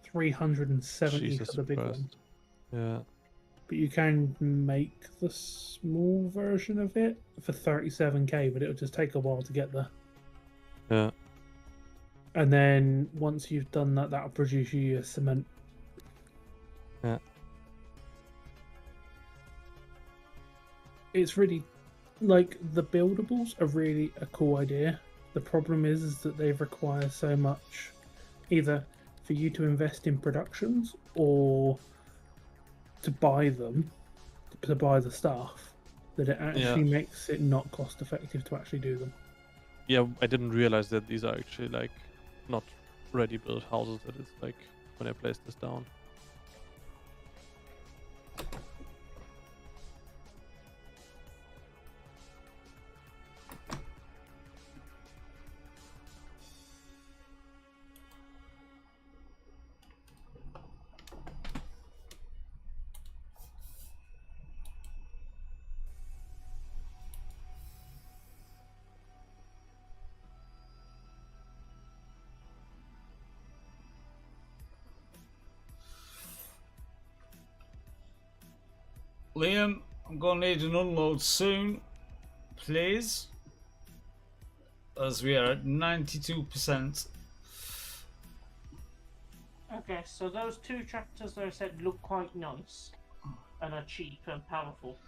370 Jesus for the big Christ. one. Yeah. But you can make the small version of it for 37k, but it'll just take a while to get there. Yeah. And then once you've done that, that'll produce you your cement. Yeah. It's really like the buildables are really a cool idea. The problem is that they require so much, either for you to invest in productions or to buy them, to buy the stuff, that it actually makes it not cost effective to actually do them. Yeah, I didn't realize that these are actually like not ready built houses. That it's like when I place this down. Liam, I'm going to need an unload soon, please. As we are at 92%. Okay, so those two tractors that I said look quite nice and are cheap and powerful.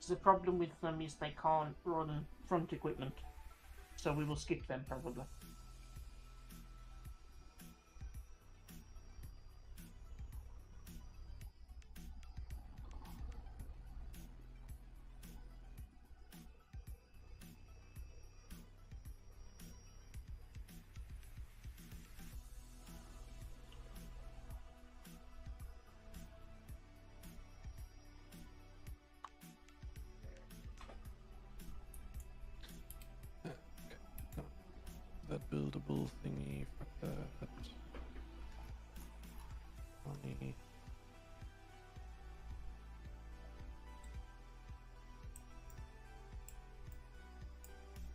The problem with them is they can't run front equipment, so we will skip them probably. That buildable thingy for that. Money.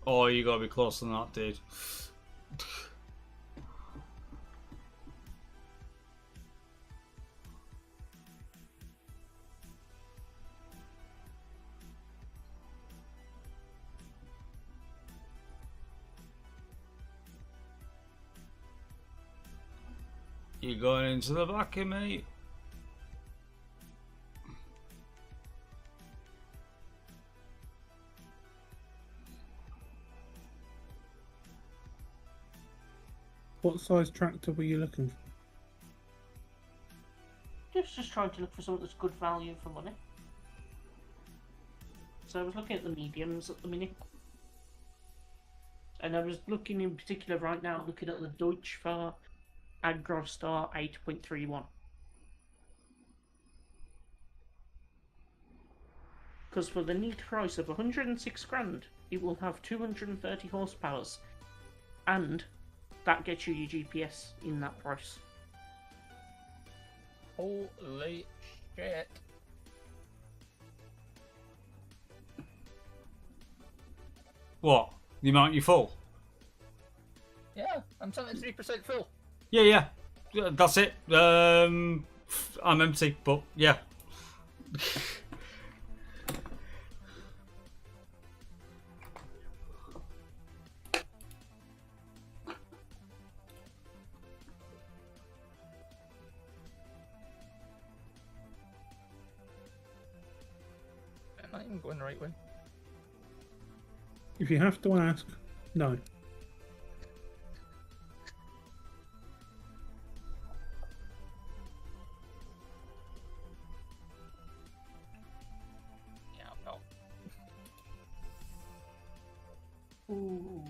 Oh, you gotta be closer than that, dude. You're going into the back here, mate. What size tractor were you looking for? Just trying to look for something that's good value for money. So I was looking at the mediums at the minute. And I was looking in particular right now, looking at the Deutschfahr Agrostar 8.31. Because for the neat price of 106 grand, it will have 230 horsepower, and that gets you your GPS in that price. Holy shit. What? The amount you full? Yeah, I'm 73% full. Yeah. That's it. I'm empty, but yeah. I'm not even going the right way. If you have to ask, no. Yeah, no. Ooh.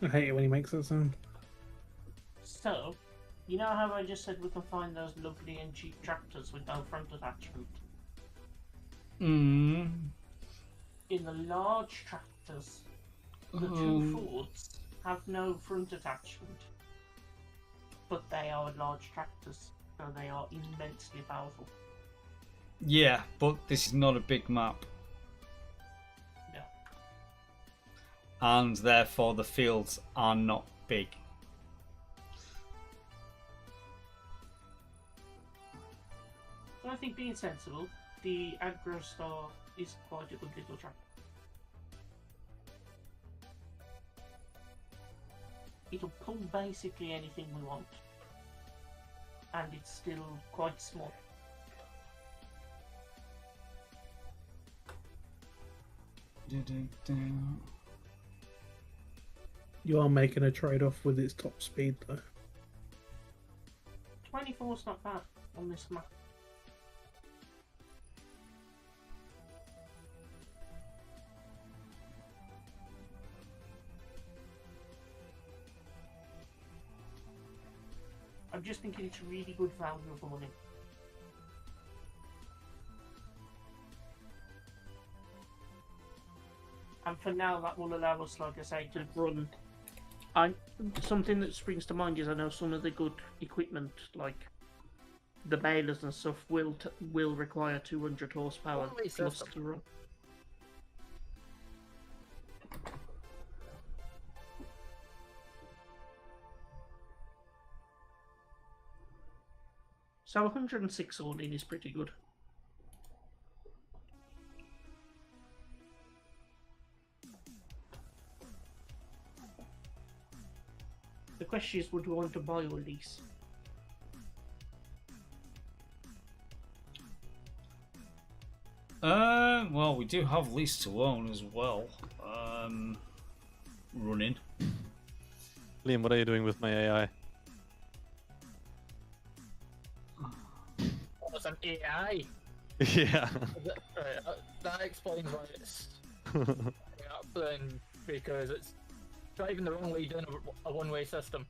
I hate it when he makes that sound. So, you know how I just said we can find those lovely and cheap tractors with no front attachment? Mm. In the large tractors, the two Fords have no front attachment, but they are large tractors, so they are immensely powerful. Yeah, but this is not a big map. No. And therefore the fields are not big. So I think being sensible, the Aggro Star is quite a good little tractor. It'll pull basically anything we want. And it's still quite small. You are making a trade-off with its top speed, though. 24's not bad on this map. I'm just thinking it's really good value for money. And for now, that will allow us, like I say, to run. Something that springs to mind is I know some of the good equipment, like the balers and stuff, will require 200 horsepower Holy plus system. to run. So 106 all in is pretty good. The question is, would we want to buy or lease? Well, we do have lease to own as well. Running. Liam, what are you doing with my AI? It's an AI. Yeah. That explains why it's uploading, because it's driving the wrong way doing a one-way system.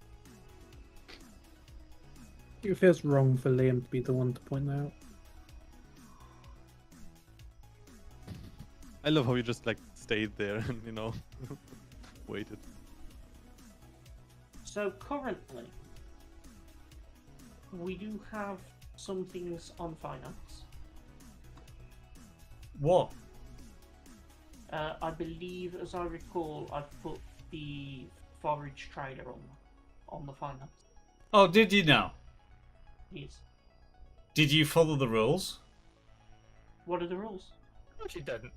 It feels wrong for Liam to be the one to point that out. I love how you just like stayed there and waited. So currently, we do have some things on finance. What? I believe, as I recall, I've put the forage trader on the finance. Oh, did you now? Yes. Did you follow the rules? What are the rules? No, she didn't.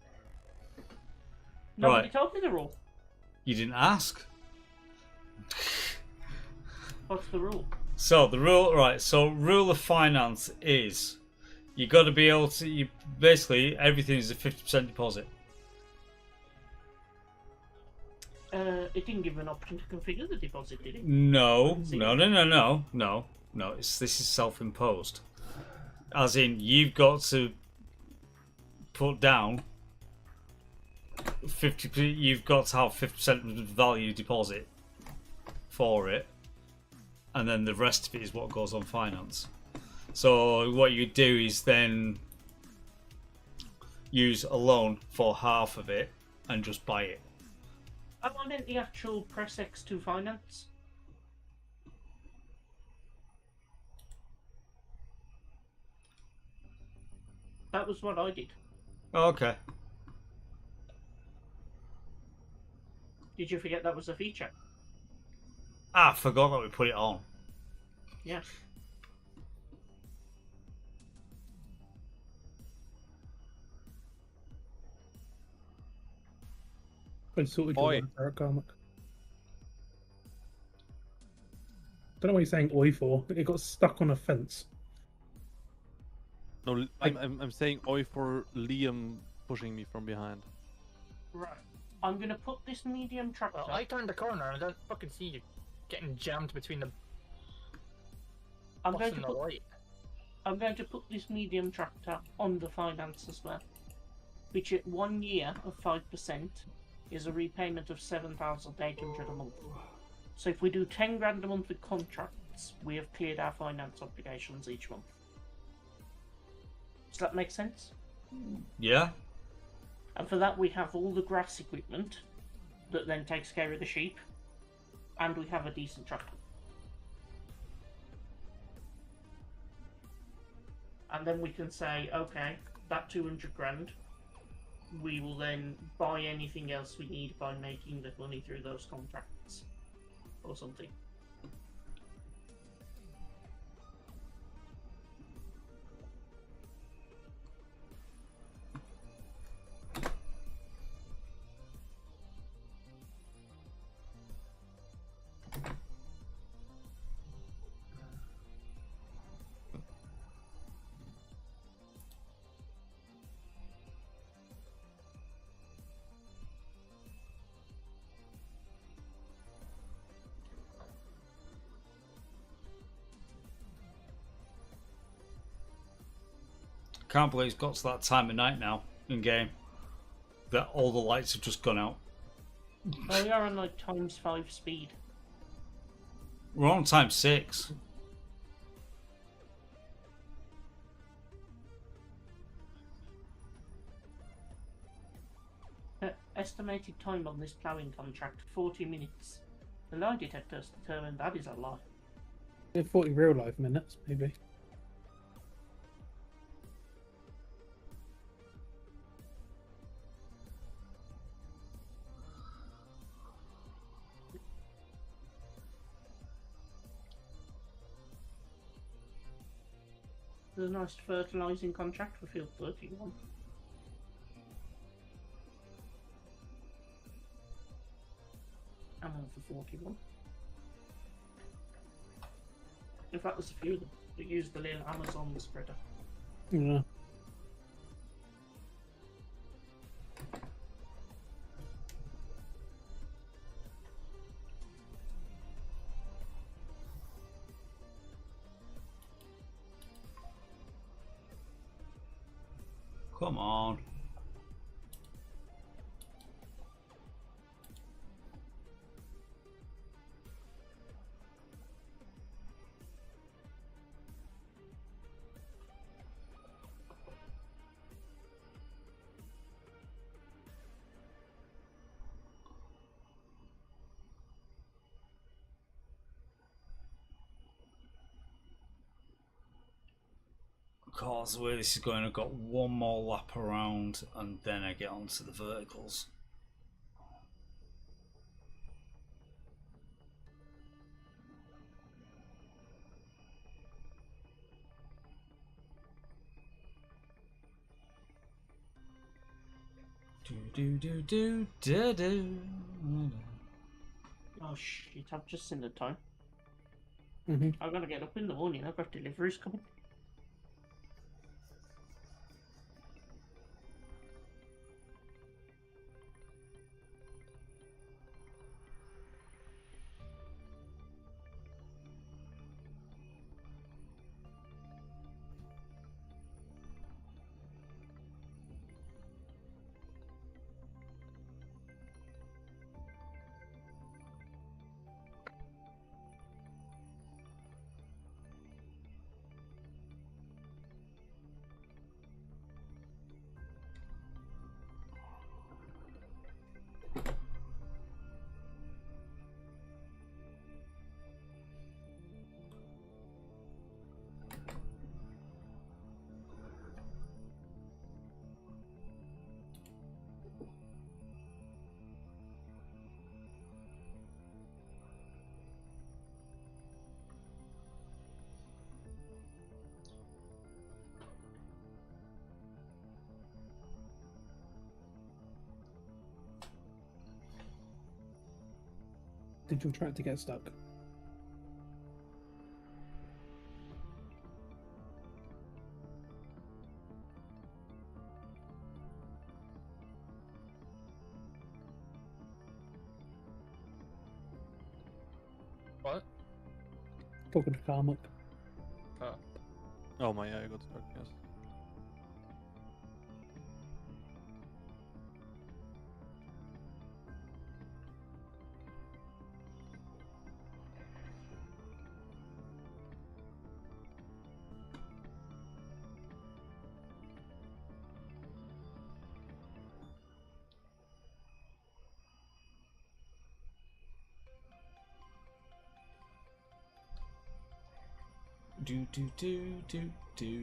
Nobody Right. told me the rule. You didn't ask. What's the rule? So the rule, right? So rule of finance is you got to be able to. Basically everything is a 50% deposit. It didn't give an option to configure the deposit, did it? No. See? No. This is self-imposed. As in, you've got to put down 50. You've got to have 50% of the value deposit for it, and then the rest of it is what goes on finance. So what you do is then use a loan for half of it and just buy it. I meant the actual Press X2 finance. That was what I did. Okay. Did you forget that was a feature? I forgot that we put it on. Yeah. I sorted Oi. your one, Carmack. Don't know what you're saying oi for. It got stuck on a fence. No, I'm saying oi for Liam pushing me from behind. Right. I'm gonna put this medium tractor. Well, I turned the corner and I don't fucking see you getting jammed between the I'm bus going to and the put. light. I'm going to put this medium tractor on the finance as well, which at 1 year of 5% is a repayment of 7,800 a month. So if we do 10 grand a month with contracts, we have cleared our finance obligations each month. Does that make sense? Yeah. And for that we have all the grass equipment that then takes care of the sheep, and we have a decent tractor. And then we can say, okay, that 200 grand, we will then buy anything else we need by making the money through those contracts. Or something. Can't believe it's got to that time of night now in game that all the lights have just gone out. Oh, we are on like ×5 speed. We're on time 6. Estimated time on this ploughing contract, 40 minutes. The lie detectors determined that is a lie. 40 real life minutes, maybe. There's a nice fertilising contract for field 31. And one for 41. In fact, there's a few of them that use the little Amazon spreader. Yeah. Come on. Cause the way this is going, I've got one more lap around and then I get onto the verticals. Do. Oh shit, I've just seen the time. Mm-hmm. I've got to get up in the morning, I've got deliveries coming. did your tractor get stuck? What? Talking to Karmak. Oh. Oh my, yeah, I got stuck, yes. Do do do do do.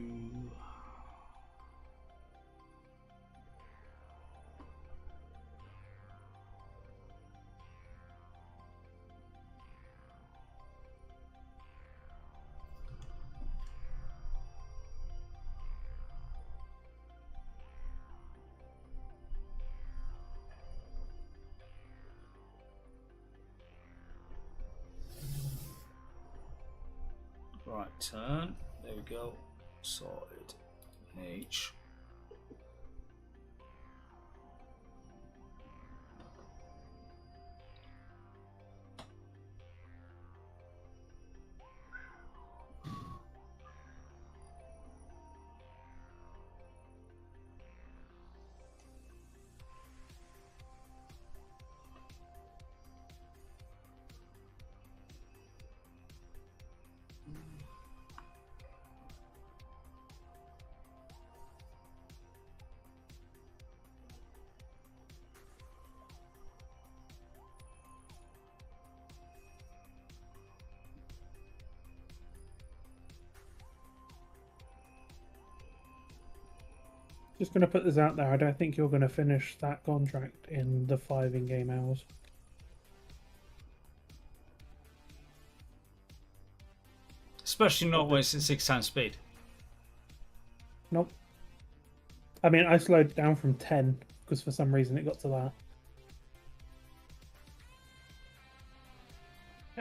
Right turn. There we go. Sorted. H. Just going to put this out there. I don't think you're going to finish that contract in the 5 in-game hours. Especially not when it's at 6 times speed. Nope. I mean, I slowed down from 10 because for some reason it got to that.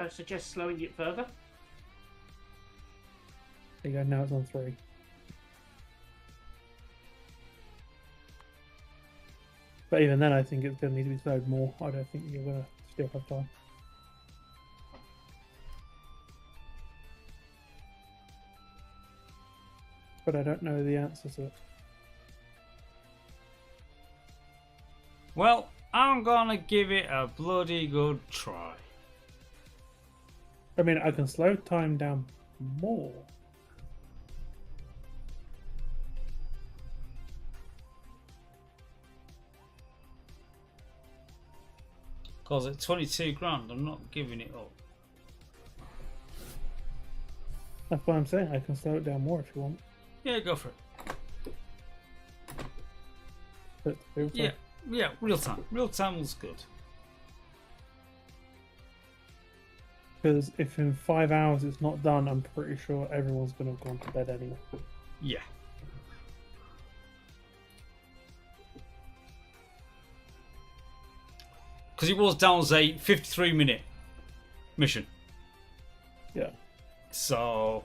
I suggest slowing it further. There you go. Now it's on 3. But even then, I think it's going to need to be slowed more. I don't think you're going to still have time. But I don't know the answer to it. Well, I'm gonna give it a bloody good try. I mean, I can slow time down more. Because at 22 grand, I'm not giving it up. That's what I'm saying. I can slow it down more if you want. Yeah, go for it. But Yeah, real time. Real time was good. Because if in 5 hours it's not done, I'm pretty sure everyone's going to have gone to bed anyway. Yeah. Because it was down as a 53-minute mission. Yeah. So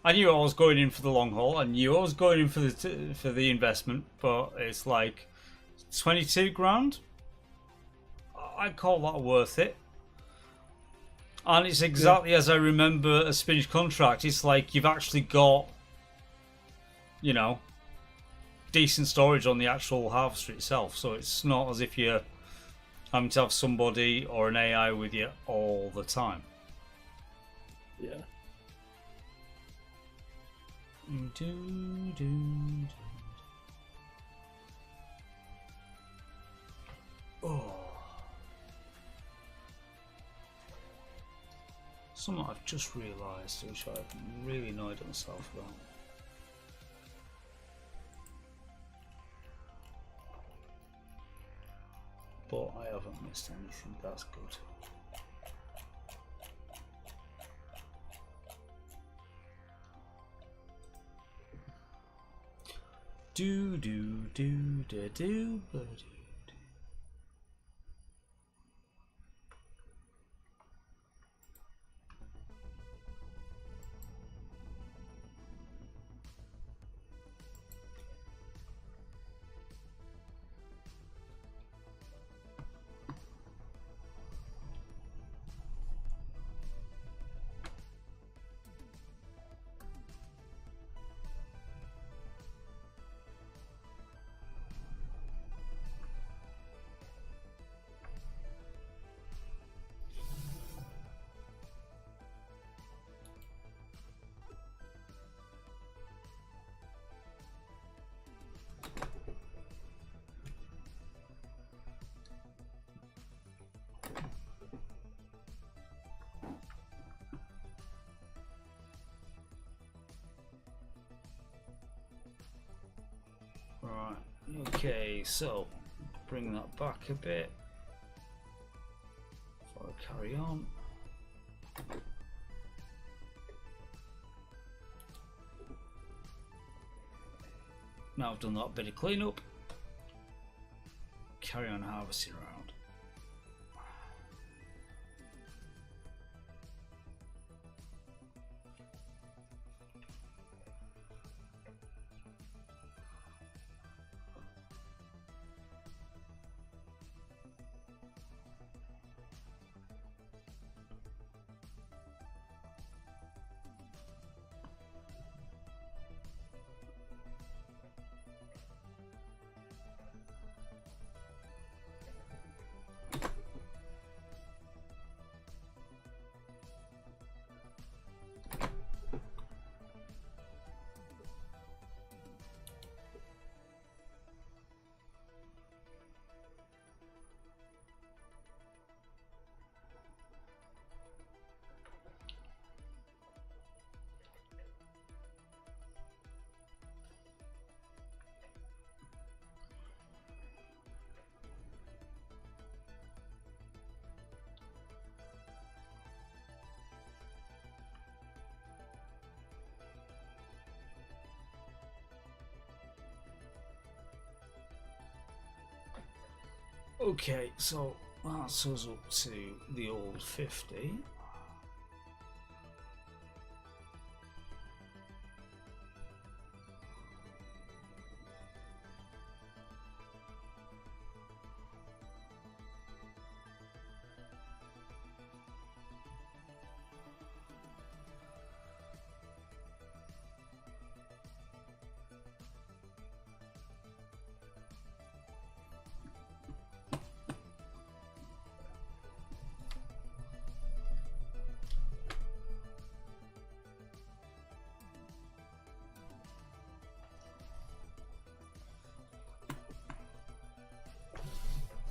I knew I was going in for the long haul. I knew I was going in for the investment, but it's like 22 grand. I call that worth it. And it's exactly as I remember a Spanish contract. It's like you've actually got, you know, decent storage on the actual harvester itself. So it's not as if you're having to have somebody or an AI with you all the time. Yeah. Oh. Something I've just realised, which I'm really annoyed at myself about. But I haven't missed anything, that's good. Do do do do do do. Okay, so bring that back a bit before I carry on. Now I've done that bit of cleanup, carry on harvesting around. Okay, so that's us up to the old 50.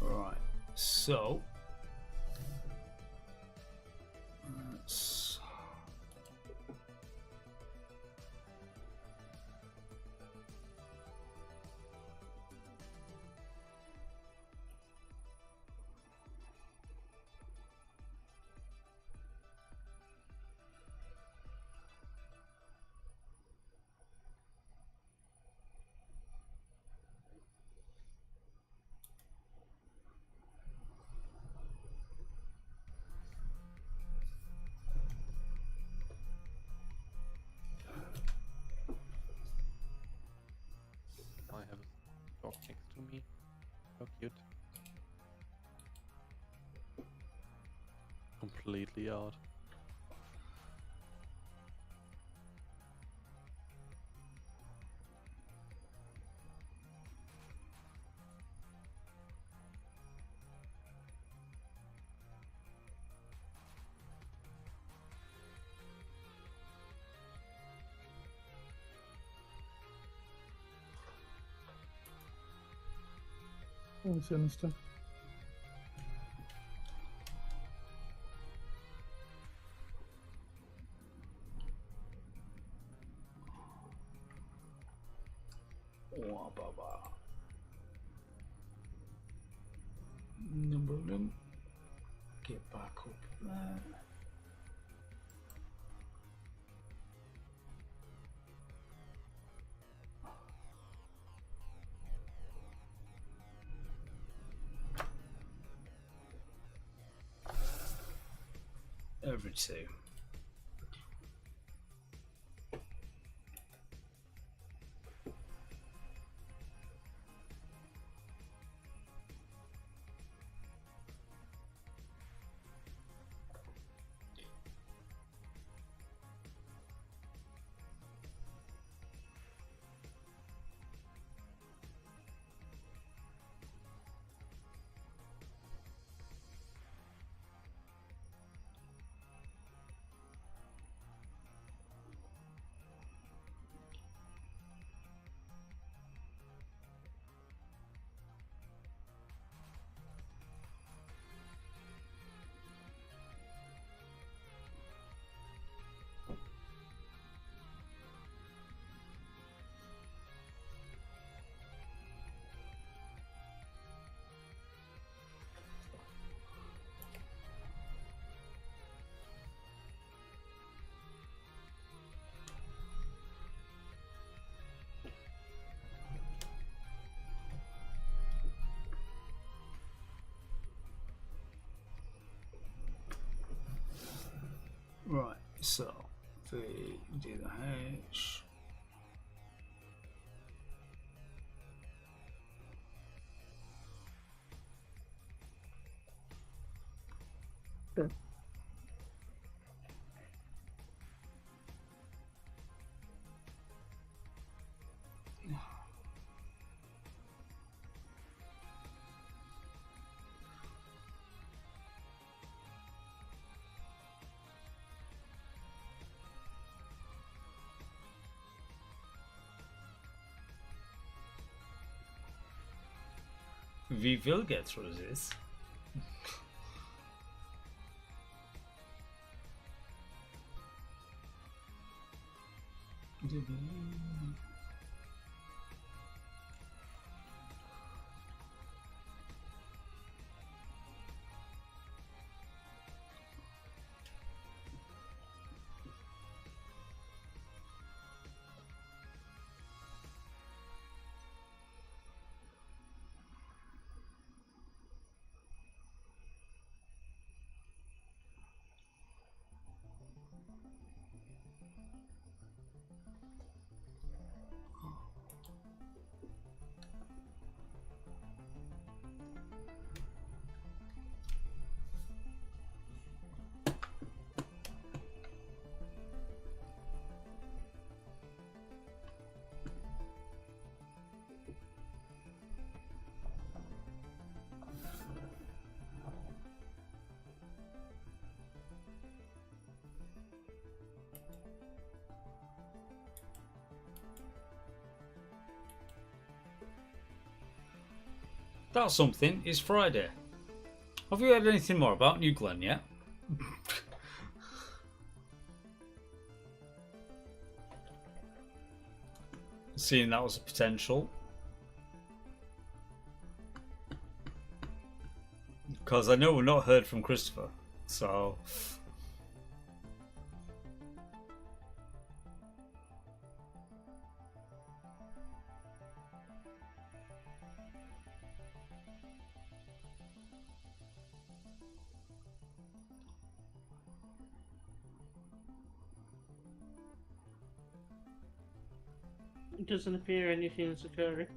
Right, so let's I have a dog next to me. How cute. Completely out. Oh, sinister. number of them. Get back up there. Every two. So, V, D the H. We will get through this. That's something. It's Friday. Have you heard anything more about New Glen yet? Seeing that was a potential. Because I know we've not heard from Christopher. So... It doesn't appear anything's occurring.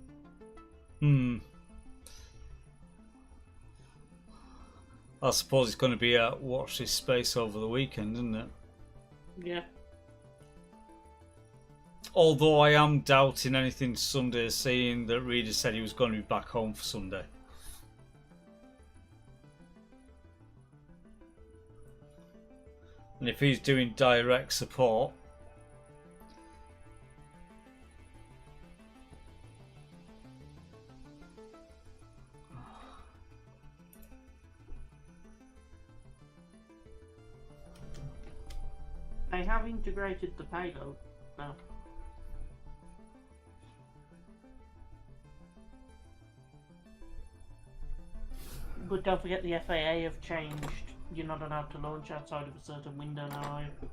I suppose it's going to be a watch this space over the weekend, isn't it? Yeah. Although I am doubting anything Sunday, seeing that Reader said he was going to be back home for Sunday. And if he's doing direct support, They have integrated the payload now. But don't forget the FAA have changed. You're not allowed to launch outside of a certain window now, are you?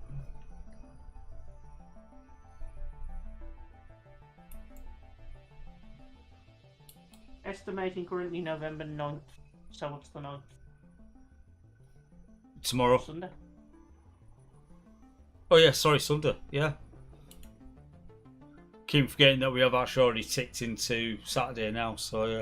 Estimating currently November 9th. So what's the 9th? tomorrow. Sunday. Oh yeah, sorry, Sunday. Yeah. Keep forgetting that we have actually already ticked into Saturday now, so yeah.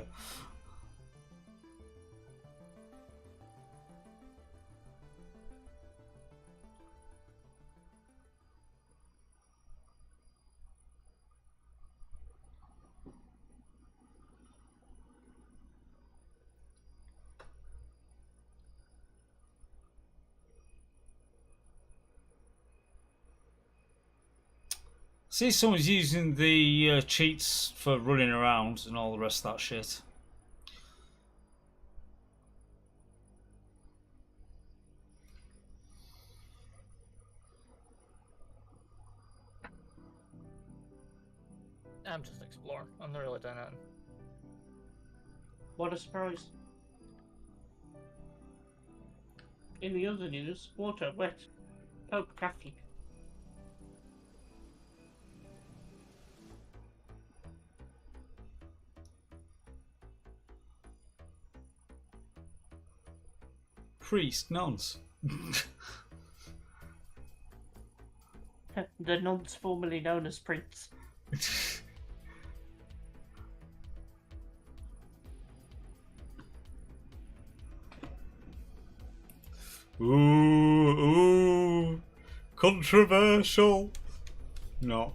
See, someone's using the cheats for running around and all the rest of that shit. I'm just exploring. I'm not really doing anything. What a surprise. In the other news, water wet. Pope Catholic. Priest, nuns. The nonce formerly known as Prince. Ooh, controversial. No.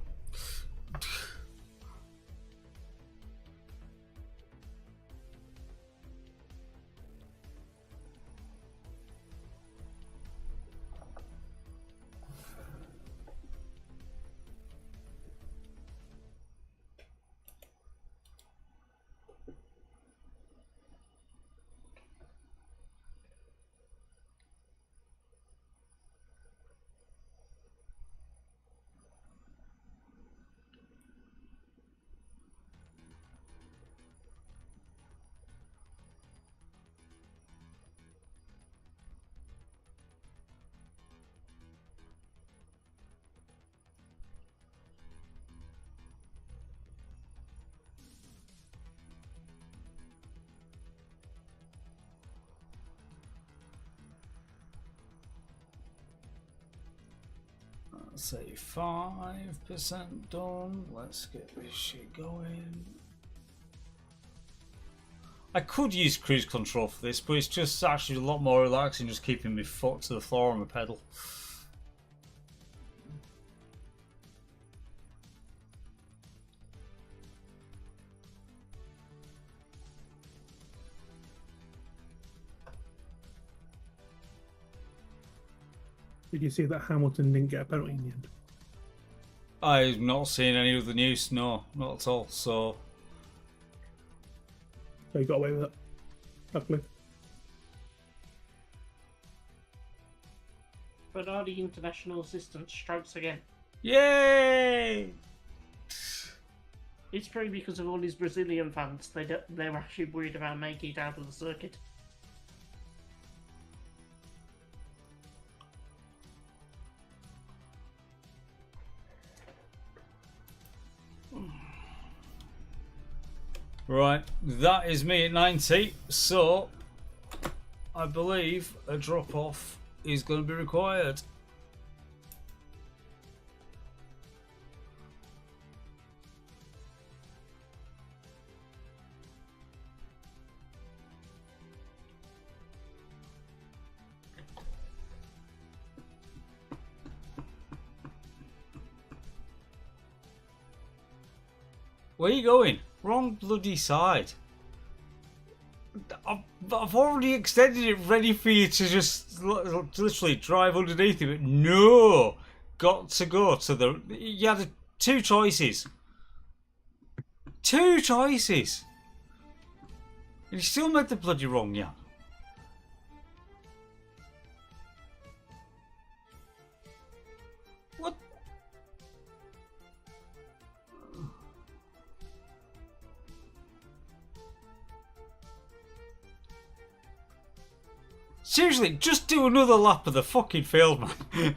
Let's say 5% done. Let's get this shit going. I could use cruise control for this, but it's just actually a lot more relaxing just keeping my foot to the floor on the pedal. Did you see that Hamilton didn't get a penalty in the end? I've not seen any of the news, no, not at all, so... So he got away with it. Luckily. But are the international assistants strikes again? Yay! It's probably because of all these Brazilian fans. They're actually worried about making it out of the circuit. Right, that is me at 90, so I believe a drop-off is going to be required. Where are you going? Wrong bloody side. I've already extended it ready for you to just literally drive underneath it, but no! Got to go to the... You had two choices. Two choices! And you still made the bloody wrong, yeah. What? Seriously, just do another lap of the fucking field, man.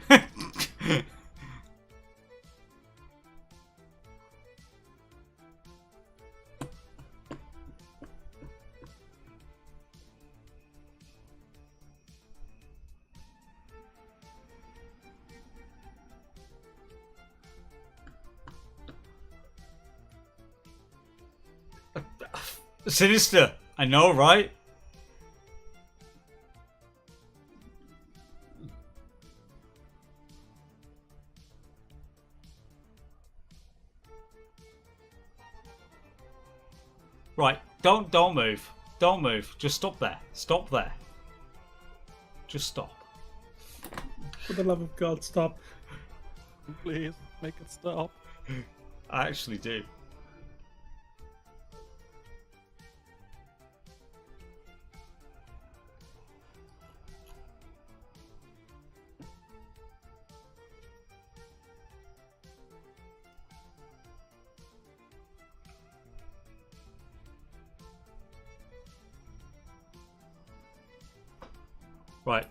Sinister, I know, right? Right, don't move. Don't move. Just stop there. Stop there. Just stop. For the love of God, stop. Please, make it stop. I actually do. Right.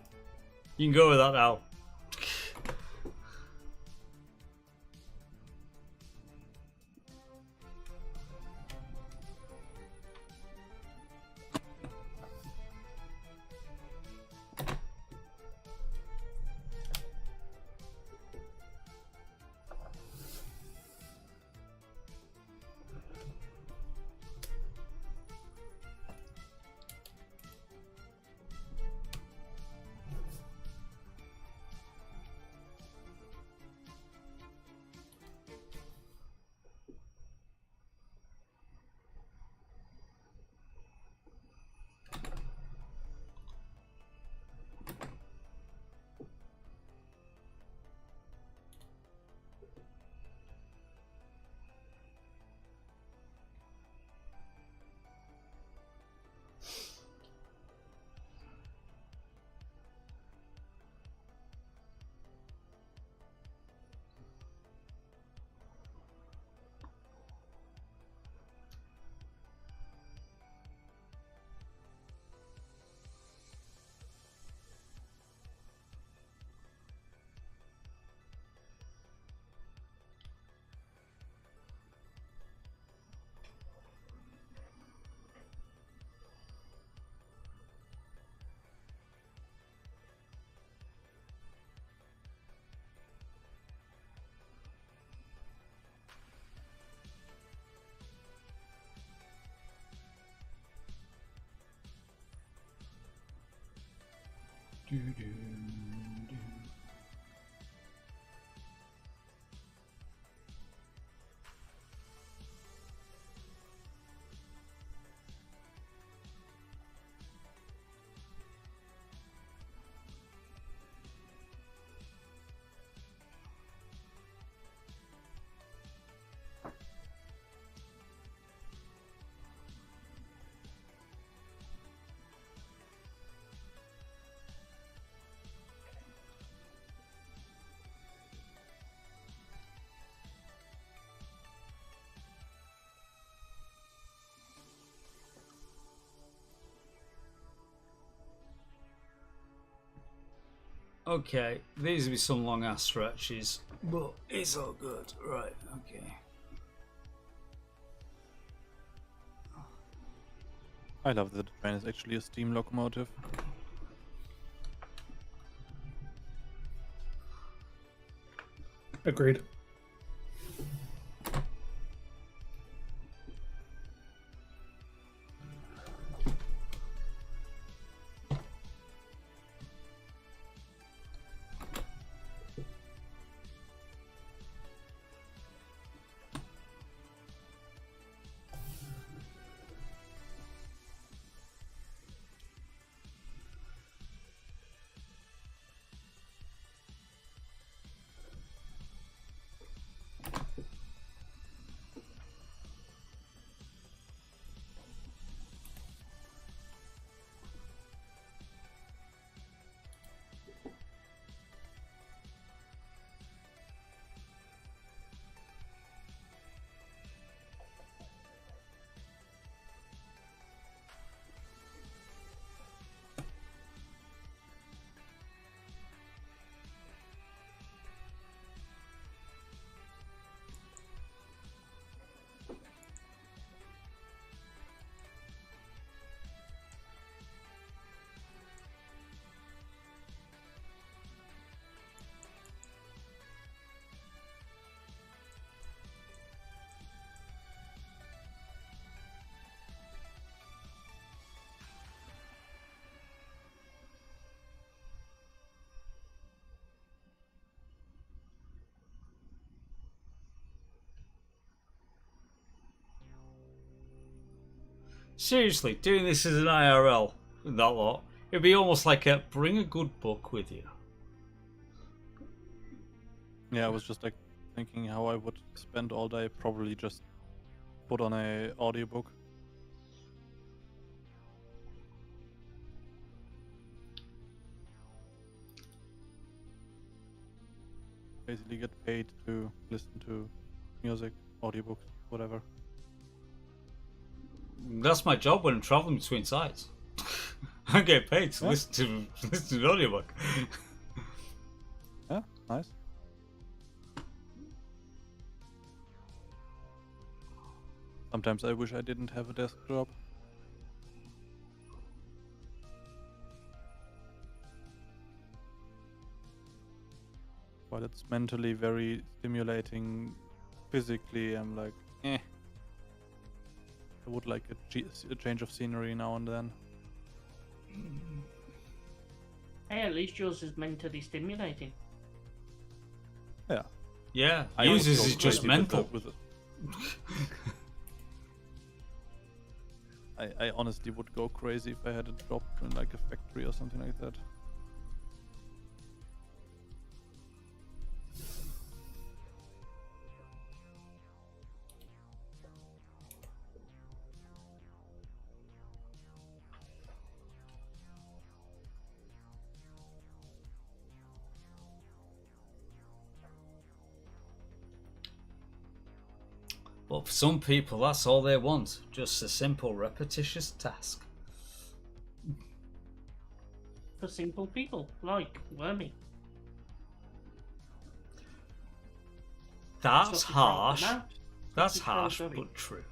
You can go with that now. Okay, these will be some long ass stretches, but it's all good. Right, okay. I love that the train is actually a steam locomotive. Agreed. Seriously, doing this as an IRL with that lot, it'd be almost like a bring a good book with you. Yeah, I was just like thinking how I would spend all day, probably just put on a audiobook. Basically get paid to listen to music, audiobooks, whatever. That's my job when I'm traveling between sites. I get paid to listen to an audiobook. Yeah, nice. Sometimes I wish I didn't have a desk job. While it's mentally very stimulating, physically I'm like, eh. I would like a change of scenery now and then. Hey, at least yours is mentally stimulating. Yeah. Yeah, I yours always is go just crazy mental. I honestly would go crazy if I had a job in like a factory or something like that. But for some people, that's all they want. Just a simple, repetitious task. For simple people, like Wormy. That's Stop the troll for harsh. now. That's Stop the troll harsh, for me. but true.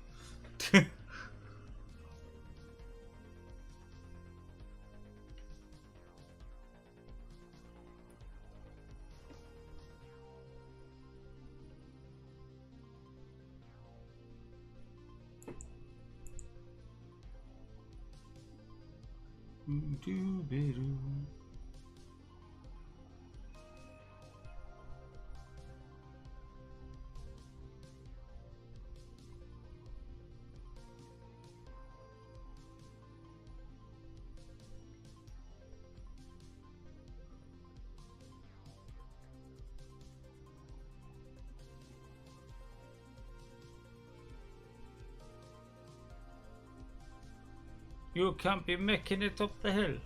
You can't be making it up the hill.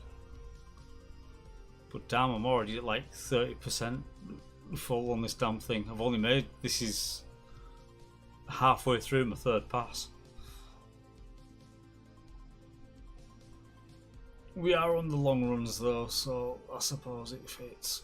But damn, I'm already at like 30% full on this damn thing. I've only made, this is halfway through my third pass. We are on the long runs though, so I suppose it fits.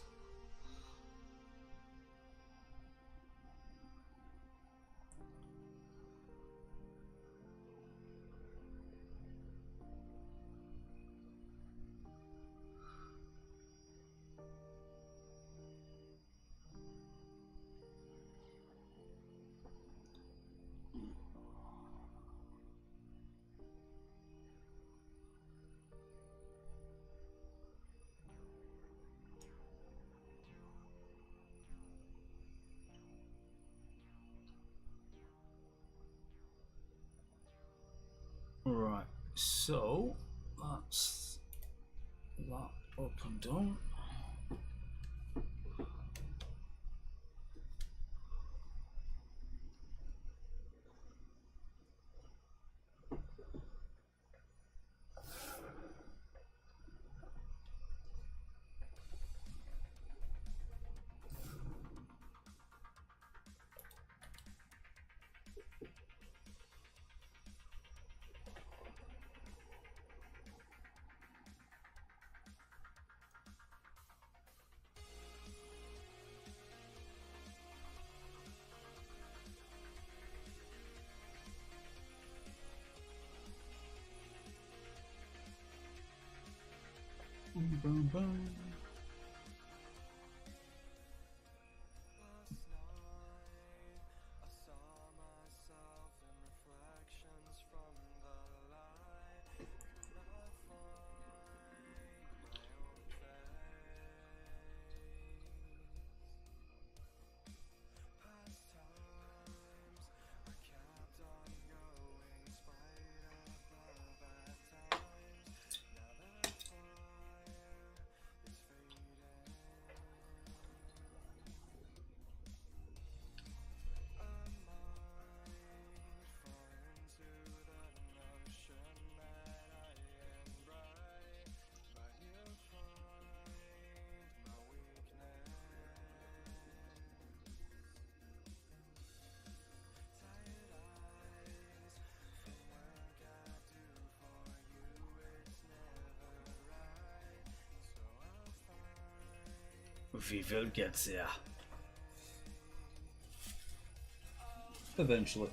Right, so that's that up and done. Boom, boom, boom. We will get there. Eventually.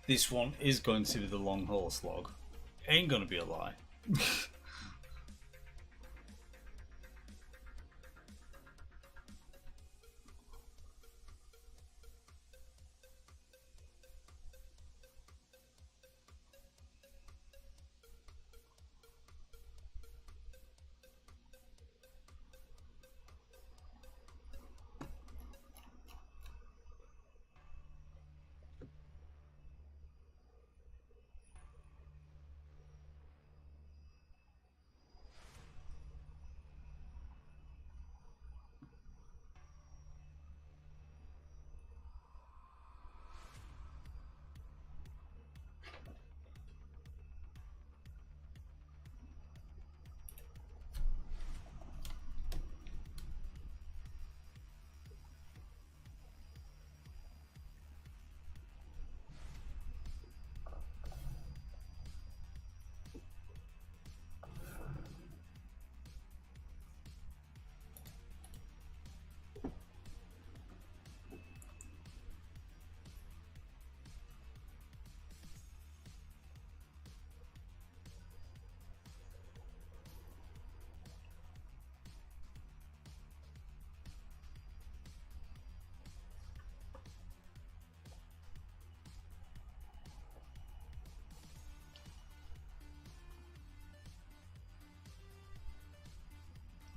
this one is going to be the long haul slog. Ain't gonna be a lie.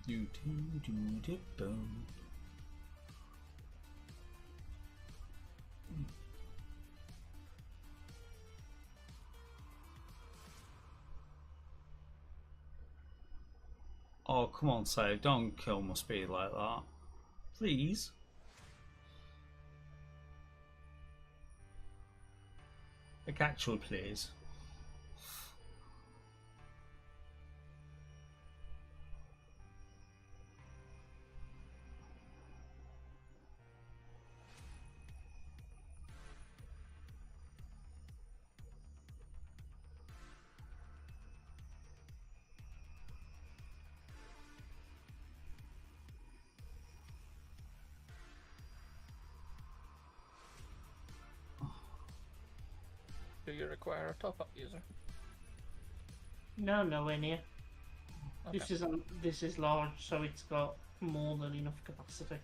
Do do do do boom. Oh, come on, save. Don't kill my speed like that. Please. Like, actual please. Do you require a top-up user? No, nowhere near. Okay. This is large, so it's got more than enough capacity.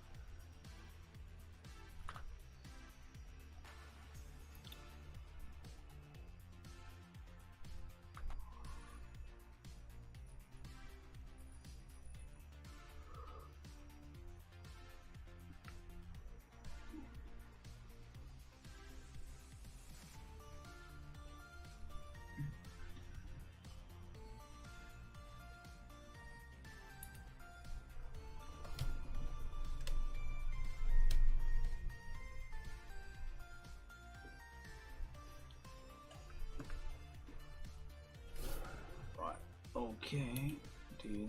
Okay, do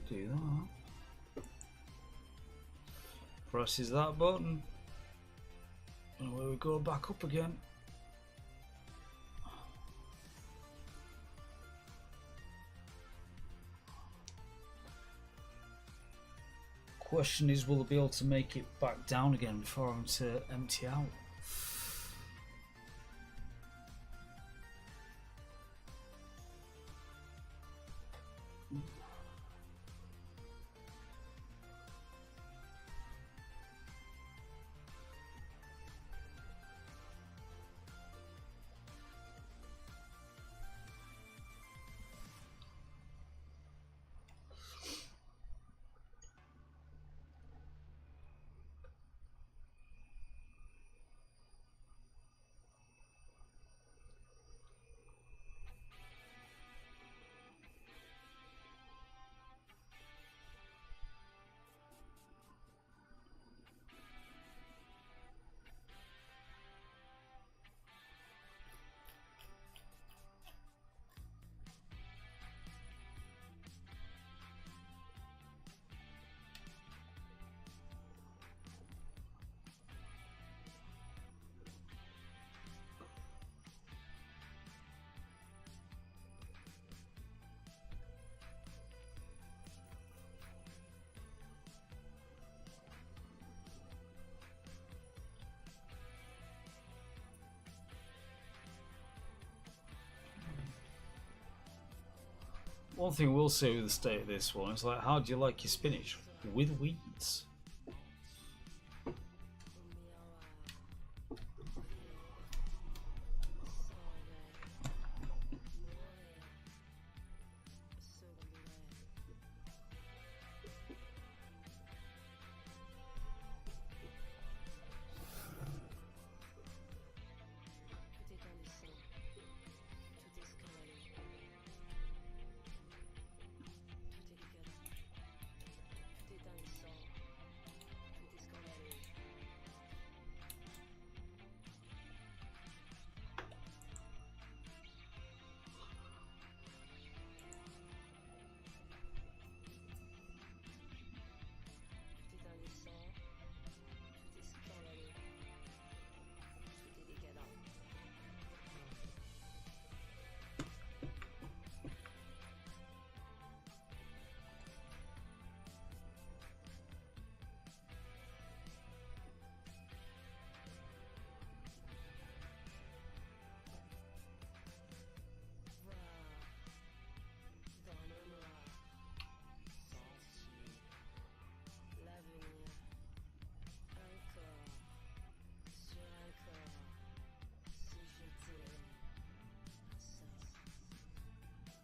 that. Presses that button. And we go back up again. Question is, will I be able to make it back down again before I'm to empty out? one thing we'll say with the state of this one is like, how do you like your spinach? With weeds.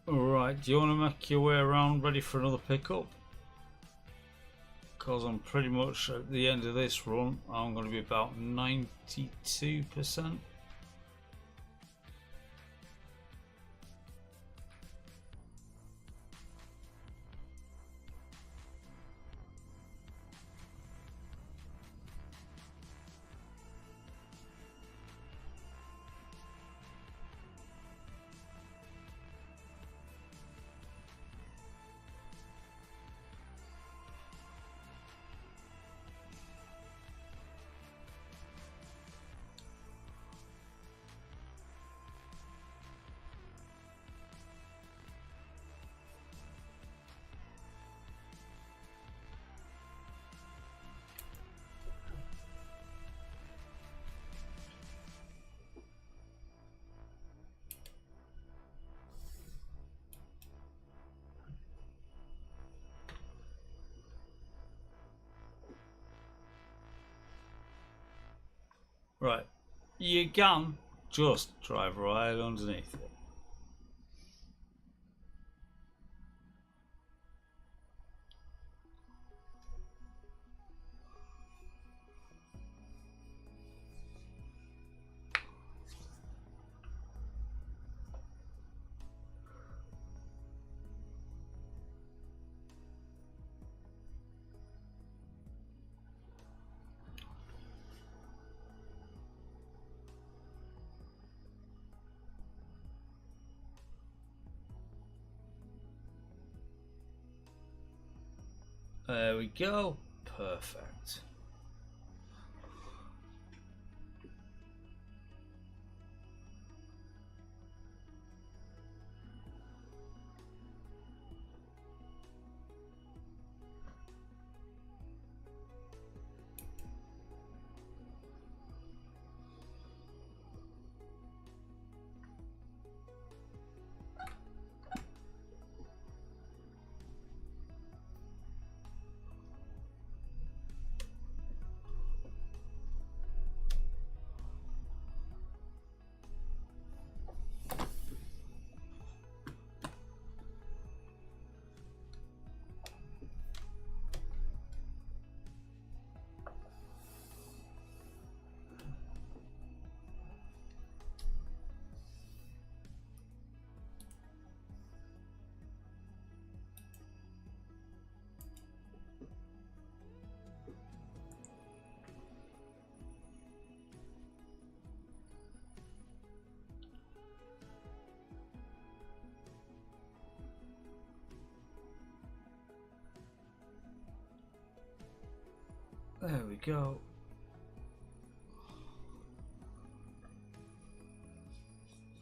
Alright, do you want to make your way around ready for another pickup? Because I'm pretty much at the end of this run, I'm going to be about 92%. Right, you can just drive right underneath it. There we go. Perfect. There we go.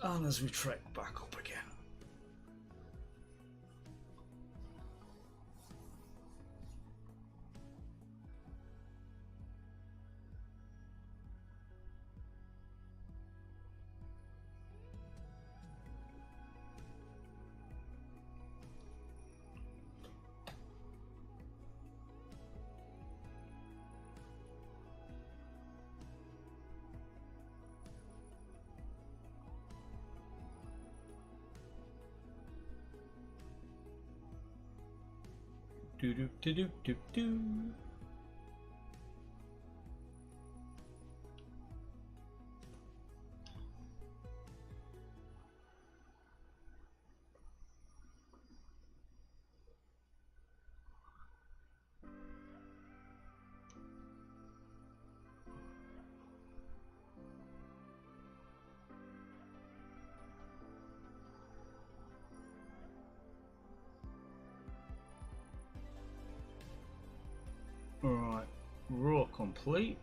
And as we trek back up again. do do do do do do. Alright, raw complete.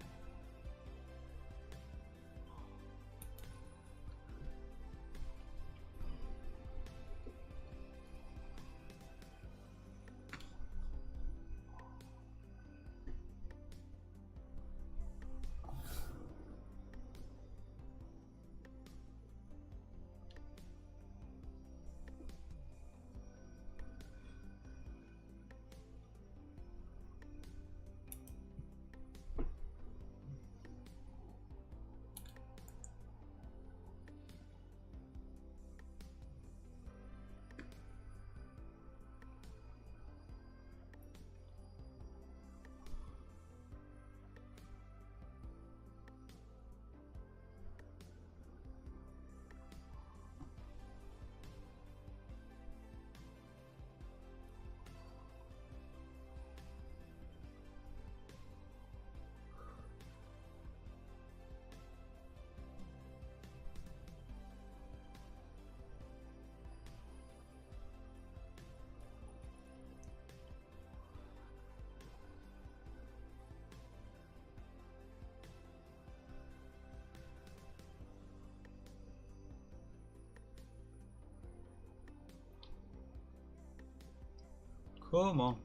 Come on.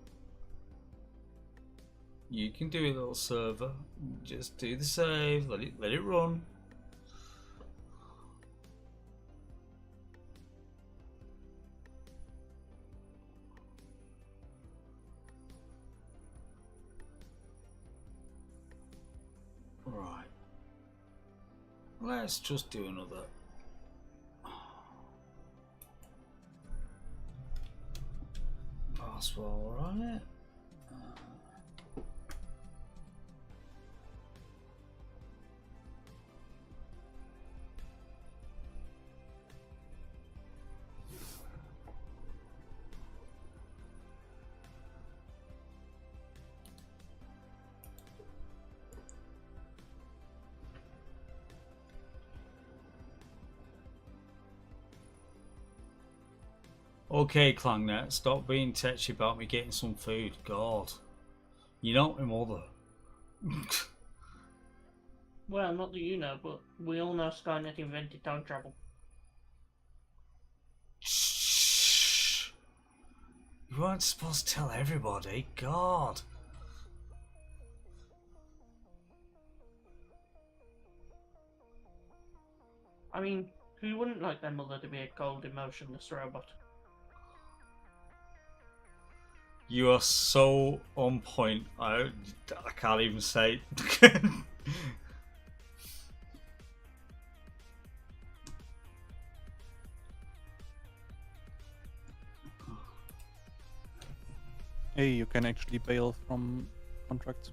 You can do it, little server. Just do the save, let it run. Right. Let's just do another. Pass while we're on it. Okay, Clangnet, stop being tetchy about me getting some food. God. You're not my mother. Well, not that you know, but we all know Skynet invented time travel. Shh. You weren't supposed to tell everybody. God. I mean, who wouldn't like their mother to be a cold, emotionless robot? You are so on point. I can't even say. Hey, you can actually bail from contracts.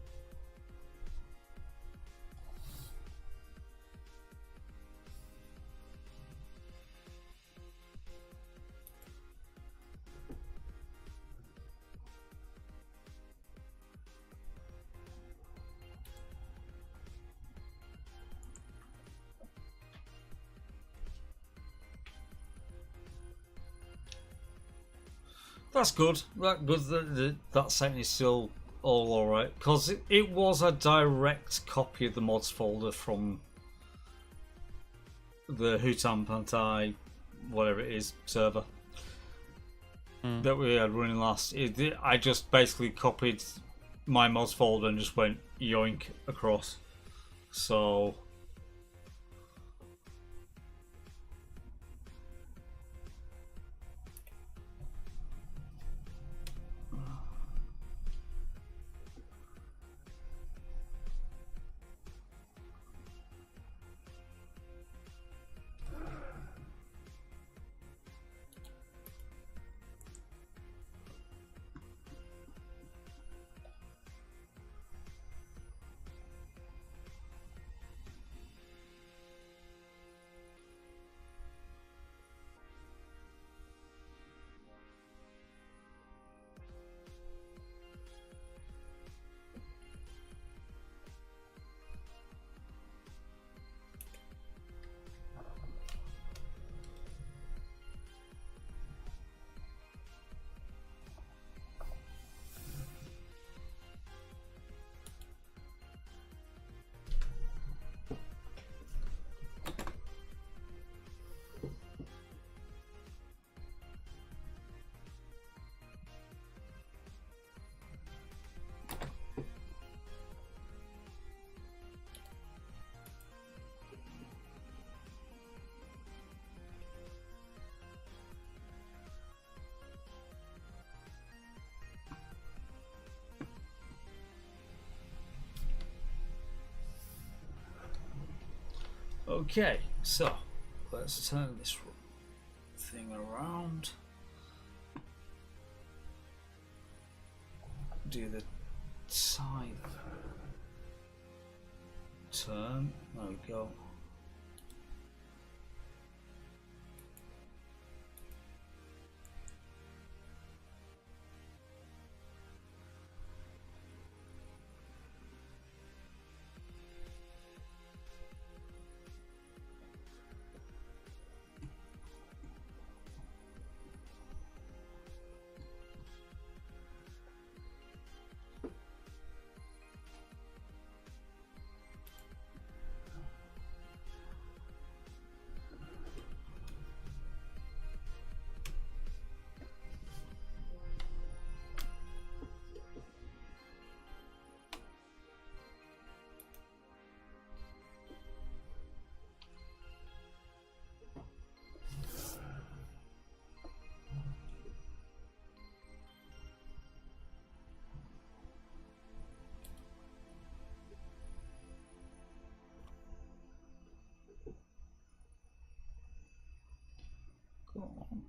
That's good. That setting is still all alright. Because it was a direct copy of the mods folder from the Hutan Pantai, whatever it is, server that we had running last. I just basically copied my mods folder and just went yoink across. So Okay, so let's turn this thing around. Do the side turn. There we go. Go on.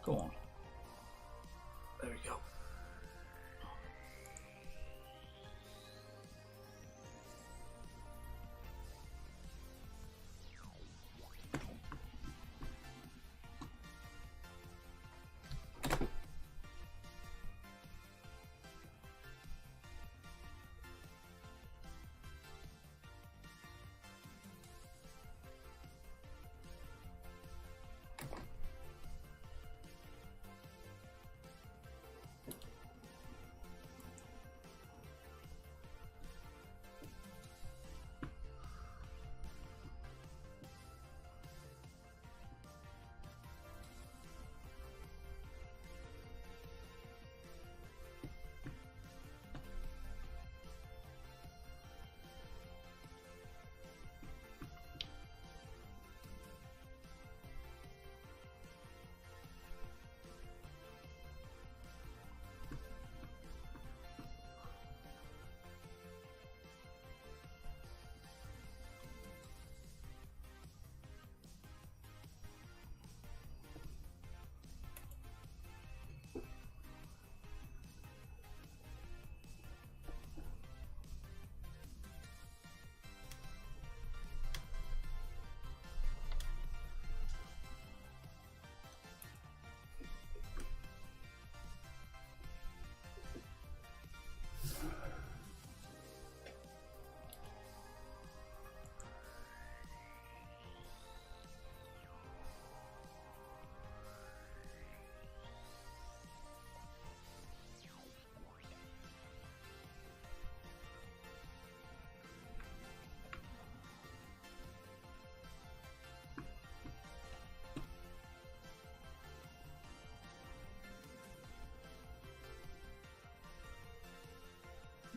Go on. There we go.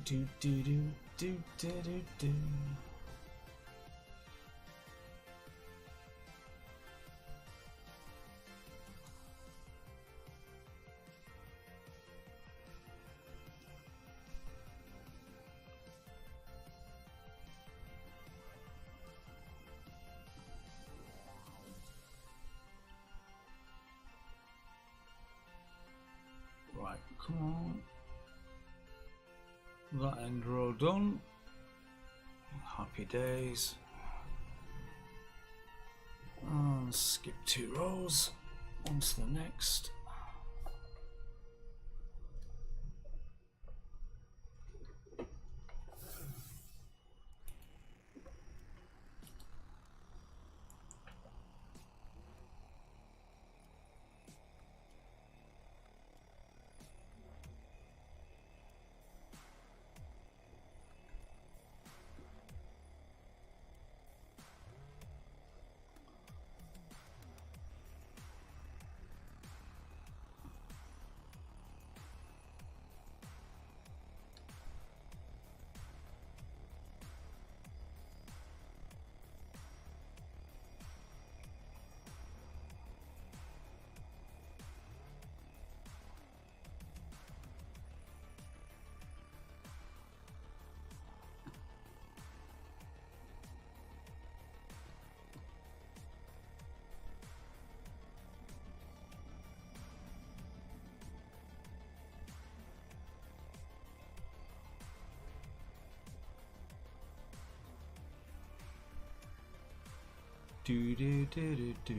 Do do do do do do do. Right, come on. That end row done. Happy days. And skip 2 rows. On to the next. Do do do do do.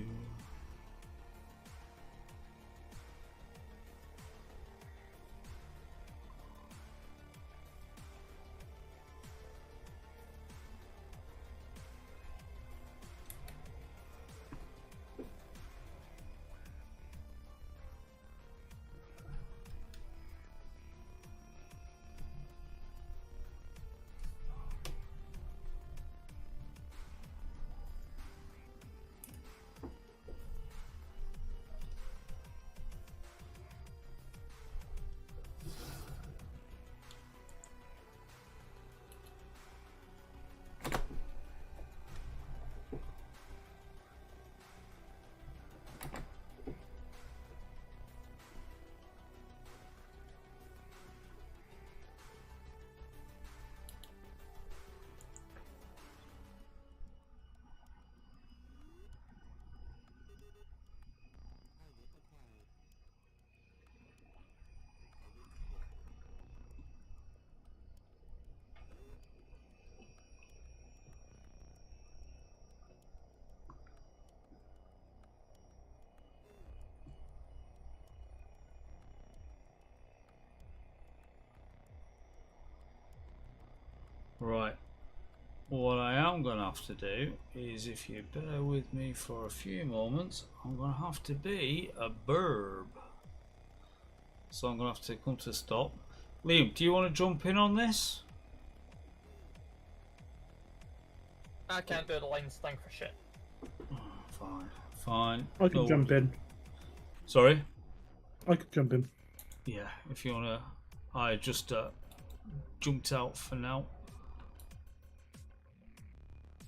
Right. What I am going to have to do is, if you bear with me for a few moments, I'm going to have to be a burb. So I'm going to have to come to a stop. Liam, do you want to jump in on this? I can't do the lines thing for shit. Oh, fine, fine. I can jump in. Sorry? I can jump in. Yeah, if you want to. I just jumped out for now.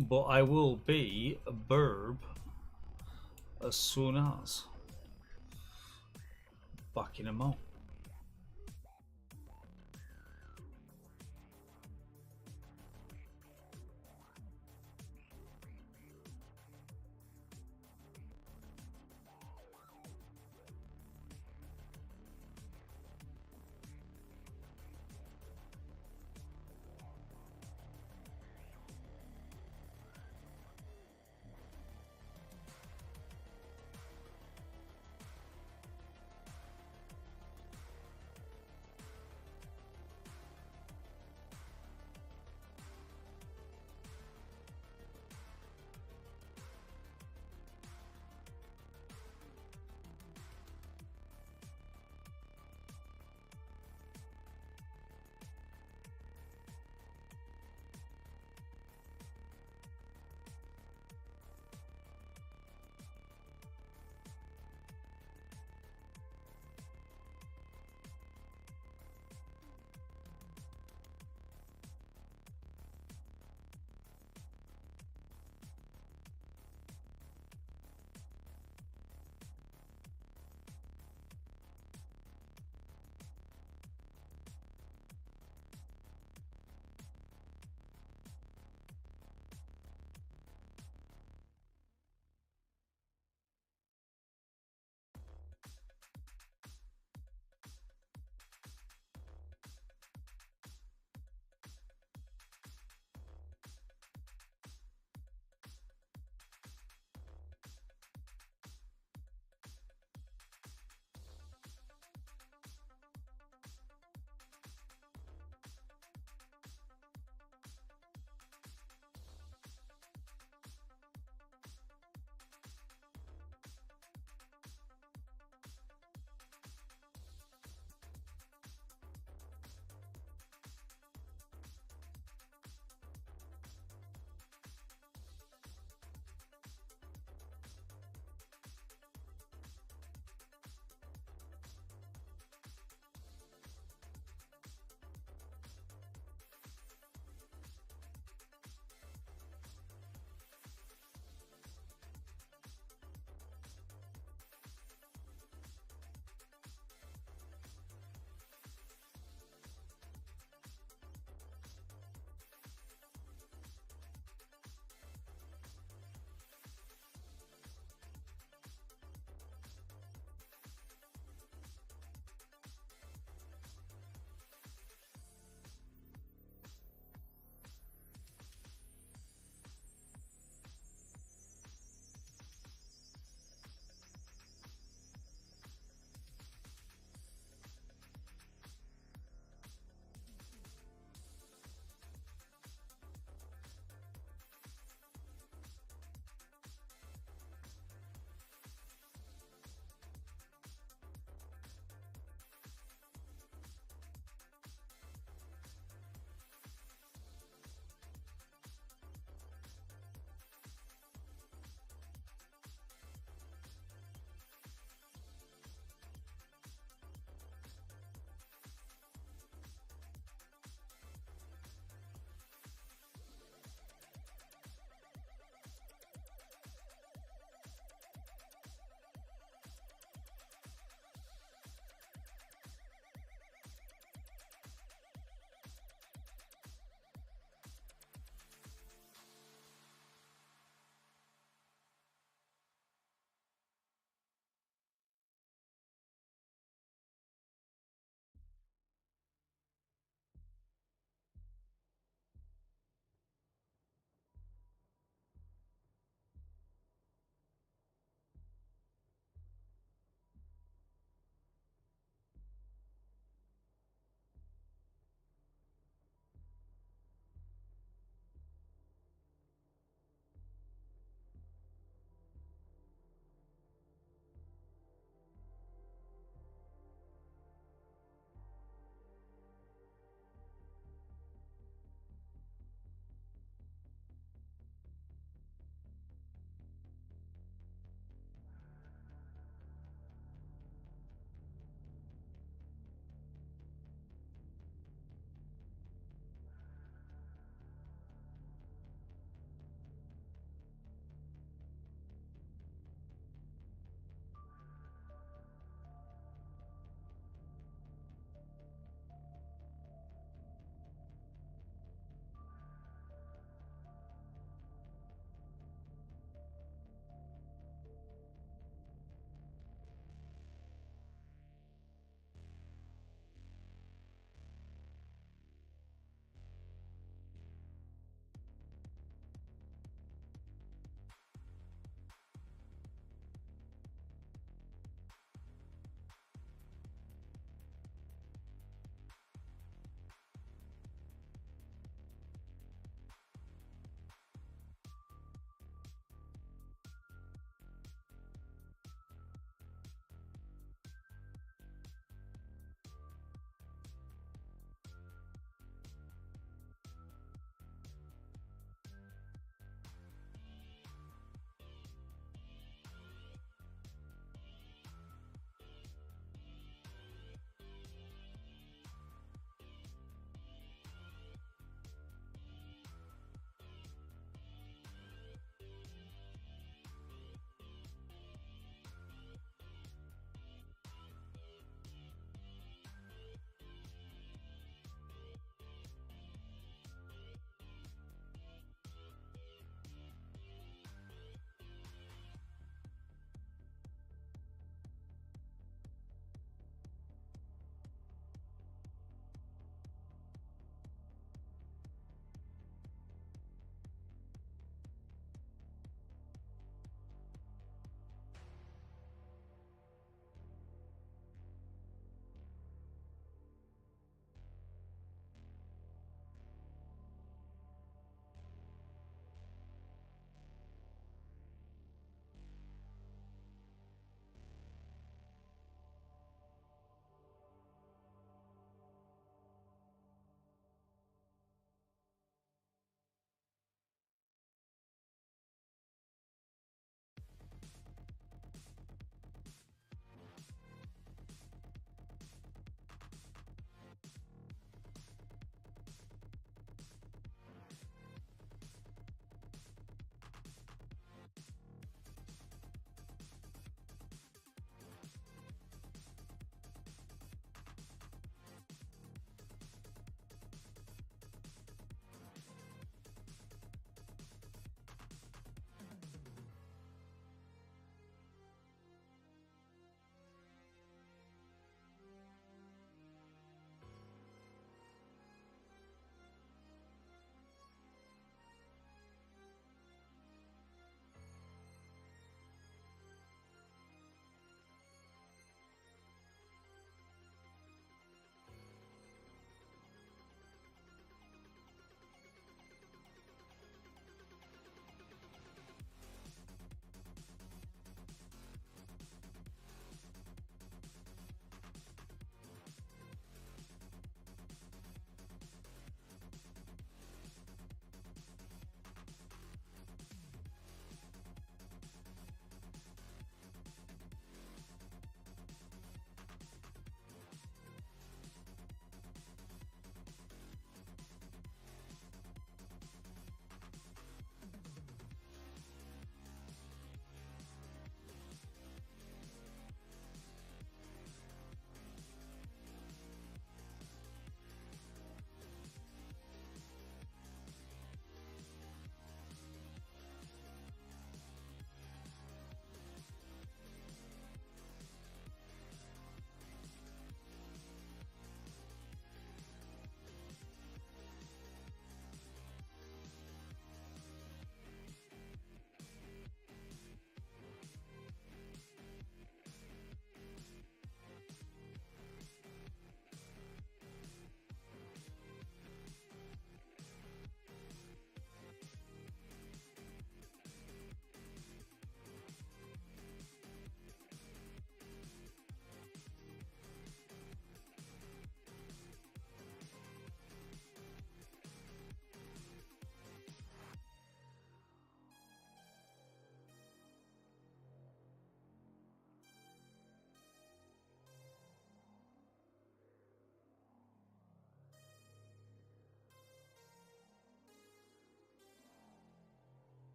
But I will be a burb as soon as. Back in a moment.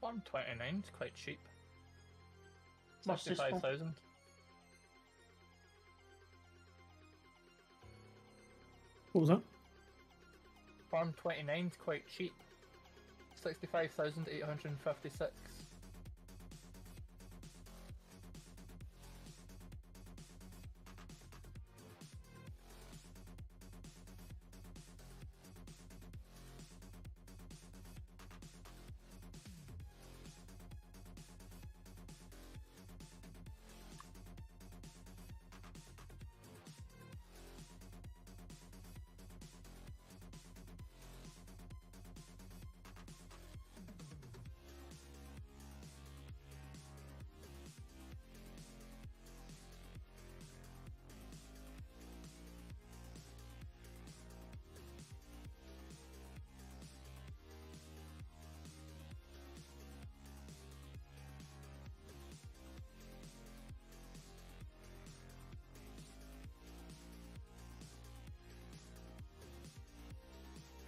Farm 29 is quite cheap. What's this for? 65,000. What was that? Farm 29 is quite cheap. 65,856.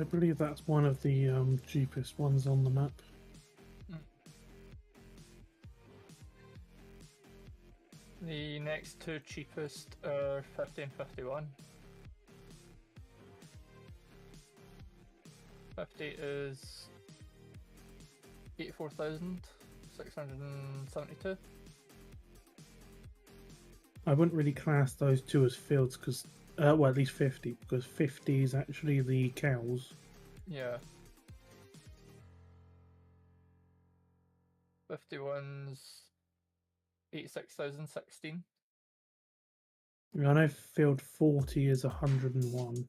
I believe that's one of the cheapest ones on the map. The next two cheapest are 50 and 51. 50 is 84,672. I wouldn't really class those two as fields because, well, at least 50, because 50 is actually the cows. Yeah. 51's 86,016. I know field 40 is 101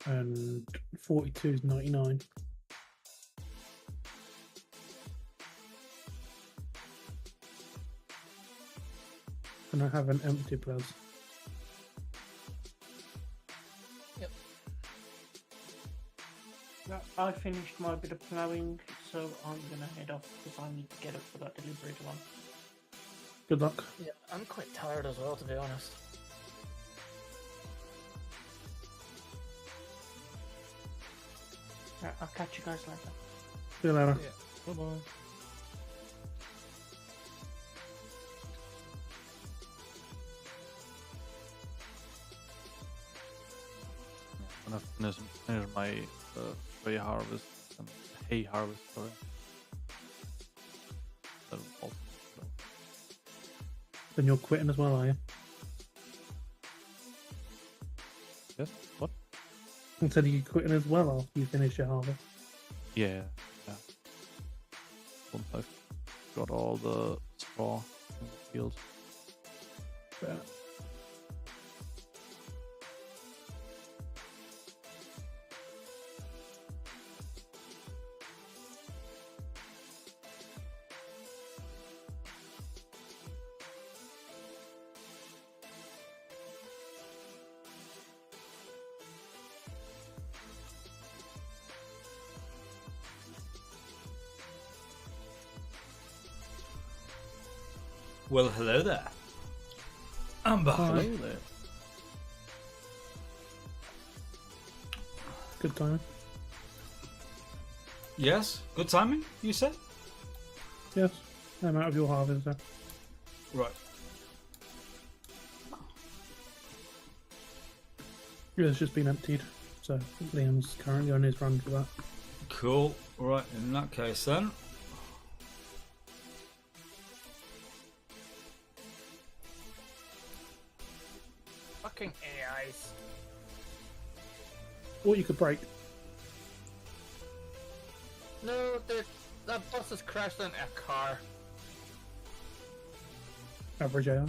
and 42 is 99. And I have an empty plus. Yep. Yeah, I finished my bit of ploughing, so I'm gonna head off because I need to get up for that delivery one. Good luck. Yeah, I'm quite tired as well, to be honest. Right, I'll catch you guys later. See you later. Yeah. Bye-bye. I'm gonna finish my hay harvest and hay harvest, sorry. That'll also go. Then you're quitting as well, are you? Yes? What? And said you quitting as well after you finish your harvest. Yeah. Once I've got all the straw in the field. Yeah. Well, hello there. I'm back. Hi. Hello there. Good timing. Yes, good timing, you said? Yes. I'm out of your harvest there. Right. Yeah, it's just been emptied. So Liam's currently on his run for that. Cool. Right, in that case then. Fucking AIs. Or you could break. No, that bus has crashed into a car. Average AI.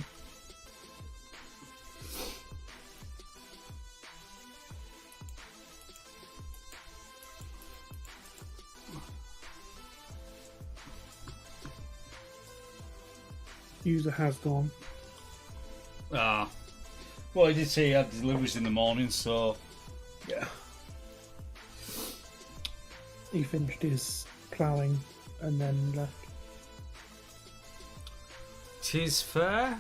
User has gone. Ah. Well, I did say he had deliveries in the morning, so. Yeah. He finished his ploughing and then left. 'Tis fair.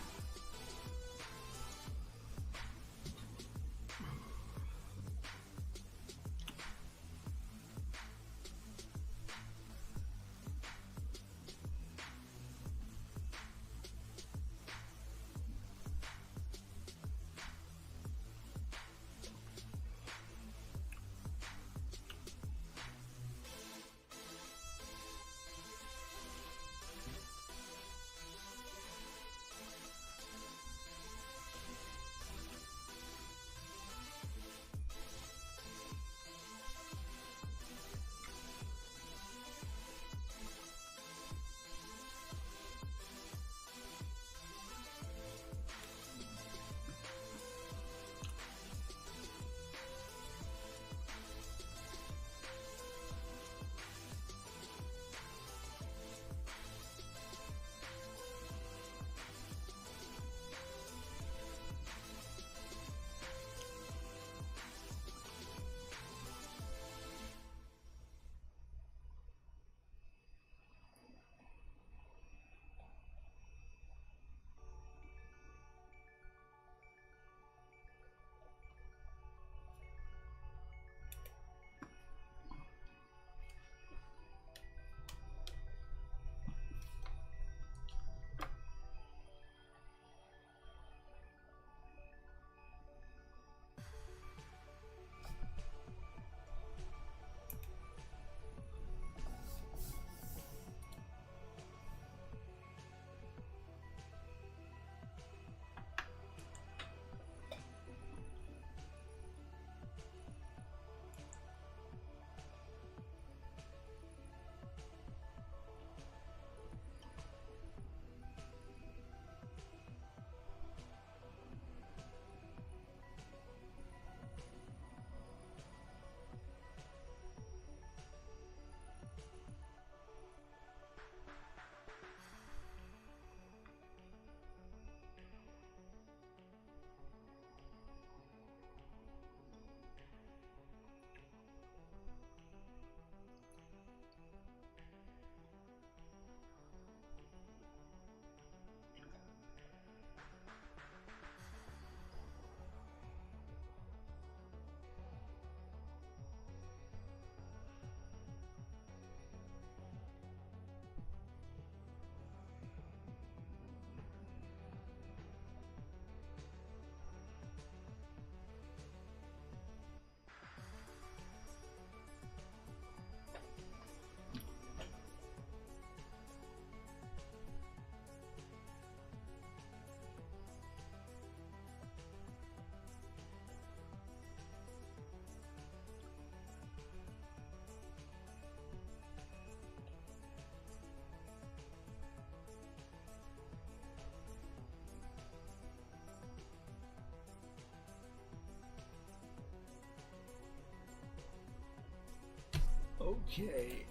Okay.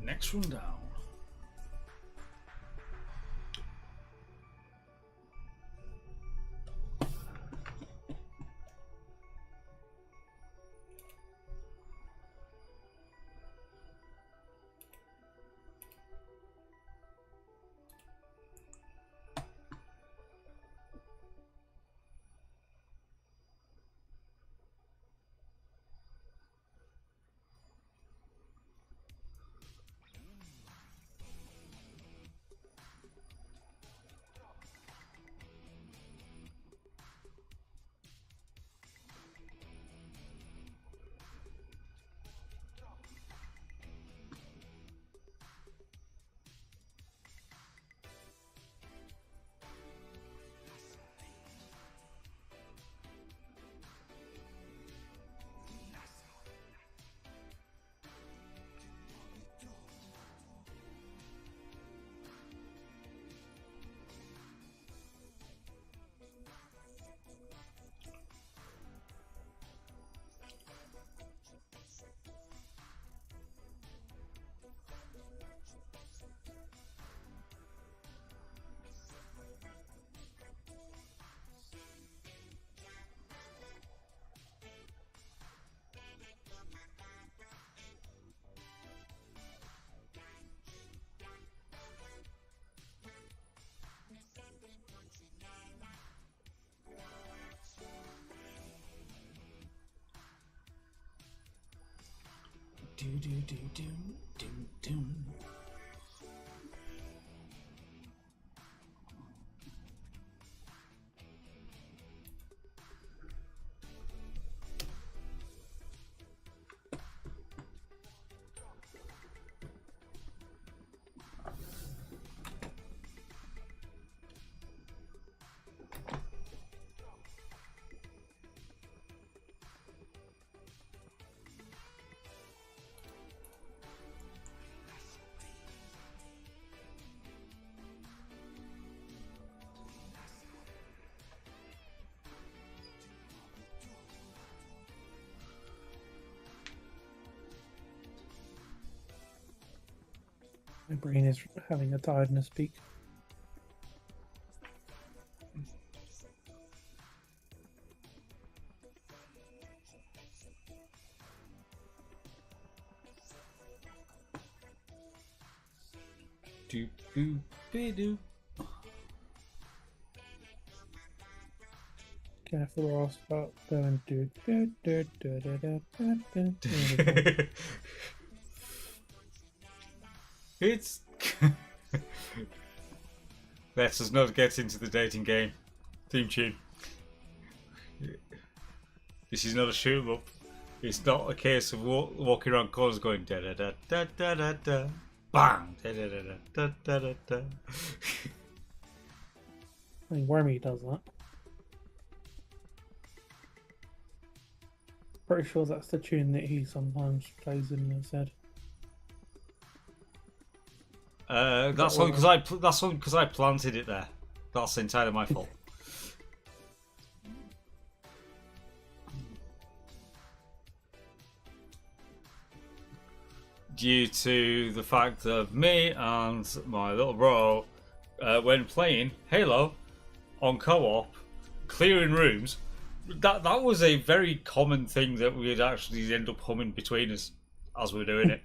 Next one down. Do do do do do do. My brain is having a tiredness peak. Do boo be do. Careful or I'll start going do. It's let us not get into the dating game. Theme tune. This is not a shoot 'em up. It's not a case of walking around corners going da da da da da da da bang da da da da da da da. I mean, Wormy does that. Pretty sure that's the tune that he sometimes plays in his head. That's only because I planted it there. That's entirely my fault. Due to the fact of me and my little bro, when playing Halo on co-op, clearing rooms, that was a very common thing that we'd actually end up humming between us as we were doing it,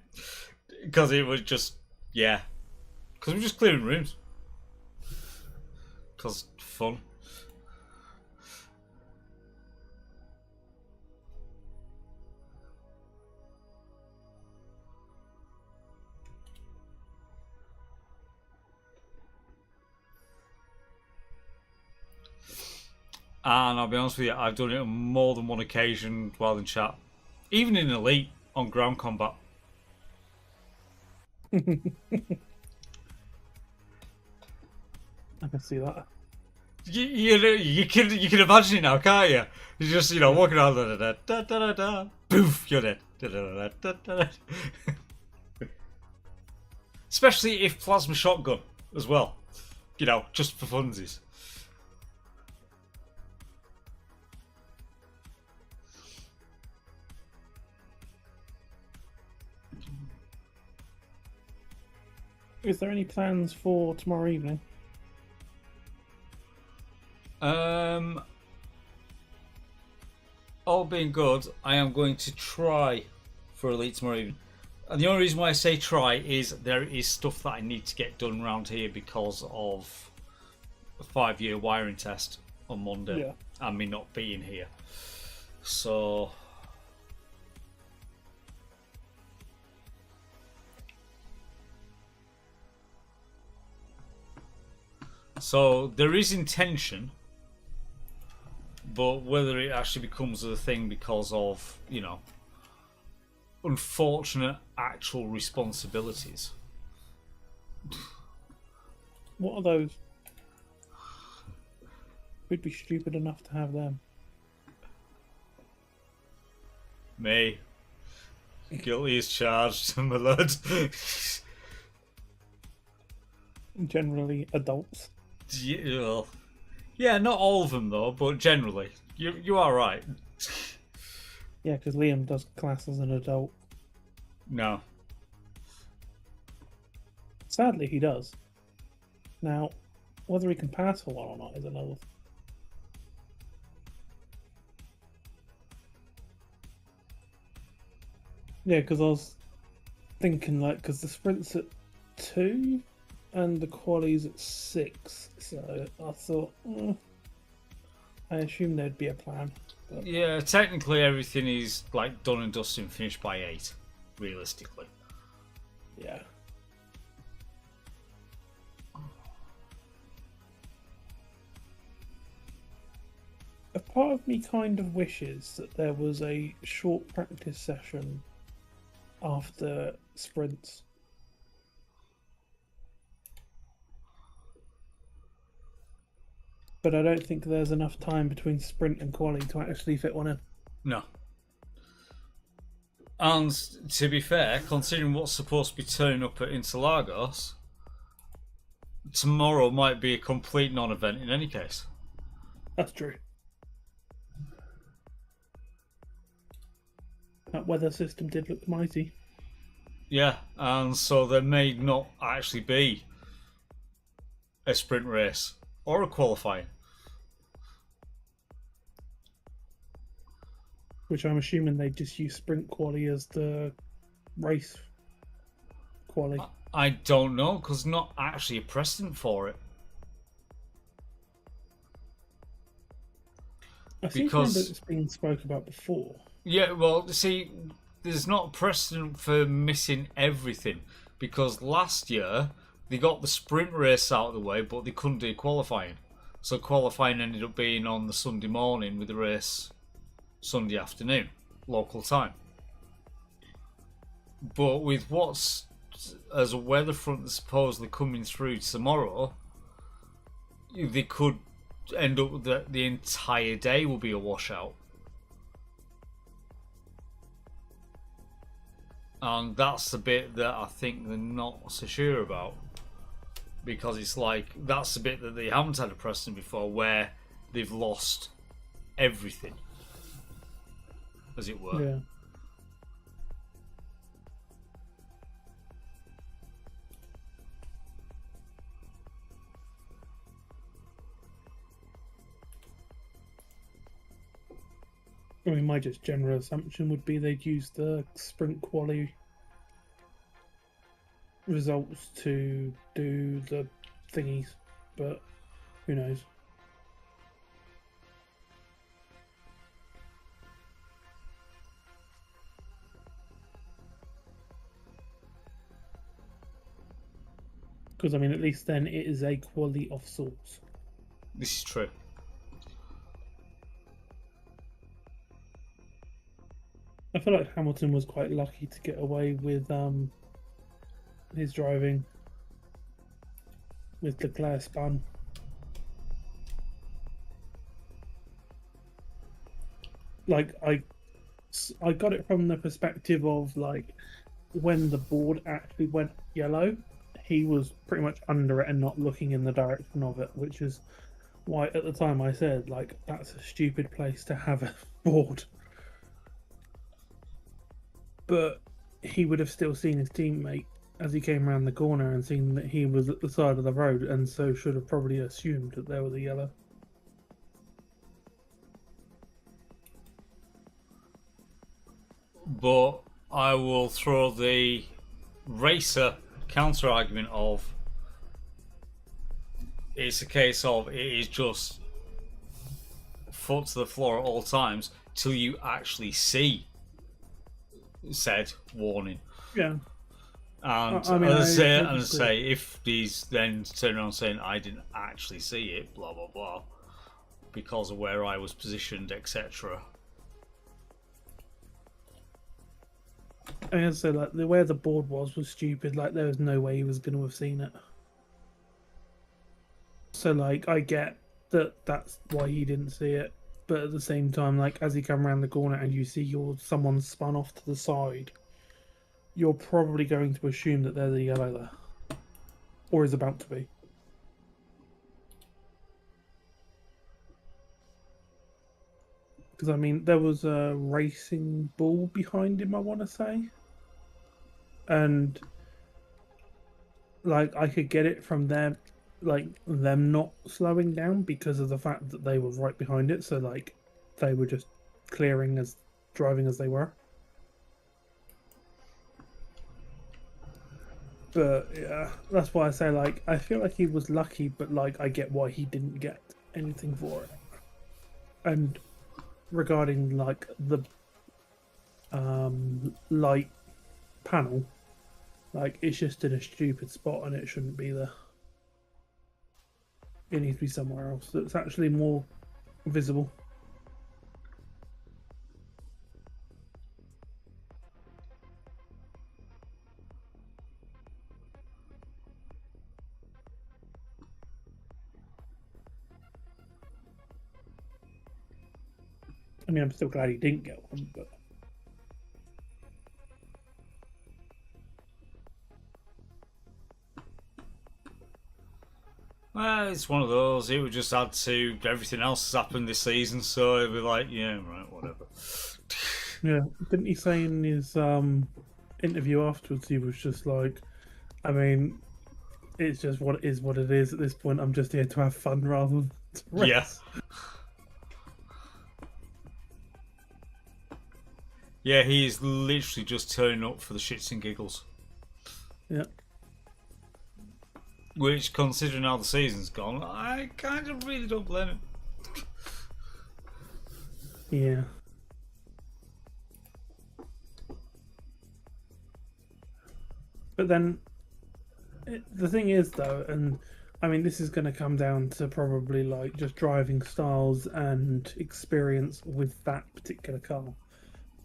because it was just because we're just clearing rooms, because fun. And I'll be honest with you, I've done it on more than one occasion while in chat. Even in Elite, on ground combat. I can see that. You can imagine it now, can't you? You're just, walking around, da da da da da da, poof, you're dead. Da, da, da, da, da. Especially if plasma shotgun as well. Just for funsies. Is there any plans for tomorrow evening? All being good, I am going to try for Elite tomorrow evening. And the only reason why I say try is there is stuff that I need to get done around here because of a 5-year wiring test on Monday. Yeah. And me not being here. So there is intention, but whether it actually becomes a thing because of, you know, unfortunate actual responsibilities. What are those? We'd be stupid enough to have them. Me. Guilty as charged, my lord. Generally adults. Yeah, not all of them though, but generally. You are right. Yeah, because Liam does class as an adult. No. Sadly, he does. Now, whether he can pass for one or not is another. Yeah, because I was thinking, like, because the sprint's at 2 and the quali's at 6, so I thought, I assume there'd be a plan. But... Yeah, technically everything is like done and dusted and finished by 8, realistically. Yeah. A part of me kind of wishes that there was a short practice session after sprints. But I don't think there's enough time between sprint and quali to actually fit one in. No. And to be fair, considering what's supposed to be turning up at Interlagos, tomorrow might be a complete non-event in any case. That's true. That weather system did look mighty. Yeah, and so there may not actually be a sprint race or a qualifying. Which I'm assuming they just use sprint quali as the race quali. I don't know, because not actually a precedent for it. I seem to remember it's been spoke about before. Yeah, well, see, there's not precedent for missing everything, because last year they got the sprint race out of the way, but they couldn't do qualifying. So qualifying ended up being on the Sunday morning with the race Sunday afternoon, local time. But with what's as a weather front that's supposedly coming through tomorrow, they could end up that the entire day will be a washout. And that's the bit that I think they're not so sure about. Because it's like, that's the bit that they haven't had a precedent before where they've lost everything, as it were. Yeah. I mean, my just general assumption would be they'd use the sprint quali results to do the thingies, but who knows? Because I mean, at least then it is a quali of sorts. This is true. I feel like Hamilton was quite lucky to get away with his driving with Leclerc spun. Like I got it from the perspective of like when the board actually went yellow, he was pretty much under it and not looking in the direction of it, which is why at the time I said like that's a stupid place to have a board. But he would have still seen his teammate as he came around the corner and seen that he was at the side of the road, and so should have probably assumed that there was a yellow. But I will throw the racer counter argument of it's a case of it is just foot to the floor at all times till you actually see said warning. Yeah. And I mean, as I I say, if he's then turn around saying I didn't actually see it, blah blah blah, because of where I was positioned, etc. I mean, so like the way the board was stupid. Like there was no way he was going to have seen it. So like I get that that's why he didn't see it, but at the same time, like as he come around the corner and you see someone spun off to the side, you're probably going to assume that there's a yellow there, or is about to be. Because I mean, there was a racing bull behind him, I want to say, and like I could get it from them, like them not slowing down because of the fact that they were right behind it. So like they were just driving as they were. But yeah, that's why I say like I feel like he was lucky, but like I get why he didn't get anything for it. And regarding like the light panel, like it's just in a stupid spot and it shouldn't be there. It needs to be somewhere else that's actually more visible. I mean, I'm still glad he didn't get one, but Well, it's one of those. It would just add to everything else that's happened this season, so it'd be like, yeah, right, whatever. yeah, didn't he say in his interview afterwards? He was just like, I mean, it's just what it is at this point. I'm just here to have fun rather than to race. Yeah. Yeah, he is literally just turning up for the shits and giggles. Yeah. Which, considering how the season's gone, I kind of really don't blame him. Yeah. But then, the thing is though, and I mean, this is going to come down to probably like just driving styles and experience with that particular car.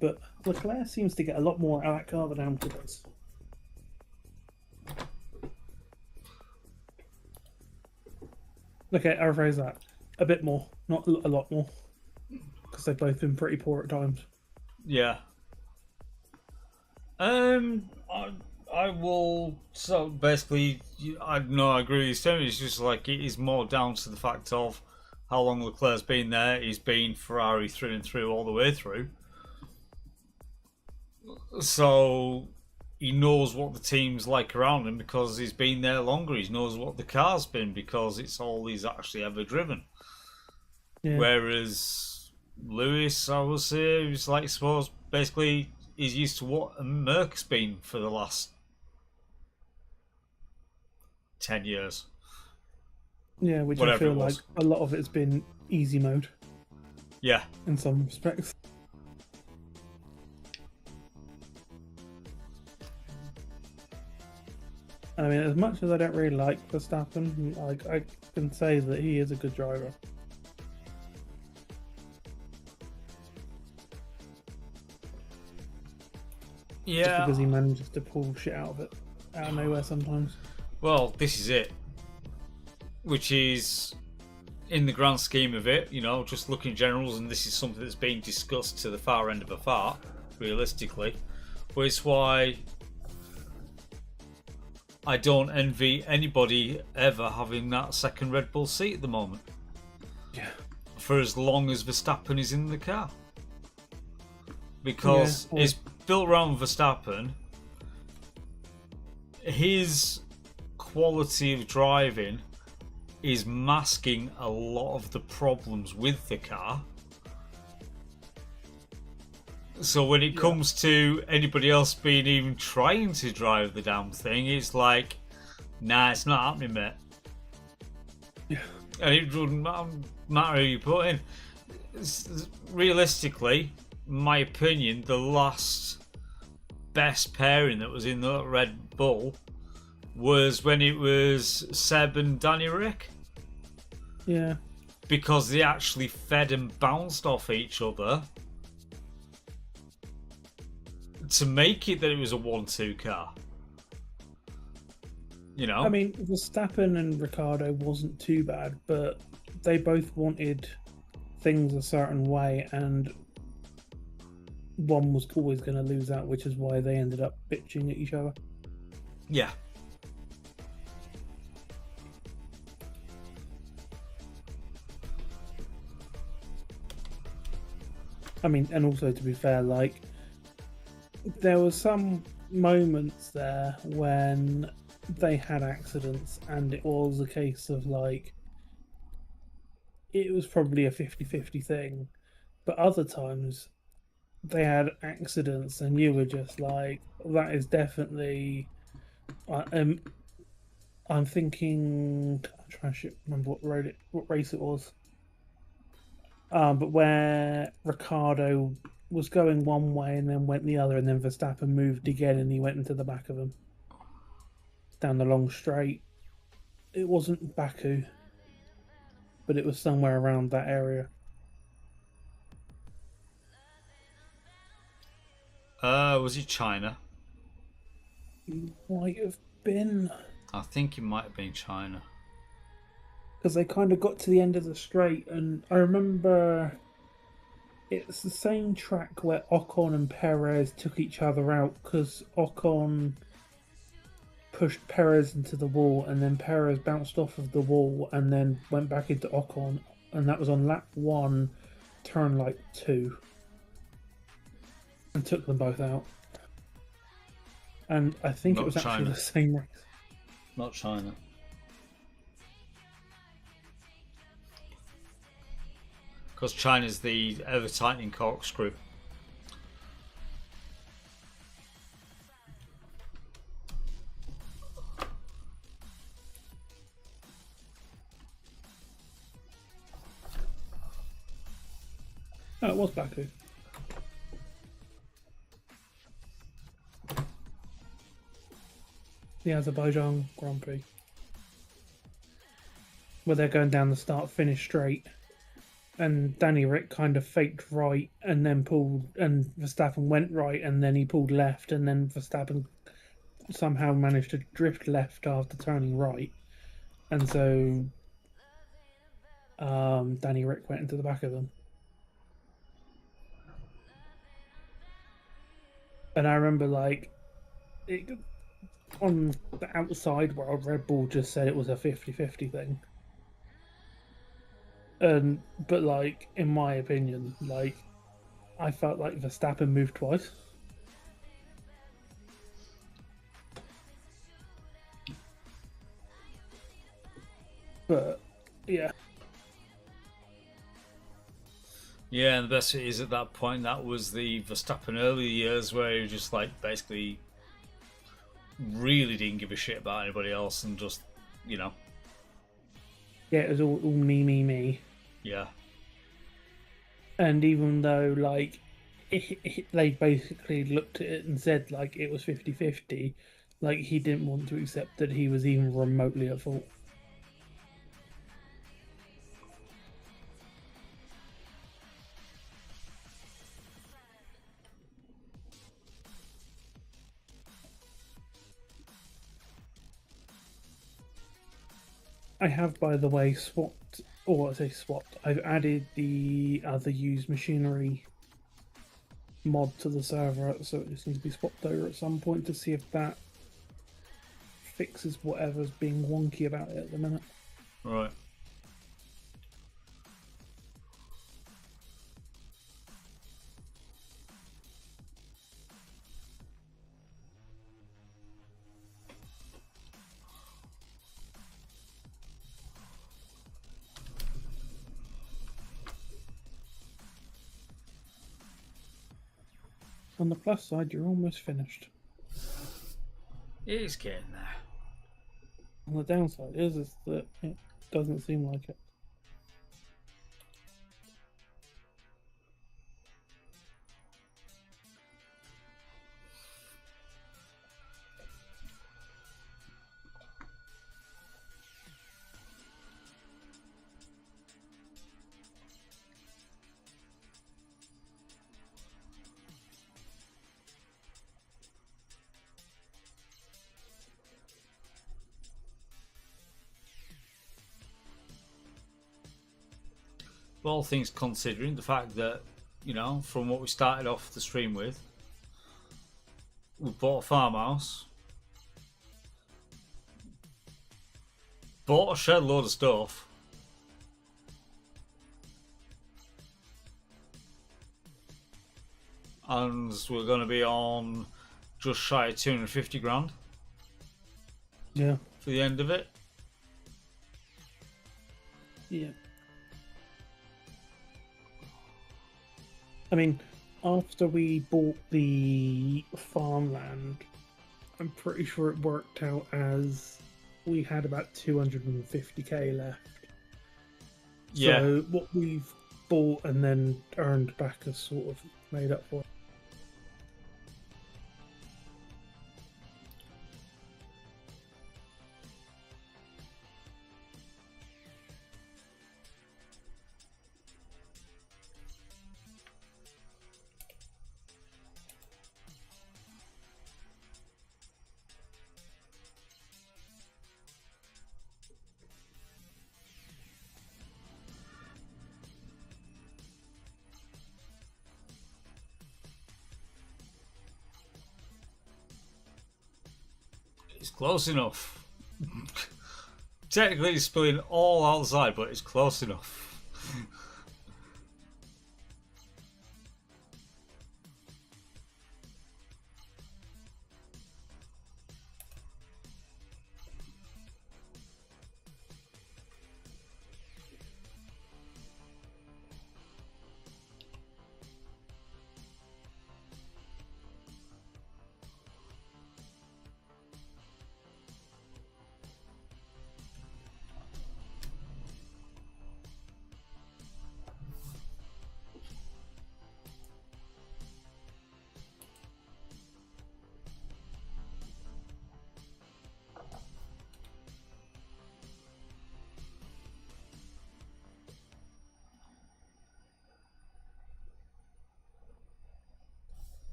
But Leclerc seems to get a lot more out of that car than Hamilton does. Okay, I'll rephrase that. A bit more, not a lot more. Because they've both been pretty poor at times. Yeah. I will. So basically, I agree with you, Stone. It's just like it is more down to the fact of how long Leclerc's been there. He's been Ferrari through and through all the way through. So he knows what the team's like around him because he's been there longer. He knows what the car's been because it's all he's actually ever driven. Yeah. Whereas Lewis, I would say, is like, I suppose, basically he's used to what a Merc's been for the last 10 years. Yeah, which Whatever I feel it like was. a lot of it's been easy mode Yeah. in some respects. I mean, as much as I don't really like Verstappen, like I can say that he is a good driver. Just Yeah. because he manages to pull shit out of nowhere sometimes. Well, this is it. Which is, in the grand scheme of it, just looking at generals, and this is something that's being discussed to the far end of a fart, realistically. But it's why I don't envy anybody ever having that second Red Bull seat at the moment. Yeah. For as long as Verstappen is in the car. Because Yeah, it's built around Verstappen. his quality of driving is masking a lot of the problems with the car. So when it comes to anybody else being even trying to drive the damn thing, it's like, nah, it's not happening, mate. Yeah. And it doesn't matter who you put in. Realistically, in my opinion, the last best pairing that was in the Red Bull was when it was Seb and Danny Rick. Yeah. Because they actually fed and bounced off each other to make it that it was a 1-2 car. You know? I mean, Verstappen and Ricciardo wasn't too bad, but they both wanted things a certain way, and one was always going to lose out, which is why they ended up bitching at each other. Yeah. I mean, and also to be fair, like, there were some moments there when they had accidents, and it was a case of like, it was probably a 50-50 thing, but other times they had accidents, and you were just like, that is definitely. I'm thinking. I'm trying to remember what race it was. But where Ricardo was going one way and then went the other, and then Verstappen moved again and he went into the back of him down the long straight. It wasn't Baku, but it was somewhere around that area. Was it China? Might have been, I think it might have been China. because they kind of got to the end of the straight, and I remember it's the same track where Ocon and Perez took each other out, because Ocon pushed Perez into the wall, and then Perez bounced off of the wall and then went back into Ocon, and that was on lap 1, turn like 2, and took them both out. And I think Not it was actually China. the same race. Not China. Because China's the ever-tightening corkscrew. No, it was Baku. The Azerbaijan Grand Prix. Where they're going down the start-finish straight. And Danny Rick kind of faked right and then pulled, and Verstappen went right and then he pulled left, and then Verstappen somehow managed to drift left after turning right. And so Danny Rick went into the back of them. And I remember, like, on the outside world, Red Bull just said it was a 50-50 thing. But like, in my opinion, like, I felt like Verstappen moved twice. But yeah, Yeah, and the best is at that point, that was the Verstappen early years where he just like basically really didn't give a shit about anybody else and just, you know, yeah, it was all me. yeah. And even though, like, they basically looked at it and said, like, it was 50-50, like, he didn't want to accept that he was even remotely at fault. I have, by the way, swapped, or I say swapped, I've added the other used machinery mod to the server, so it just needs to be swapped over at some point to see if that fixes whatever's being wonky about it at the minute. Right. On the plus side, you're almost finished. It is getting there. On the downside is that it doesn't seem like it. All things considering, the fact that, you know, from what we started off the stream with, we bought a farmhouse, bought a shed load of stuff, and we're going to be on just shy of 250 grand Yeah. for the end of it. Yeah. I mean, after we bought the farmland, I'm pretty sure it worked out as we had about 250k left. Yeah. So what we've bought and then earned back has sort of made up for it. It's close enough. Technically, it's spilling all outside, but it's close enough.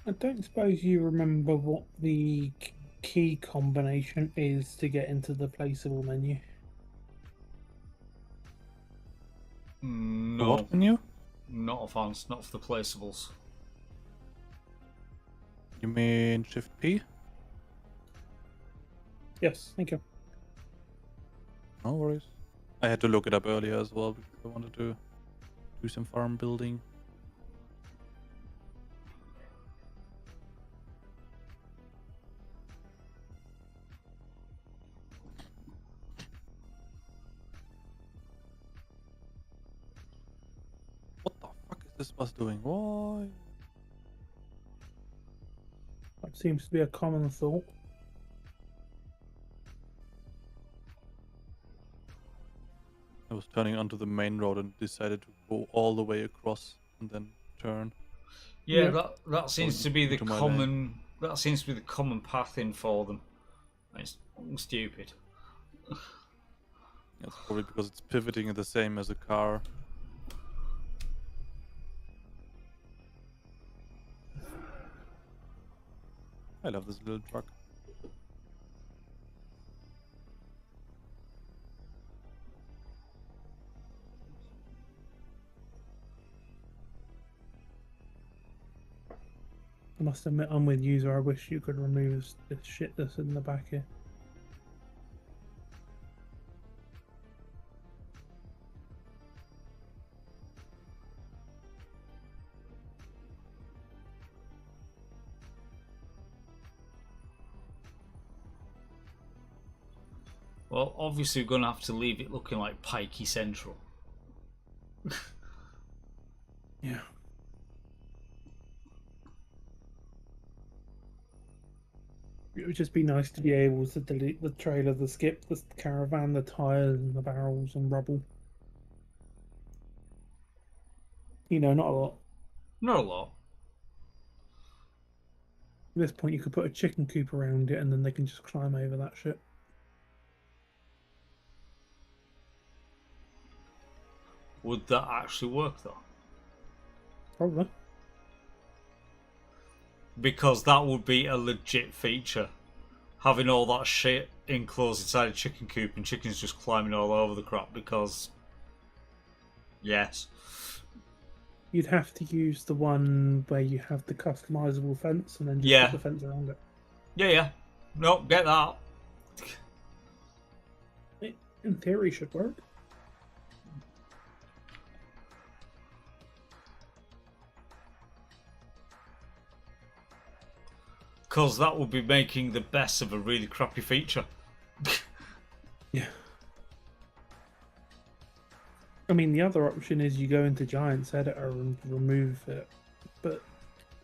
I don't suppose you remember what the key combination is to get into the placeable menu. The No, what menu? not offense, not for the placeables. You mean Shift P? Yes, thank you. No worries. I had to look it up earlier as well because I wanted to do some farm building. What the fuck is this bus doing? Why? That seems to be a common thought. I was turning onto the main road and decided to go all the way across and then turn. Yeah, Yeah. that seems to be the Into my common. That seems to be the common path in for them. It's stupid. That's probably because it's pivoting the same as a car. I love this little truck. I must admit, I'm with user. I wish you could remove this shit that's in the back here. Well, obviously we're going to have to leave it looking like Pikey Central. Yeah. It would just be nice to be able to delete the trailer, the skip, the caravan, the tyres, and the barrels and rubble. You know, not a lot. Not a lot. At this point, you could put a chicken coop around it, and then they can just climb over that shit. Would that actually work though? Probably. Because that would be a legit feature. Having all that shit enclosed inside a chicken coop and chickens just climbing all over the crap because... Yes. You'd have to use the one where you have the customizable fence and then just Yeah. put the fence around it. Yeah. Nope, get that. It, in theory, should work. Because that would be making the best of a really crappy feature. Yeah. I mean, the other option is you go into Giants Editor and remove it, but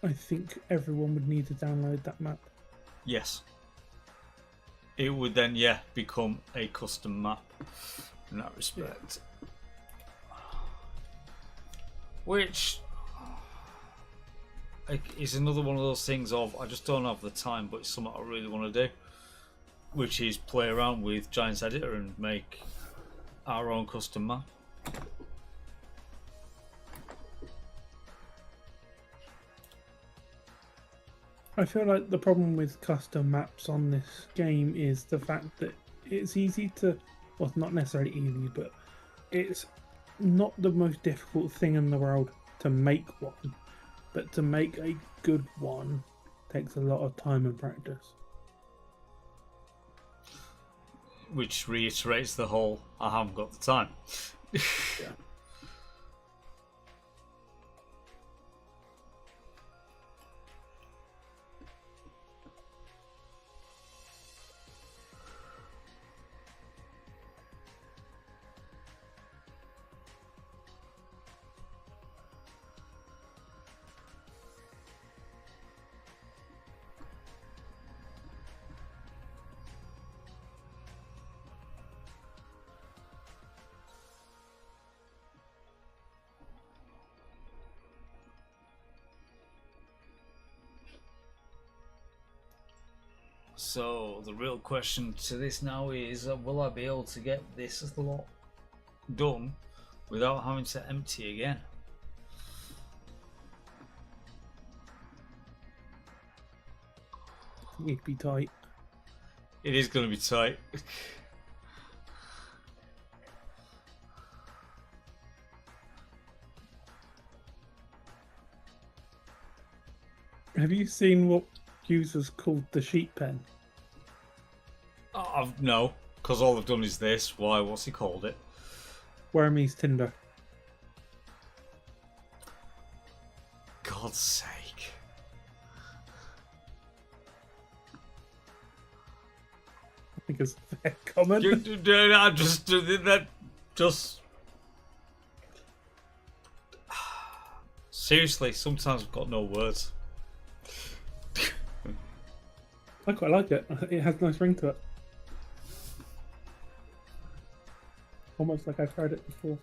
I think everyone would need to download that map. Yes. It would then, become a custom map in that respect. Which is another one of those things of, I just don't have the time, but it's something I really want to do. Which is play around with Giants Editor and make our own custom map. I feel like the problem with custom maps on this game is the fact that it's easy to, well, not necessarily easy, but it's not the most difficult thing in the world to make one, but to make a good one takes a lot of time and practice. Which reiterates the whole, I haven't got the time. Yeah. So the real question to this now is, will I be able to get this lot done without having to empty again? It'd be tight. It is going to be tight. Have you seen what users called the sheep pen? No, because all I've done is this. Why? What's he called it? Wormy's Tinder. God's sake. I think it's a fair comment. I just seriously, sometimes I've got no words. I quite like it. It has a nice ring to it. Almost like I've heard it before.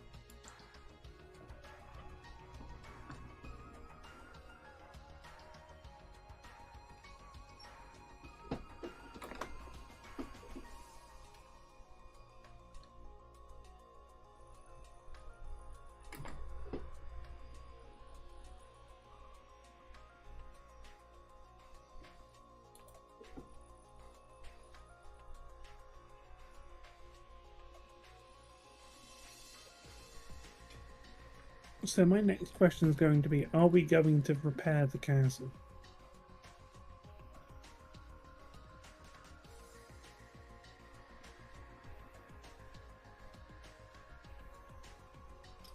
So my next question is going to be: are we going to repair the castle?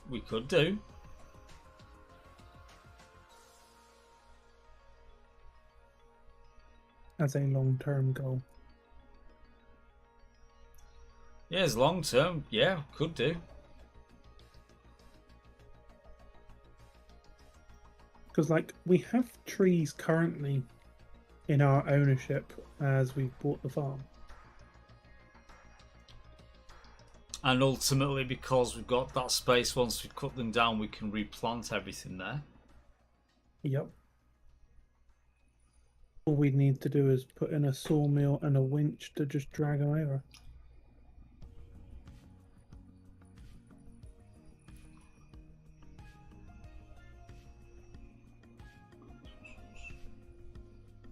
We could do. As a long-term goal. Yeah, as long term, yeah, could do. Because, like, we have trees currently in our ownership as we bought the farm. And ultimately, because we've got that space, once we cut them down, we can replant everything there. Yep. All we need to do is put in a sawmill and a winch to just drag them over.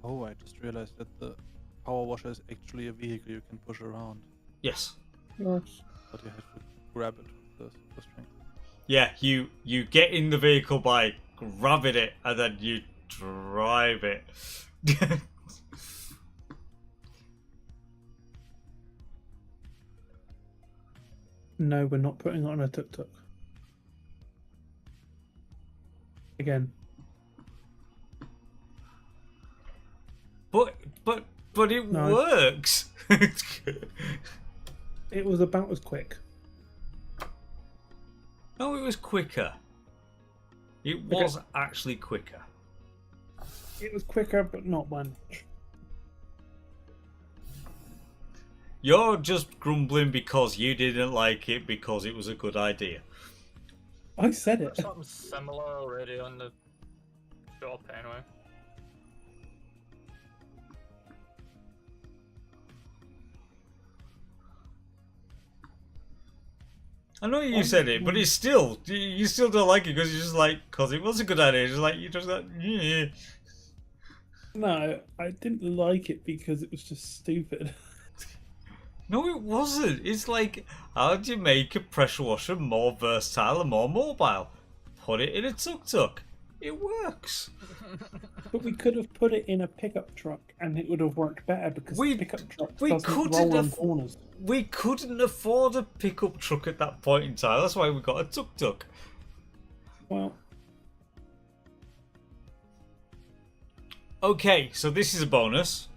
Oh, I just realized that the power washer is actually a vehicle you can push around, Yes. Yes. but you have to grab it with the string. Yeah, you get in the vehicle by grabbing it and then you drive it. No, we're not putting it on a tuk-tuk. Again. but it No. works. It was about as quick. No, it was quicker. It was actually quicker. It was quicker, but not by much. You're just grumbling because you didn't like it because it was a good idea. I said it. Something similar already on the shop anyway. I know you said it, but it's still, you still don't like it because you're just like, because it was a good idea. Just like, you're just like, yeah. No, I didn't like it because it was just stupid. No, it wasn't. It's like, how do you make a pressure washer more versatile and more mobile? Put it in a tuk-tuk. It works. But we could have put it in a pickup truck and it would have worked better because We- the pickup truck we doesn't couldn't roll on have- corners. We couldn't afford a pickup truck at that point in time. That's why we got a tuk-tuk. Well, Okay, so this is a bonus.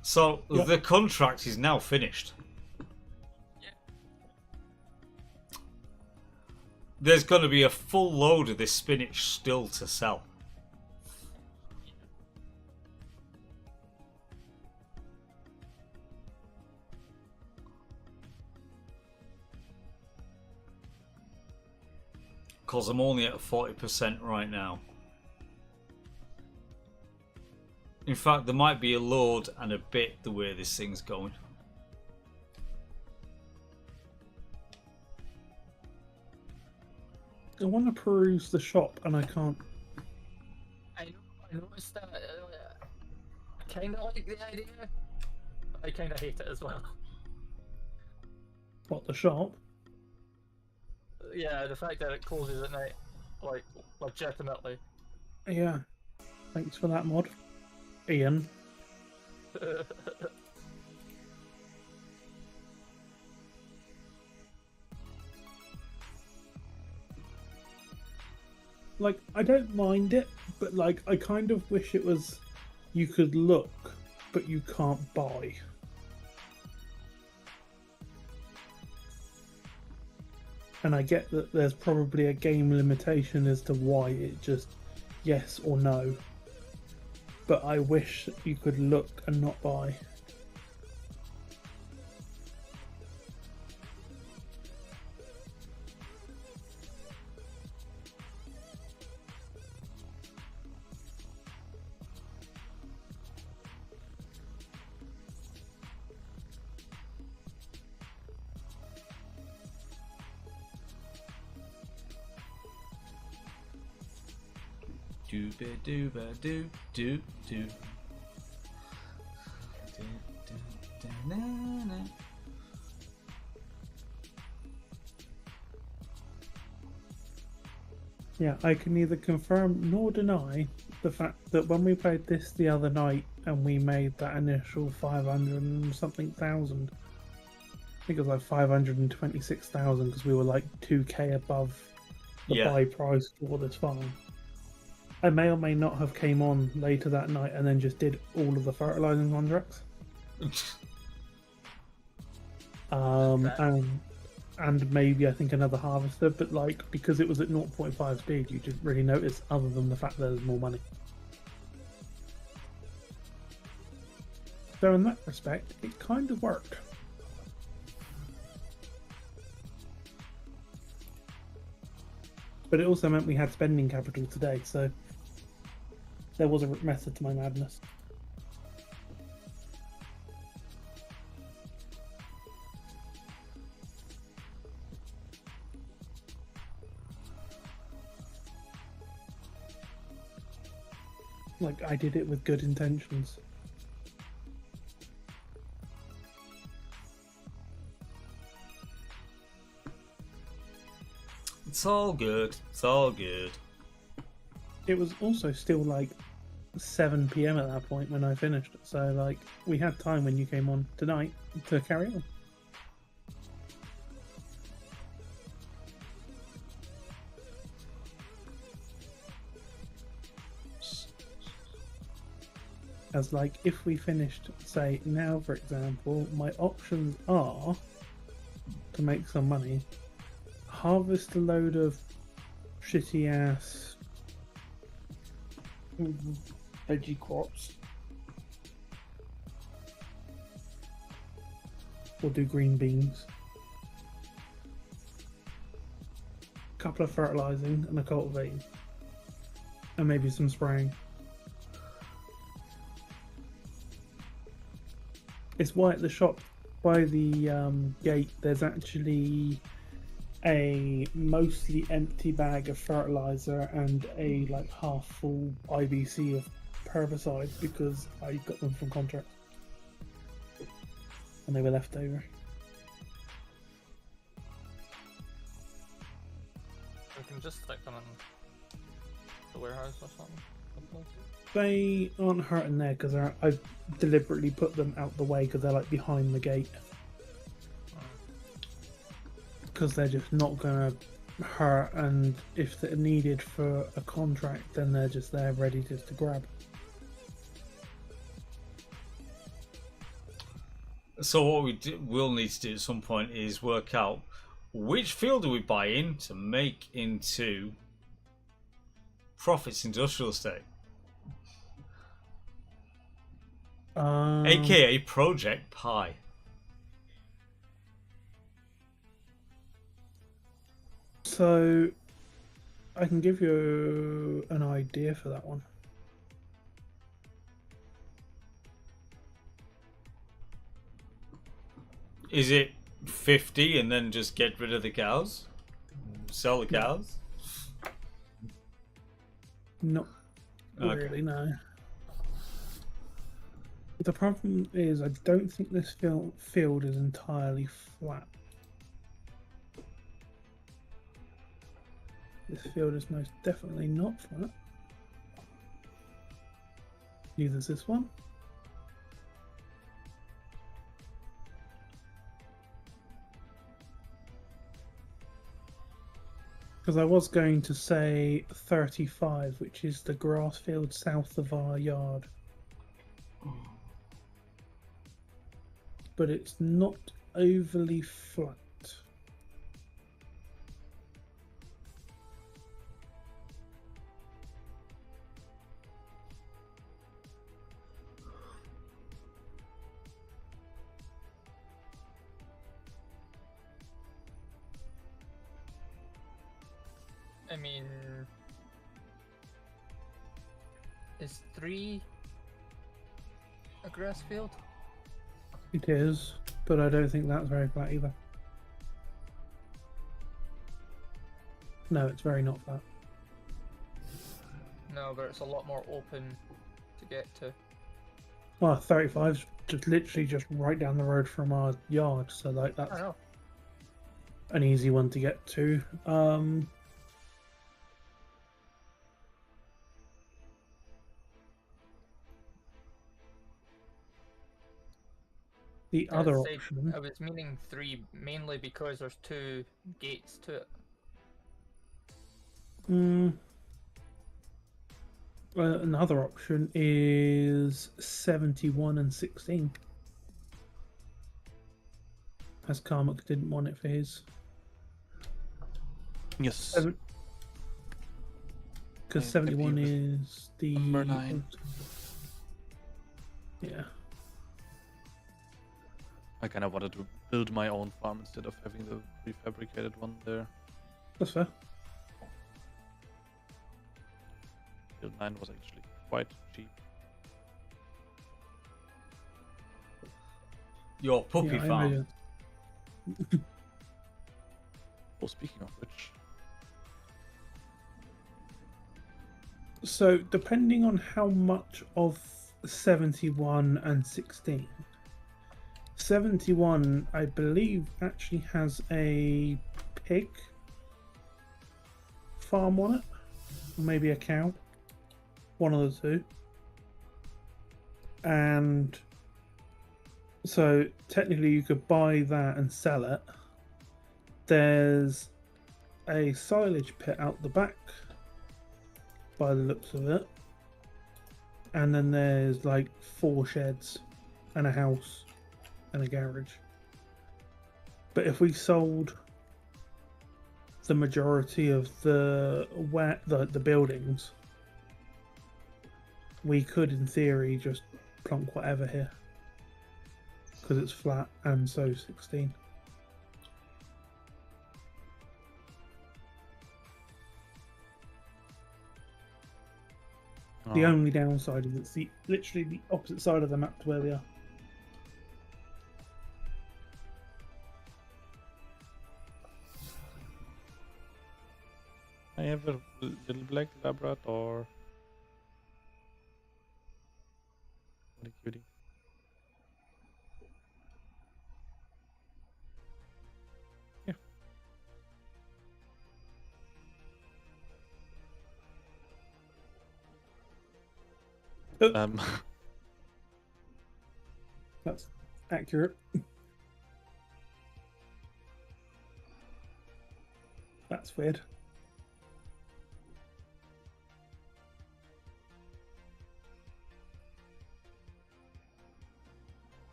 So Yep. the contract is now finished. There's going to be a full load of this spinach still to sell. Because I'm only at 40% right now. In fact, there might be a load and a bit the way this thing's going. I want to peruse the shop and I can't. I noticed that. I kind of like the idea, but I kind of hate it as well. What, the shop? Yeah, the fact that it closes at night, like, legitimately. Yeah. Thanks for that mod, Ian. Like, I don't mind it, but like, I kind of wish it was you could look, but you can't buy. And I get that there's probably a game limitation as to why it just yes or no. But I wish you could look and not buy. Dooba dooba doo doo doo. Na, na. Yeah, I can neither confirm nor deny the fact that when we played this the other night and we made that initial 500 and something thousand, I think it was like 526,000 because we were like 2k above the Yeah. buy price for this farm. I may or may not have came on later that night and then just did all of the fertilizing contracts. And maybe I think another harvester, but like because it was at 0.5 speed, you didn't really notice other than the fact that there's more money. So in that respect, it kind of worked. But it also meant we had spending capital today, so there was a method to my madness. Like, I did it with good intentions. It's all good. It's all good. It was also still like 7 p.m. at that point when I finished. So, like, we had time when you came on tonight to carry on. As like, if we finished, say, now, for example, my options are to make some money, harvest a load of shitty ass veggie crops, or do green beans, a couple of fertilizing and a cultivating, and maybe some spraying. It's why at the shop by the gate there's actually a mostly empty bag of fertilizer and a like half full IBC of herbicide because I got them from contract and they were left over. We can just stick them in the warehouse or something. They aren't hurting there because I've deliberately put them out the way because they're like behind the gate. Because they're just not gonna hurt, and if they're needed for a contract, then they're just there ready just to grab. So what we'll need to do at some point is work out which field do we buy in to make into Profits Industrial Estate. AKA Project Pi. So I can give you an idea for that one. Is it 50 and then just get rid of the cows? Sell the cows? Not Okay. really, no. The problem is I don't think this field is entirely flat. This field is most definitely not flat. Neither is this one. Because I was going to say 35, which is the grass field south of our yard. But it's not overly flat. I mean, is 3 a grass field? It is, but I don't think that's very flat either. No, it's very not flat. No, but it's a lot more open to get to. Well, 35's just literally just right down the road from our yard, so like I that's know. an easy one to get to. The I other said- option. I was meaning 3 mainly because there's 2 gates to it. Another option is 71 and 16. As Karmak didn't want it for his. Yes. Because I'm happy 71 with is the. number 9. Yeah. I kind of wanted to build my own farm instead of having the prefabricated one there. That's fair. Build 9 was actually quite cheap. Your puppy Yeah, I farm. imagine. Oh, speaking of which, So, depending on how much of 71 and 16, 71, I believe, actually has a pig farm on it, or maybe a cow, one of the two. And so, technically, you could buy that and sell it. There's a silage pit out the back, by the looks of it, and then there's like 4 sheds and a house and a garage. But if we sold the majority of the buildings, we could in theory just plonk whatever here because it's flat and so 16. The only downside is it's literally the opposite side of the map to where we are. I have a little black Labrador. What a cutie. Yeah. That's accurate. That's weird.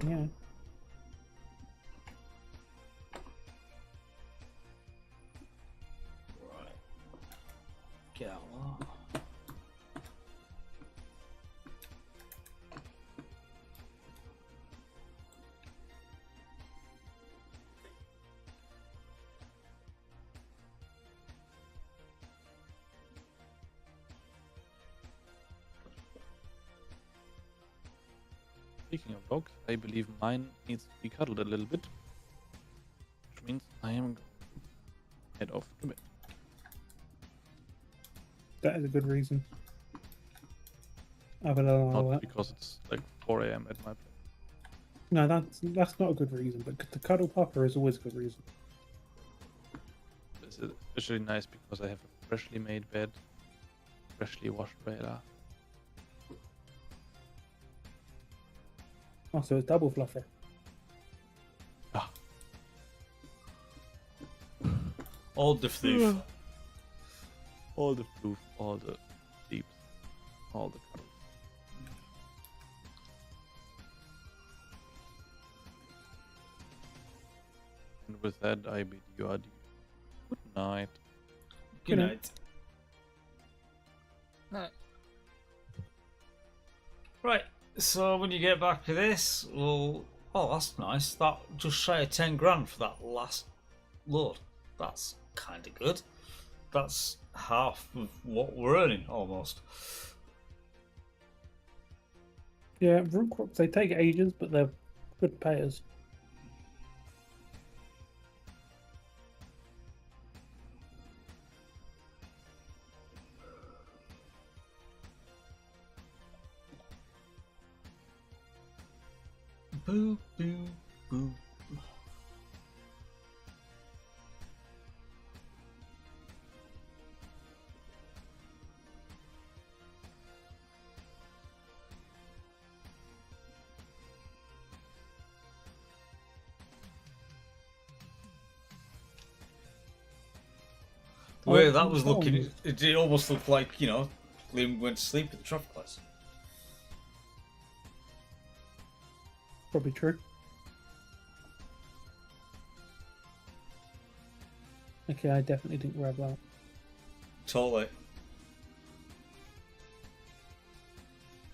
Yeah. Get out of that. Speaking of dogs, I believe mine needs to be cuddled a little bit, which means I am going to head off to bed. That is a good reason. I will allow Not that. because it's like 4 a.m. at my place. No, that's not a good reason, but the cuddle pupper is always a good reason. It's especially nice because I have a freshly made bed, freshly washed bed. Oh, so it's double fluffer. All the floof. All the proof, all the sleeps, all the cuddles. And with that, I bid you adieu. Good night. Good night. No, Right, so when you get back to this, well, oh, that's nice. That just shy of 10 grand for that last load. That's kind of good. That's half of what we're earning, almost. Yeah, root crops, they take ages, but they're good payers. Boo, boo, boo. The way Oh, that was looking, songs. it almost looked like, you know, Liam went to sleep at the traffic lights. Probably true. Okay, I definitely didn't grab that. Totally.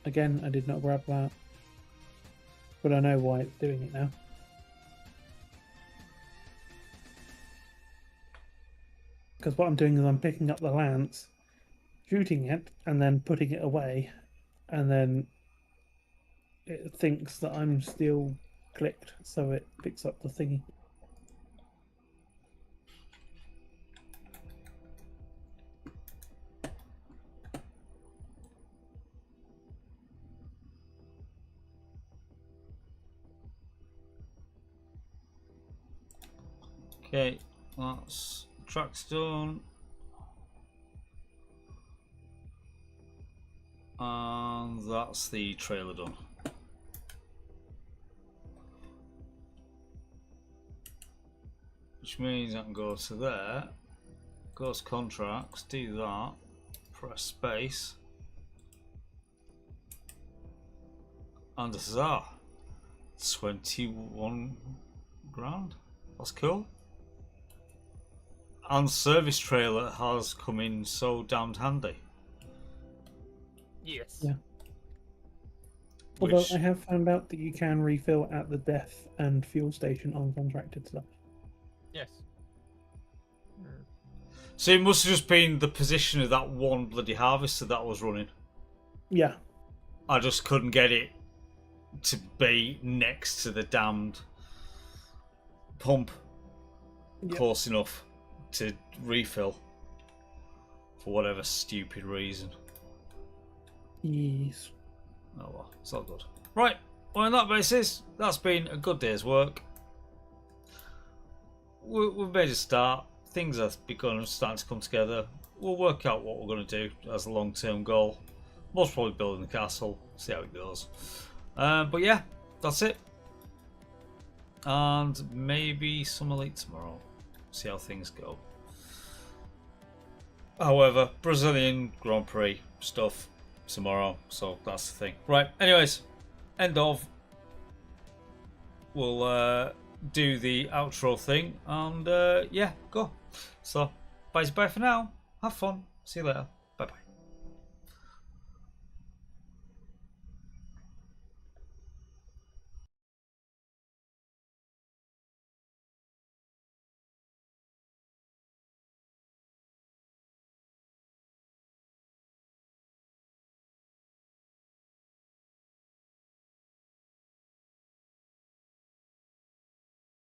Again, I did not grab that. But I know why it's doing it now. Because what I'm doing is I'm picking up the lance, shooting it, and then putting it away, and then it thinks that I'm still clicked, so it picks up the thingy. Okay, that's track's done. And that's the trailer done. Which means I can go to there, go to contracts, do that, press space, and huzzah! 21 grand. That's cool. And service trailer has come in so damned handy. Yes. Yeah. Although Which, I have found out that you can refill at the death and fuel station on contracted stuff. Yes. so it must have just been the position of that one bloody harvester that was running. Yeah. I just couldn't get it to be next to the damned pump Yep. close enough to refill for whatever stupid reason. Yes. Oh well, it's all good. Right, well, on that basis, that's been a good day's work. We've made a start. Things are starting to come together. We'll work out what we're going to do as a long-term goal. Most probably building the castle, see how it goes. But yeah, that's it. And maybe some elite tomorrow. See how things go. However, Brazilian Grand Prix stuff tomorrow, so that's the thing. Right, anyways, end of. We'll do the outro thing, and yeah, go. So, bye for now. Have fun. See you later.